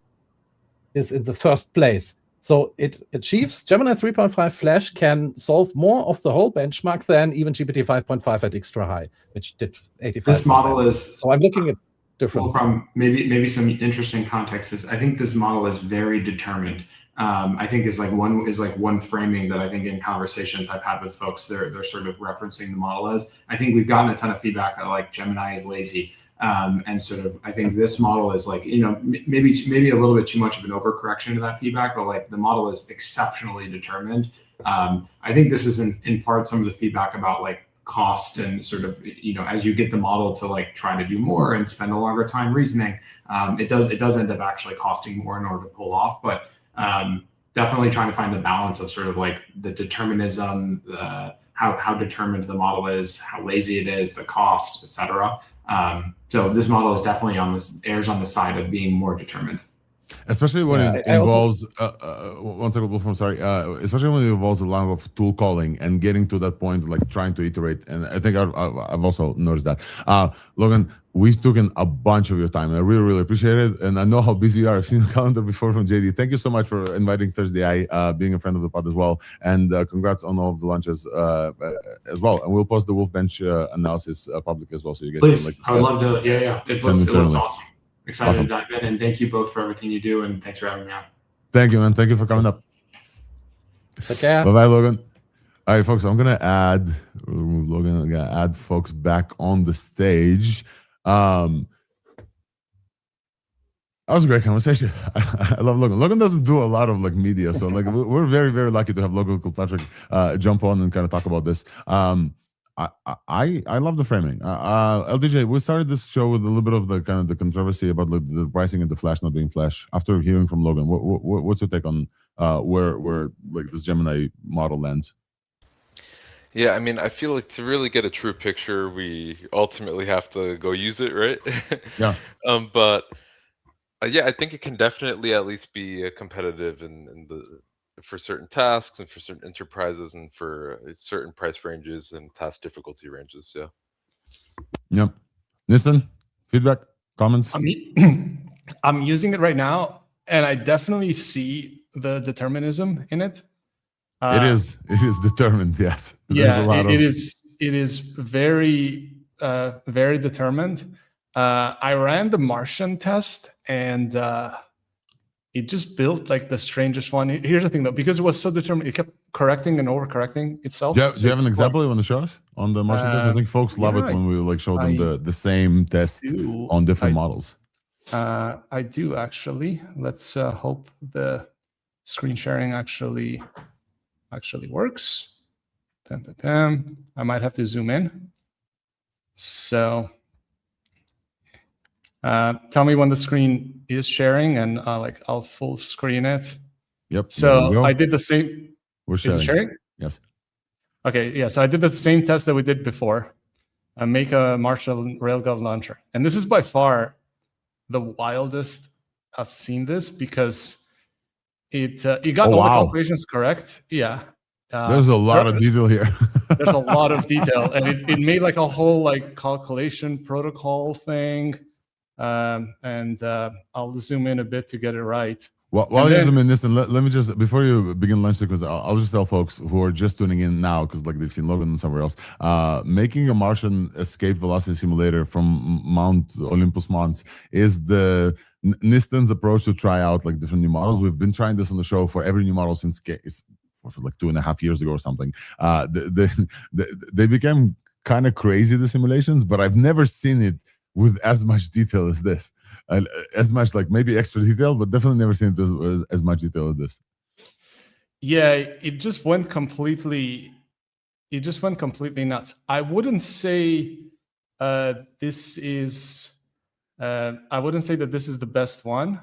is in the first place. So it achieves, Gemini 3.5 Flash can solve more of the whole benchmark than even GPT 5.5 at extra high, which did 85%. This model is, so I'm looking at different. Well, from maybe some interesting context is I think this model is very determined. I think is like one framing that I think in conversations I've had with folks, they're sort of referencing the model as. I think we've gotten a ton of feedback that like Gemini is lazy. And sort of, I think this model is like, maybe a little bit too much of an overcorrection to that feedback, but like the model is exceptionally determined. I think this is in part some of the feedback about like cost and sort of, as you get the model to like try to do more and spend a longer time reasoning, it does end up actually costing more in order to pull off. But definitely trying to find the balance of sort of like the determinism, how determined the model is, how lazy it is, the cost, etc. So this model is definitely errs on the side of being more determined. Especially when it involves, one second, Wolf, I'm sorry. Especially when it involves a lot of tool calling and getting to that point, like trying to iterate. And I think I've also noticed that. Logan, we've taken a bunch of your time. I really, really appreciate it. And I know how busy you are. I've seen the calendar before from JD. Thank you so much for inviting ThursdAI, being a friend of the pod as well. And congrats on all of the launches as well. And we'll post the Wolfbench analysis public as well. So you guys Please, can, like, I would love to. Yeah. It looks awesome. Excited Awesome. to dive in, and thank you both for everything you do, and thanks for having me on. Thank you, man. Thank you for coming up. Take care. Bye-bye, Logan. All right, folks, I'm going to remove Logan. I'm going to add folks back on the stage. That was a great conversation. I love Logan. Logan doesn't do a lot of like media, so like we're very, very lucky to have Logan Kilpatrick jump on and kind of talk about this. I love the framing. LDJ, we started this show with a little bit of the kind of the controversy about like, the pricing and the Flash not being Flash. After hearing from Logan, what's your take on where like this Gemini model lands? Yeah, I mean, I feel like to really get a true picture, we ultimately have to go use it, right? Yeah. But yeah, I think it can definitely at least be competitive in for certain tasks and for certain enterprises and for certain price ranges and task difficulty ranges. Yeah. Yep. Nistan, feedback, comments? I'm using it right now, and I definitely see the determinism in it. It is determined. Yes. Yeah, it is very very determined. I ran the Martian test, and it just built like the strangest one. Here's the thing though, because it was so determined, it kept correcting and overcorrecting itself. Do you have an example you want to show us on the Martian test? I think folks love it when we like show them the same test on different models. I do actually. Let's hope the screen sharing actually works. I might have to zoom in. So tell me when the screen is sharing, and I'll full screen it. Yep. So I did the same. We're sharing. Is it sharing? Yes. Okay. Yeah. So I did the same test that we did before. Make a Martian railgun launcher, and this is by far the wildest I've seen this, because it got all the calculations correct. Yeah. There's a lot of detail here. There's a lot of detail, and it made like a whole like calculation protocol thing. And I'll zoom in a bit to get it right. While you zoom in, listen, let me just, before you begin lunch sequence, I'll just tell folks who are just tuning in now, because like they've seen Logan somewhere else, making a Martian escape velocity simulator from Mount Olympus Mons is the Nistan's approach to try out like different new models. We've been trying this on the show for every new model since for like 2.5 years ago or something. They became kind of crazy, the simulations, but I've never seen it with as much detail as this, and as much like maybe extra detail, but definitely never seen it as much detail as this. Yeah, it just went completely nuts. I wouldn't say I wouldn't say that this is the best one.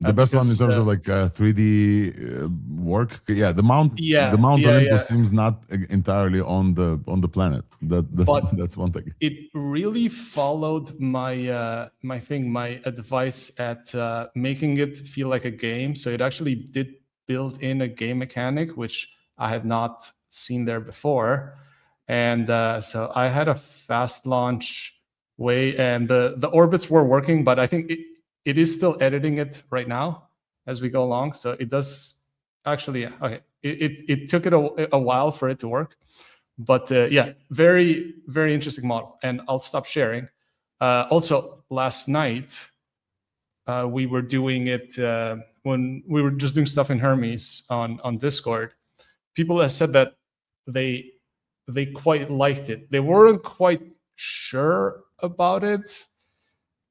The best one in because, terms of like 3D work. Yeah, the Mount Olympus seems not entirely on the planet. But That's one thing. It really followed my my advice at making it feel like a game. So it actually did build in a game mechanic, which I had not seen there before. And so I had a fast launch way, and the orbits were working, but I think it is still editing it right now as we go along. So it does actually, okay, it took it a while for it to work. But yeah, very, very interesting model. And I'll stop sharing. Also, last night, we were doing it when we were just doing stuff in Hermes on Discord. People have said that they quite liked it. They weren't quite sure about it,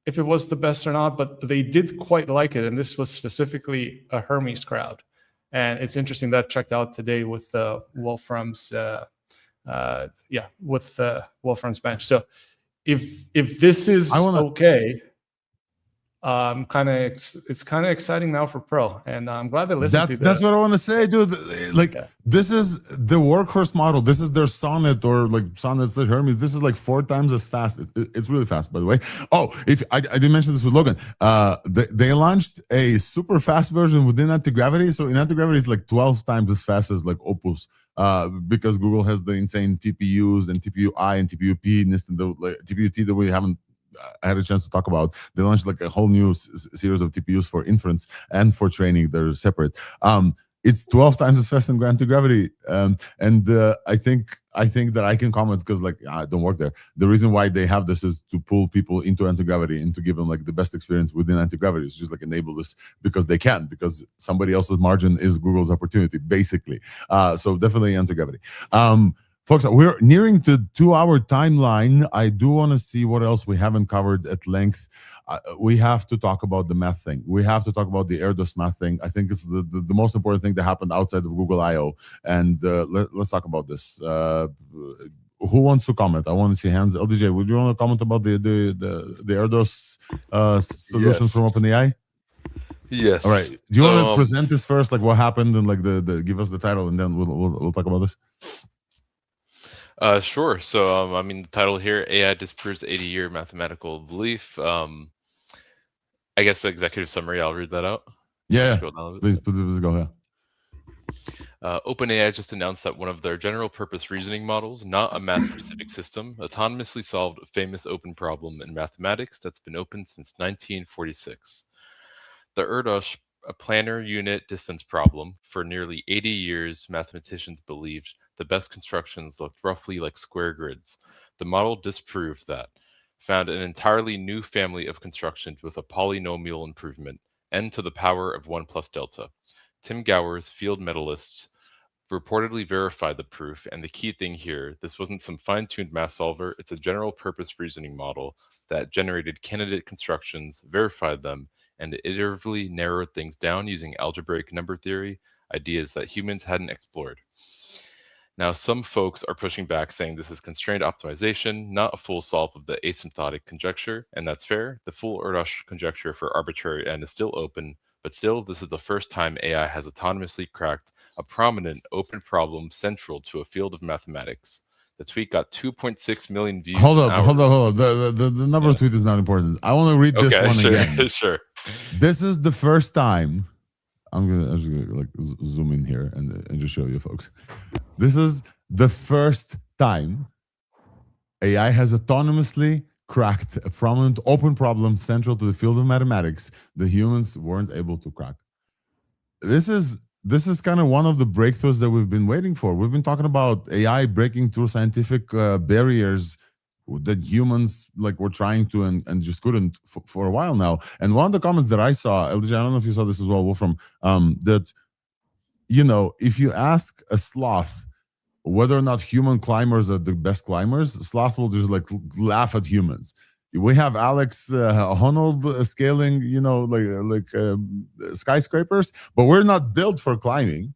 if it was the best or not, but they did quite like it. And this was specifically a Hermes crowd. And it's interesting that checked out today with Wolfram's with Wolfram's bench. So if this is okay, it's kind of exciting now for Pro, and I'm glad they listened to that. That's what I want to say, dude. Like, this is the workhorse model. This is their Sonnet, or like Sonnet / Hermes. This is like 4 times as fast. It's really fast, by the way. Oh, if I didn't mention this with Logan, they launched a super fast version within Antigravity. So in Antigravity, it's like 12 times as fast as like Opus. Because Google has the insane TPUs and TPU-I and TPU-P, TPU-T that we haven't had a chance to talk about. They launched like a whole new series of TPUs for inference and for training. They're separate. It's 12 times as fast in Antigravity, and I think that I can comment because like I don't work there. The reason why they have this is to pull people into Antigravity and to give them like the best experience within Antigravity. It's just like enable this because they can, because somebody else's margin is Google's opportunity, basically. So definitely Antigravity. Folks, we're nearing the 2-hour timeline. I do want to see what else we haven't covered at length. We have to talk about the math thing. We have to talk about the Erdos math thing. I think it's the most important thing that happened outside of GoogleIO. And let's talk about this. Who wants to comment? I want to see hands. LDJ, would you want to comment about the Erdos solution from OpenAI? Yes. All right. Do you want to present this first, like what happened, and like give us the title, and then we'll talk about this. Sure. So, I mean, the title here, AI disproves 80-year mathematical belief. I guess the executive summary, I'll read that out. Yeah, please go ahead. OpenAI just announced that one of their general purpose reasoning models, not a math-specific system, autonomously solved a famous open problem in mathematics that's been open since 1946. The Erdos, a planar unit distance problem. For nearly 80 years, mathematicians believed the best constructions looked roughly like square grids. The model disproved that, found an entirely new family of constructions with a polynomial improvement, n to the power of 1 plus delta. Tim Gowers, field medalist, reportedly verified the proof, and the key thing here, this wasn't some fine-tuned math solver, it's a general-purpose reasoning model that generated candidate constructions, verified them, and iteratively narrowed things down using algebraic number theory, ideas that humans hadn't explored. Now, some folks are pushing back, saying this is constrained optimization, not a full solve of the asymptotic conjecture, and that's fair. The full Erdos conjecture for arbitrary n is still open, but still, this is the first time AI has autonomously cracked a prominent open problem central to a field of mathematics. The tweet got 2.6 million views. Hold up. The number of tweet is not important. I want to read this one again. Sure. This is the first time. I'm just gonna like zoom in here and just show you folks. This is the first time AI has autonomously cracked a prominent open problem central to the field of mathematics that humans weren't able to crack. This is kind of one of the breakthroughs that we've been waiting for. We've been talking about AI breaking through scientific barriers that humans like were trying to and just couldn't for a while now. And one of the comments that I saw, LJ, I don't know if you saw this as well, Wolfram, that, you know, if you ask a sloth whether or not human climbers are the best climbers, sloth will just like laugh at humans. We have Alex Honnold scaling, you know, like skyscrapers, but we're not built for climbing.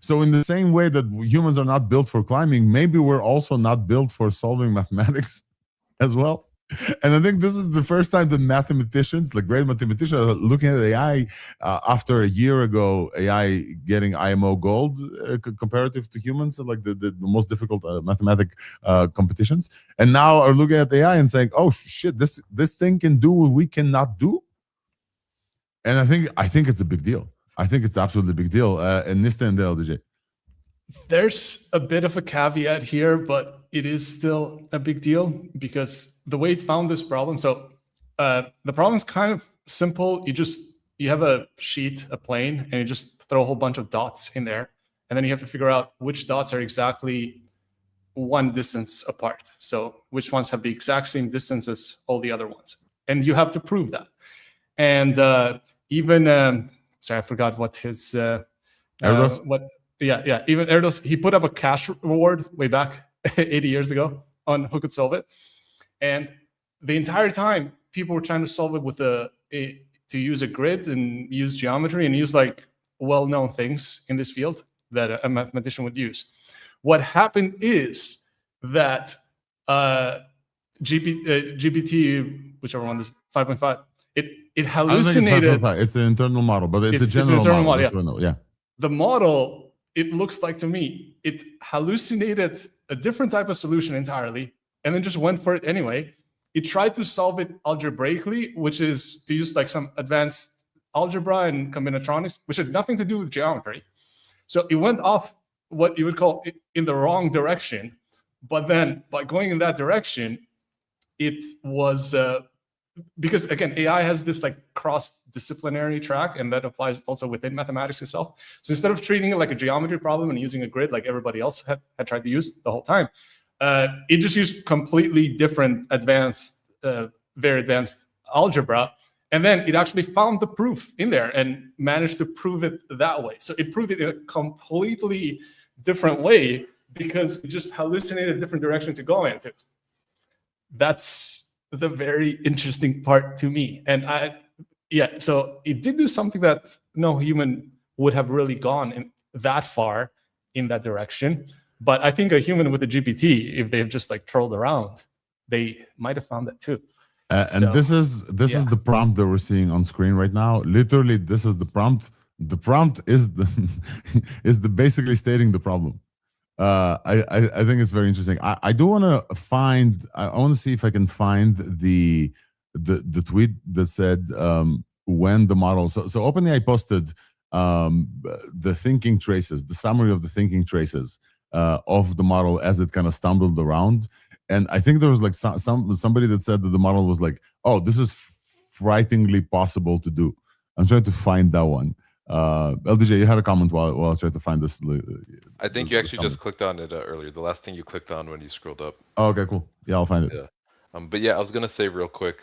So in the same way that humans are not built for climbing, maybe we're also not built for solving mathematics as well. And I think this is the first time that mathematicians, like great mathematicians, are looking at AI after a year ago, AI getting IMO gold comparative to humans, like the most difficult mathematic competitions. And now are looking at AI and saying, oh shit, this thing can do what we cannot do. And I think it's a big deal. I think it's absolutely a big deal. And Nista and LDJ. There's a bit of a caveat here, but it is still a big deal because the way it found this problem. So the problem is kind of simple. You have a sheet, a plane, and you just throw a whole bunch of dots in there. And then you have to figure out which dots are exactly one distance apart. So which ones have the exact same distance as all the other ones. And you have to prove that. And even, sorry, I forgot what his, Erdos? Even Erdos, he put up a cash reward way back 80 years ago on who could solve it. And the entire time, people were trying to solve it with to use a grid and use geometry and use like well-known things in this field that a mathematician would use. What happened is that GPT, whichever one is 5.5, it hallucinated. It's an internal model, but it's a general model. Yeah. The model, it looks like to me, it hallucinated a different type of solution entirely and then just went for it anyway. It tried to solve it algebraically, which is to use like some advanced algebra and combinatorics, which had nothing to do with geometry. So it went off what you would call in the wrong direction. But then by going in that direction, it was, because again, AI has this like cross-disciplinary track, and that applies also within mathematics itself. So instead of treating it like a geometry problem and using a grid like everybody else had tried to use the whole time, it just used completely different advanced, very advanced algebra. And then it actually found the proof in there and managed to prove it that way. So it proved it in a completely different way because it just hallucinated a different direction to go into. That's the very interesting part to me. And so it did do something that no human would have really gone that far in that direction. But I think a human with a GPT, if they've just like trolled around, they might have found that too. And this is the prompt that we're seeing on screen right now. Literally, this is the prompt. The prompt is the basically stating the problem. I think it's very interesting. I do want to find. I want to see if I can find the tweet that said when the model. So OpenAI posted the thinking traces, the summary of the thinking traces of the model as it kind of stumbled around. And I think there was like somebody that said that the model was like, oh, this is frighteningly possible to do. I'm trying to find that one. LDJ, you had a comment while I tried to find this. I think you actually just clicked on it earlier. The last thing you clicked on when you scrolled up. Oh, okay, cool. Yeah, I'll find it. Yeah. But yeah, I was gonna say real quick,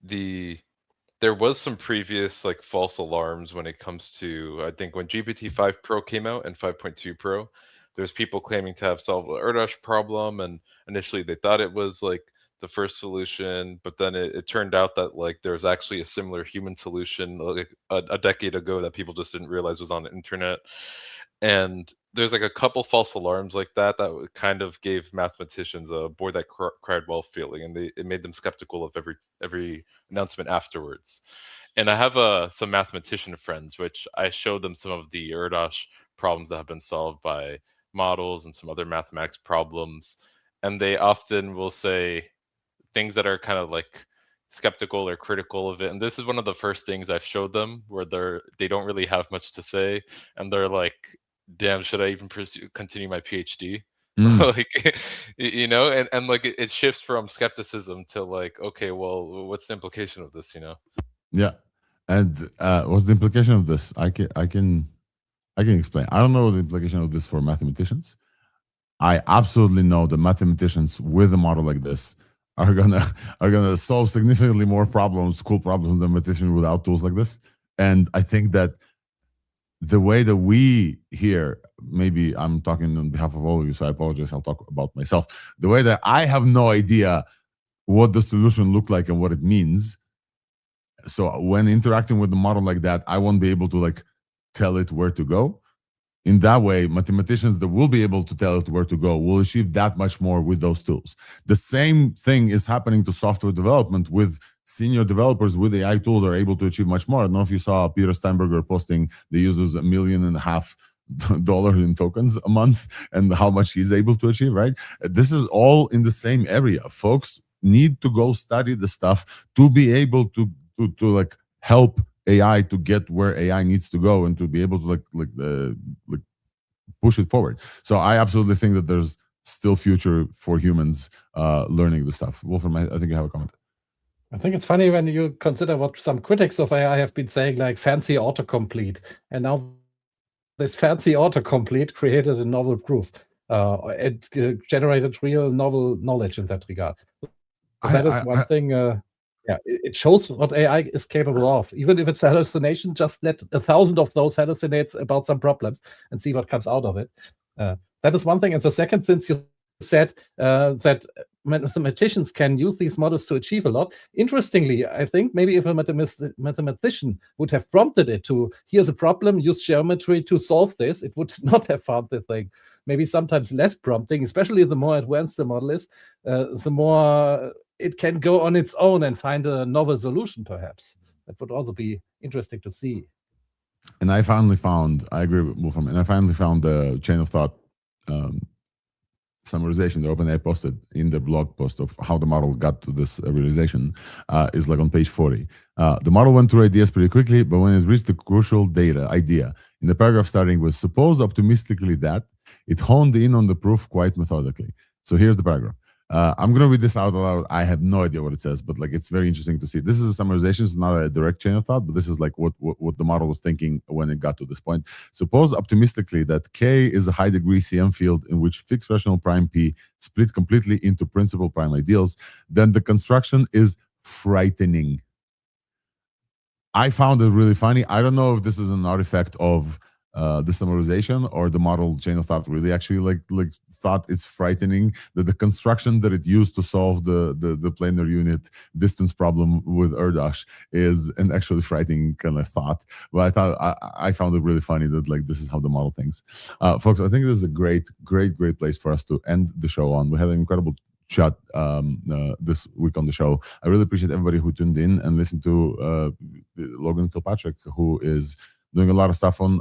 there was some previous like false alarms when it comes to, I think when GPT-5 Pro came out and 5.2 Pro, there's people claiming to have solved the Erdos problem, and initially they thought it was like the first solution, but then it turned out that like there's actually a similar human solution like a decade ago that people just didn't realize was on the internet. And there's like a couple false alarms like that kind of gave mathematicians a boy that cried wolf feeling, and it made them skeptical of every announcement afterwards. And I have some mathematician friends, which I showed them some of the Erdos problems that have been solved by models and some other mathematics problems, and they often will say things that are kind of like skeptical or critical of it. And this is one of the first things I've showed them where they don't really have much to say, and they're like, damn, should I even continue my PhD? Like, you know, and like it shifts from skepticism to like, okay, well, what's the implication of this, you know? Yeah. And what's the implication of this? I can explain. I don't know the implication of this for mathematicians. I absolutely know that mathematicians with a model like this are gonna solve significantly more problems, cool problems, than mathematicians without tools like this. And I think that the way that we here, maybe I'm talking on behalf of all of you, so I apologize, I'll talk about myself. The way that I have no idea what the solution looked like and what it means. So when interacting with the model like that, I won't be able to like tell it where to go. in that way, mathematicians that will be able to tell it where to go will achieve that much more with those tools. The same thing is happening to software development with senior developers with AI tools are able to achieve much more. I don't know if you saw Peter Steinberger posting the uses $1.5 million in tokens a month and how much he's able to achieve, right? This is all in the same area. Folks need to go study the stuff to be able to like help AI to get where AI needs to go and to be able to like push it forward. So I absolutely think that there's still future for humans learning the stuff. Wolfram, I think you have a comment. I think it's funny when you consider what some critics of AI have been saying, like fancy autocomplete. And now this fancy autocomplete created a novel proof. It generated real novel knowledge in that regard. So that is one thing. Yeah, it shows what AI is capable of. Even if it's a hallucination, just let 1,000 of those hallucinates about some problems and see what comes out of it. That is one thing. And the second, since you said that mathematicians can use these models to achieve a lot. Interestingly, I think maybe if a mathematician would have prompted it to, here's a problem, use geometry to solve this, it would not have found the thing. Maybe sometimes less prompting, especially the more advanced the model is, the more it can go on its own and find a novel solution, perhaps. That would also be interesting to see. And I finally found, I agree with Wolfram, and I finally found the chain of thought summarization that OpenAI posted in the blog post of how the model got to this realization is like on page 40. The model went through ideas pretty quickly, but when it reached the crucial idea, in the paragraph starting with, suppose optimistically that, it honed in on the proof quite methodically. So here's the paragraph. I'm going to read this out loud. I have no idea what it says, but like it's very interesting to see. This is a summarization. It's not a direct chain of thought, but this is like what the model was thinking when it got to this point. Suppose optimistically that K is a high degree CM field in which fixed rational prime P splits completely into principal prime ideals, then the construction is frightening. I found it really funny. I don't know if this is an artifact of the summarization or the model chain of thought really actually like thought it's frightening that the construction that it used to solve the planar unit distance problem with Erdos is an actually frightening kind of thought. But I thought I found it really funny that like this is how the model thinks. Folks, I think this is a great place for us to end the show on. We had an incredible chat this week on the show. I really appreciate everybody who tuned in and listened to Logan Kilpatrick, who is doing a lot of stuff on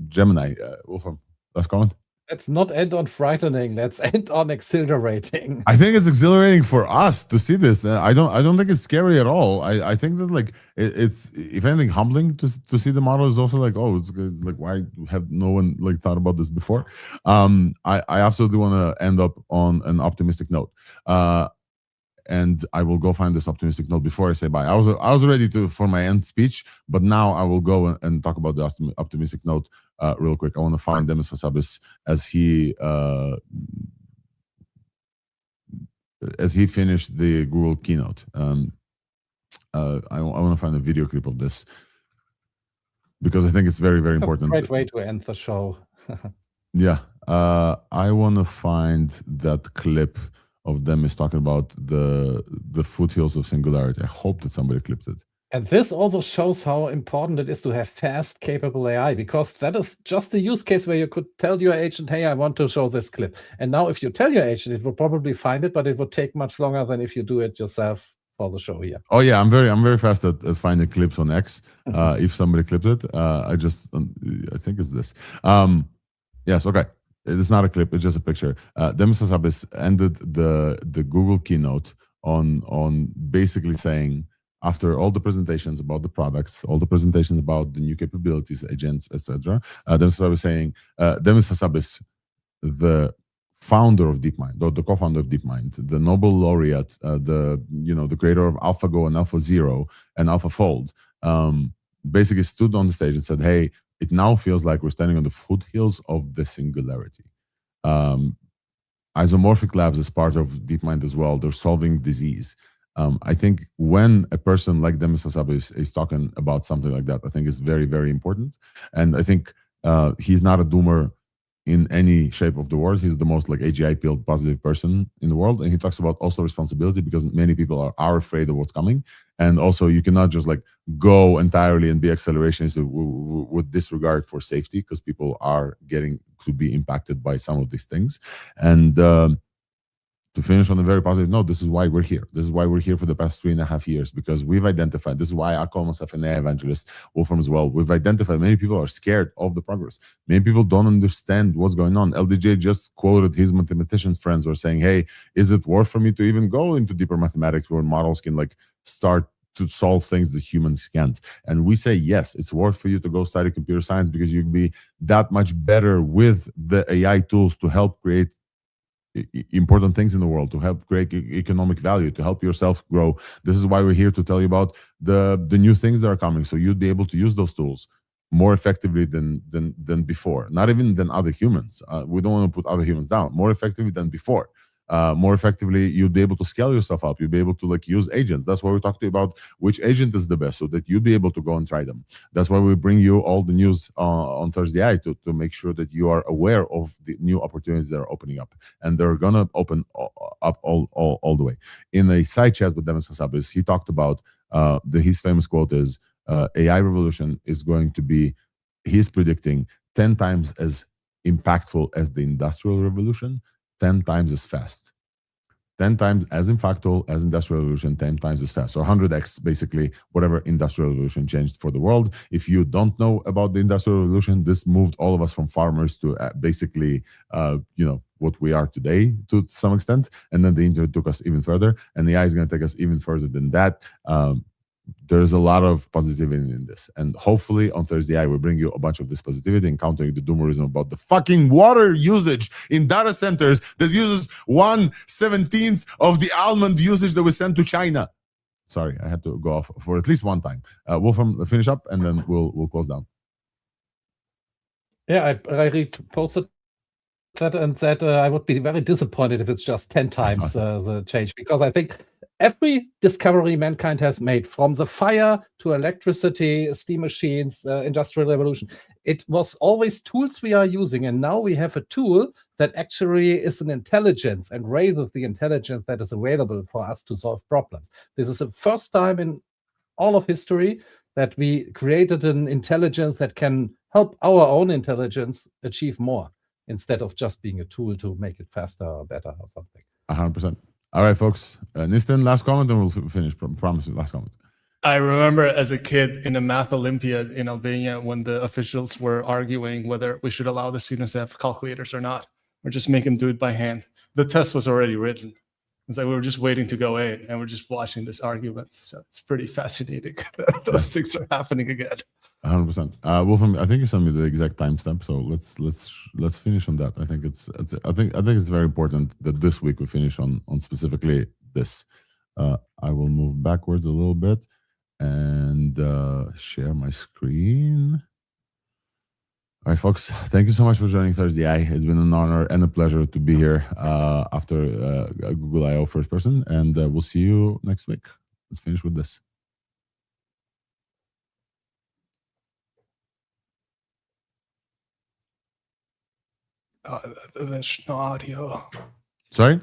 Gemini. Wolfram, last comment? Let's not end on frightening. Let's end on exhilarating. I think it's exhilarating for us to see this. I don't think it's scary at all. I think that like it's if anything humbling to see the model is also like, oh, it's good. Like why have no one like thought about this before? I absolutely want to end up on an optimistic note. And I will go find this optimistic note before I say bye. I was ready for my end speech, but now I will go and talk about the optimistic note real quick. I want to find Demis Hassabis as he finished the Google keynote. I want to find a video clip of this because I think it's very, very important. Great way to end the show. Yeah, I want to find that clip of them is talking about the foothills of singularity. I hope that somebody clipped it. And this also shows how important it is to have fast, capable AI, because that is just a use case where you could tell your agent, hey, I want to show this clip. And now if you tell your agent, it will probably find it, but it would take much longer than if you do it yourself for the show here. Oh yeah, I'm very fast at finding clips on X. If somebody clipped it, I think it's this. Yes, okay. It's not a clip, it's just a picture. Demis Hassabis ended the Google keynote on basically saying, after all the presentations about the products, all the presentations about the new capabilities, agents, etc., Demis Hassabis saying, Demis Hassabis, the founder of DeepMind, or the co-founder of DeepMind, the Nobel laureate, the creator of AlphaGo and AlphaZero and AlphaFold, basically stood on the stage and said, hey, it now feels like we're standing on the foothills of the singularity. Isomorphic labs is part of DeepMind as well. They're solving disease. I think when a person like Demis Hassabis is talking about something like that, I think it's very, very important. And I think he's not a doomer in any shape of the word. He's the most like AGI pilled positive person in the world, and he talks about also responsibility, because many people are afraid of what's coming, and also you cannot just like go entirely and be accelerationist with disregard for safety, because people are getting to be impacted by some of these things. And to finish on a very positive note, this is why we're here. This is why we're here for the past 3.5 years, because we've identified, this is why I call myself an AI evangelist, Wolfram as well. We've identified many people are scared of the progress. Many people don't understand what's going on. LDJ just quoted his mathematicians friends who are saying, hey, is it worth for me to even go into deeper mathematics where models can like start to solve things that humans can't? And we say, yes, it's worth for you to go study computer science, because you'll be that much better with the AI tools to help create important things in the world, to help create economic value, to help yourself grow. This is why we're here to tell you about the new things that are coming, so you'd be able to use those tools more effectively than before. Not even than other humans. We don't want to put other humans down. More effectively than before. More effectively, you'll be able to scale yourself up. You'll be able to like use agents. That's why we talk to you about which agent is the best, so that you'll be able to go and try them. That's why we bring you all the news on ThursdAI to make sure that you are aware of the new opportunities that are opening up, and they're gonna open up all the way. In a side chat with Demis Hassabis, he talked about his famous quote is AI revolution is going to be, he's predicting 10 times as impactful as the Industrial Revolution, 10 times as fast. 10 times as impactful as Industrial Revolution, 10 times as fast. So 100x, basically, whatever Industrial Revolution changed for the world. If you don't know about the Industrial Revolution, this moved all of us from farmers to basically, what we are today to some extent. And then the internet took us even further. And the AI is going to take us even further than that. There's a lot of positivity in this, and hopefully on ThursdAI we bring you a bunch of this positivity, encountering the doomerism about the fucking water usage in data centers that uses 1/17 of the almond usage that we send to China. Sorry, I had to go off for at least one time. Wolfram, finish up, and then we'll close down. Yeah, I reposted that and said I would be very disappointed if it's just 10 times the change, because I think every discovery mankind has made, from the fire to electricity, steam machines, industrial revolution, it was always tools we are using, and now we have a tool that actually is an intelligence and raises the intelligence that is available for us to solve problems. This is the first time in all of history that we created an intelligence that can help our own intelligence achieve more, instead of just being a tool to make it faster or better or something. 100%. All right, folks. Nistan, last comment, and we'll finish. Promise you, last comment. I remember as a kid in a math Olympiad in Albania when the officials were arguing whether we should allow the students to have calculators or not, or just make them do it by hand. The test was already written. It's like we were just waiting to go in, and we're just watching this argument. So it's pretty fascinating that those things are happening again. 100%. Wolfram, I think you sent me the exact timestamp, so let's finish on that. I think I think it's very important that this week we finish on specifically this. I will move backwards a little bit and share my screen. All right, folks, thank you so much for joining ThursdAI. It's been an honor and a pleasure to be here after GoogleIO first person, and we'll see you next week. Let's finish with this. There's no audio. Sorry?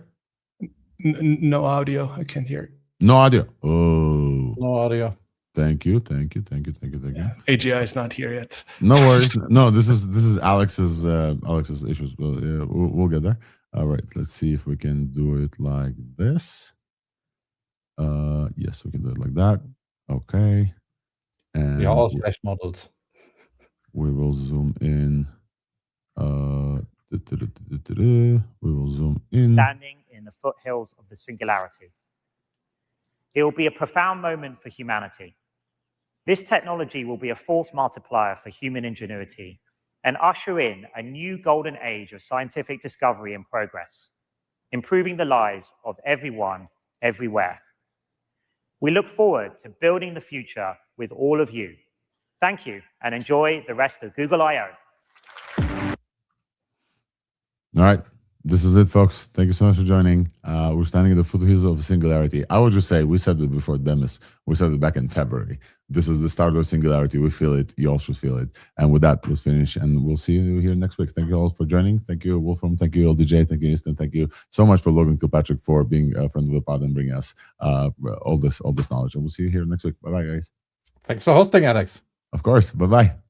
No audio. I can't hear. No audio. Oh. No audio. Thank you. Yeah. AGI is not here yet. No worries. No, this is Alex's issues. We'll get there. All right. Let's see if we can do it like this. Yes, we can do it like that. Okay. And we are all flash models. We will zoom in. We will zoom in. Standing in the foothills of the singularity. It will be a profound moment for humanity. This technology will be a force multiplier for human ingenuity and usher in a new golden age of scientific discovery and progress, improving the lives of everyone, everywhere. We look forward to building the future with all of you. Thank you, and enjoy the rest of GoogleIO. All right. This is it, folks. Thank you so much for joining. We're standing at the foothills of singularity. I would just say, we said it before Demis. We said it back in February. This is the start of singularity. We feel it. You all should feel it. And with that, let's finish. And we'll see you here next week. Thank you all for joining. Thank you, Wolfram. Thank you, LDJ. Thank you, Easton. Thank you so much for Logan Kilpatrick for being a friend of the pod and bringing us all this knowledge. And we'll see you here next week. Bye-bye, guys. Thanks for hosting, Alex. Of course. Bye-bye.